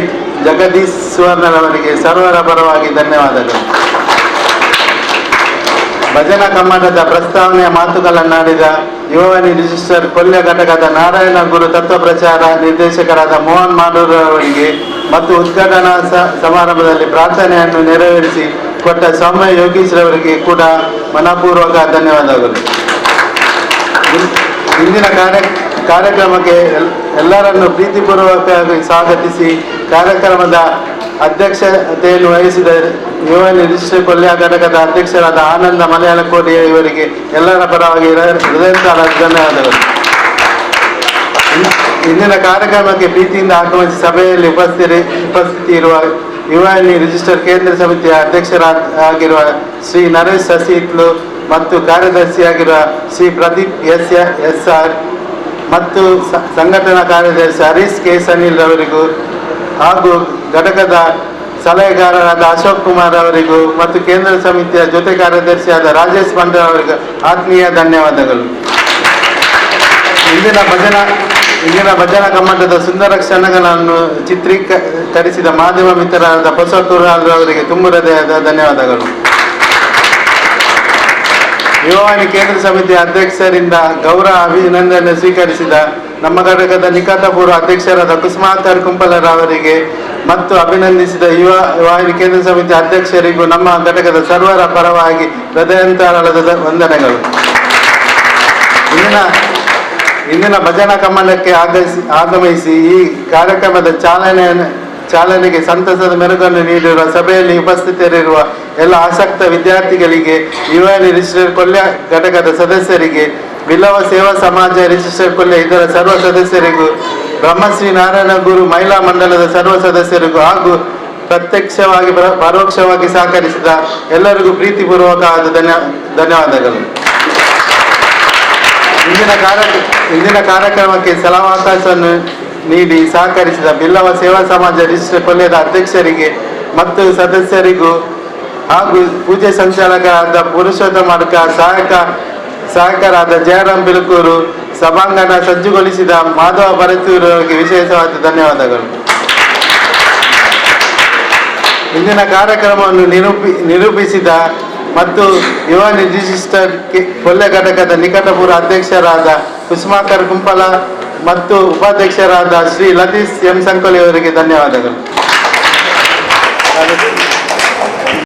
ಜಗದೀಶ್ ಸುವರ್ಣರವರಿಗೆ ಸರ್ವರ ಪರವಾಗಿ ಧನ್ಯವಾದಗಳು. ಭಜನಾ ಕಮ್ಮಟದ ಪ್ರಸ್ತಾವನೆಯ ಮಾತುಗಳನ್ನಾಡಿದ ಯುವವಾಹಿನಿ ರಿಜಿಸ್ಟರ್ ಕೊಲ್ಯ ಘಟಕದ ನಾರಾಯಣ ಗುರು ತತ್ವ ಪ್ರಚಾರ ನಿರ್ದೇಶಕರಾದ ಮೋಹನ್ ಮಾಡೂರ್ ಅವರಿಗೆ ಮತ್ತು ಉದ್ಘಾಟನಾ ಸಮಾರಂಭದಲ್ಲಿ ಪ್ರಾರ್ಥನೆಯನ್ನು ನೆರವೇರಿಸಿ ಕೊಟ್ಟ ಸೌಮ್ಯ ಯೋಗೀಶ್ ರವರಿಗೆ ಕೂಡ ಮನಪೂರ್ವಕ ಧನ್ಯವಾದಗಳು. ಇಂದಿನ ಕಾರ್ಯಕ್ರಮಕ್ಕೆ ಎಲ್ಲರನ್ನು ಪ್ರೀತಿಪೂರ್ವಕವಾಗಿ ಸ್ವಾಗತಿಸಿ ಕಾರ್ಯಕ್ರಮದ ಅಧ್ಯಕ್ಷತೆಯನ್ನು ವಹಿಸಿದ ಯುವವಾಹಿನಿ ರಿಜಿಸ್ಟರ್ ಕೊಲ್ಯ ಘಟಕದ ಅಧ್ಯಕ್ಷರಾದ ಆನಂದ ಮಲಯಾಳ ಕೋಟೆ ಇವರಿಗೆ ಎಲ್ಲರ ಪರವಾಗಿ ಹೃದಯದ ಧನ್ಯವಾದಗಳು. ಇಂದಿನ ಕಾರ್ಯಕ್ರಮಕ್ಕೆ ಪ್ರೀತಿಯಿಂದ ಆಗಮಿಸಿ ಸಭೆಯಲ್ಲಿ ಉಪಸ್ಥಿತಿ ಇರುವ ಯುವನಿ ರಿಜಿಸ್ಟರ್ ಕೇಂದ್ರ ಸಮಿತಿಯ ಅಧ್ಯಕ್ಷರಾಗಿರುವ ಶ್ರೀ ನರೇಶ್ ಸಸೀತ್ಲು ಮತ್ತು ಕಾರ್ಯದರ್ಶಿಯಾಗಿರುವ ಶ್ರೀ ಪ್ರದೀಪ್ ಎಸ್.ಆರ್. ಮತ್ತು ಸಂಘಟನಾ ಕಾರ್ಯದರ್ಶಿ ಹರೀಶ್ ಕೆ. ಸನಿಲ್ ಅವರಿಗೂ ಹಾಗೂ ಘಟಕದ ಸಲಹೆಗಾರರಾದ ಅಶೋಕ್ ಕುಮಾರ್ ಅವರಿಗೂ ಮತ್ತು ಕೇಂದ್ರ ಸಮಿತಿಯ ಜೊತೆ ಕಾರ್ಯದರ್ಶಿಯಾದ ರಾಜೇಶ್ ಮಂಡಲ್ ಅವರಿಗೂ ಆತ್ಮೀಯ ಧನ್ಯವಾದಗಳು. ಇಂದಿನ ಭಜನಾ ಕಮ್ಮಟದ ಸುಂದರ ಕ್ಷಣಗಳನ್ನು ಚಿತ್ರೀಕರಿಸಿದ ಮಾಧ್ಯಮ ಮಿತ್ರರಾದ ಬಸವಕುರಾಲ್ ಅವರಿಗೆ ತುಂಬ ಹೃದಯದ ಧನ್ಯವಾದಗಳು. ಯುವವಾಣಿ ಕೇಂದ್ರ ಸಮಿತಿಯ ಅಧ್ಯಕ್ಷರಿಂದ ಗೌರವ ಅಭಿನಂದನೆ ಸ್ವೀಕರಿಸಿದ ನಮ್ಮ ಘಟಕದ ನಿಕಟಪೂರ್ವ ಅಧ್ಯಕ್ಷರಾದ ಕುಸುಮಾಕರ್ ಕುಂಪಲರ್ ಅವರಿಗೆ ಮತ್ತು ಅಭಿನಂದಿಸಿದ ಯುವವಾಣಿ ಕೇಂದ್ರ ಸಮಿತಿಯ ಅಧ್ಯಕ್ಷರಿಗೂ ನಮ್ಮ ಘಟಕದ ಸರ್ವರ ಪರವಾಗಿ ಹೃದಯಾಂತರಾಳದ ವಂದನೆಗಳು. ಇಂದಿನ ಭಜನಾ ಕಮ್ಮಟಕ್ಕೆ ಆಗಮಿಸಿ ಈ ಕಾರ್ಯಕ್ರಮದ ಚಾಲನೆಗೆ ಸಂತಸದ ಮೆರುಗನ್ನು ನೀಡಿರುವ ಸಭೆಯಲ್ಲಿ ಉಪಸ್ಥಿತರಿರುವ ಎಲ್ಲ ಆಸಕ್ತ ವಿದ್ಯಾರ್ಥಿಗಳಿಗೆ, ಯುವನಿ ರಿಜಿಸ್ಟರ್ ಕೊಲ್ಯ ಘಟಕದ ಸದಸ್ಯರಿಗೆ, ಬಿಲ್ಲವ ಸೇವಾ ಸಮಾಜ ರಿಜಿಸ್ಟರ್ ಕೊಲ್ಯ ಇದರ ಸರ್ವ ಸದಸ್ಯರಿಗೂ, ಬ್ರಹ್ಮಶ್ರೀ ನಾರಾಯಣ ಗುರು ಮಹಿಳಾ ಮಂಡಲದ ಸರ್ವ ಸದಸ್ಯರಿಗೂ ಹಾಗೂ ಪ್ರತ್ಯಕ್ಷವಾಗಿ ಪರೋಕ್ಷವಾಗಿ ಸಹಕರಿಸಿದ ಎಲ್ಲರಿಗೂ ಪ್ರೀತಿಪೂರ್ವಕವಾದ ಧನ್ಯವಾದಗಳು. ಇಂದಿನ ಕಾರ್ಯಕ್ರಮಕ್ಕೆ ಸಲಹಾವಕಾಶವನ್ನು ನೀಡಿ ಸಹಕರಿಸಿದ ಬಿಲ್ಲವ ಸೇವಾ ಸಮಾಜ ರಿಜಿಸ್ಟರ್ ಕೊಲ್ಯದ ಅಧ್ಯಕ್ಷರಿಗೆ ಮತ್ತು ಸದಸ್ಯರಿಗೂ ಹಾಗೂ ಪೂಜೆ ಸಂಚಾಲಕರಾದ ಪುರುಷೋತ್ತಮ ಅಡ್ಕ, ಸಹಾಯಕರಾದ ಜಯರಾಮ್ ಬಿಲ್ಕೂರು, ಸಭಾಂಗಣ ಸಜ್ಜುಗೊಳಿಸಿದ ಮಾಧವ ಬರತೂರು ಅವರಿಗೆ ವಿಶೇಷವಾದ ಧನ್ಯವಾದಗಳು. ಇಂದಿನ ಕಾರ್ಯಕ್ರಮವನ್ನು ನಿರೂಪಿಸಿದ ಮತ್ತು ಯುವನಿ ರಿಜಿಸ್ಟರ್ ಕೊಲ್ಯ ಘಟಕದ ನಿಕಟಪೂರ್ವ ಅಧ್ಯಕ್ಷರಾದ ಕುಸುಮಾಕರ್ ಕುಂಪಲ ಮತ್ತು ಉಪಾಧ್ಯಕ್ಷರಾದ ಶ್ರೀ ಲತೀಶ್ ಎಂ ಸಂಕೋಲಿ ಅವರಿಗೆ ಧನ್ಯವಾದಗಳು.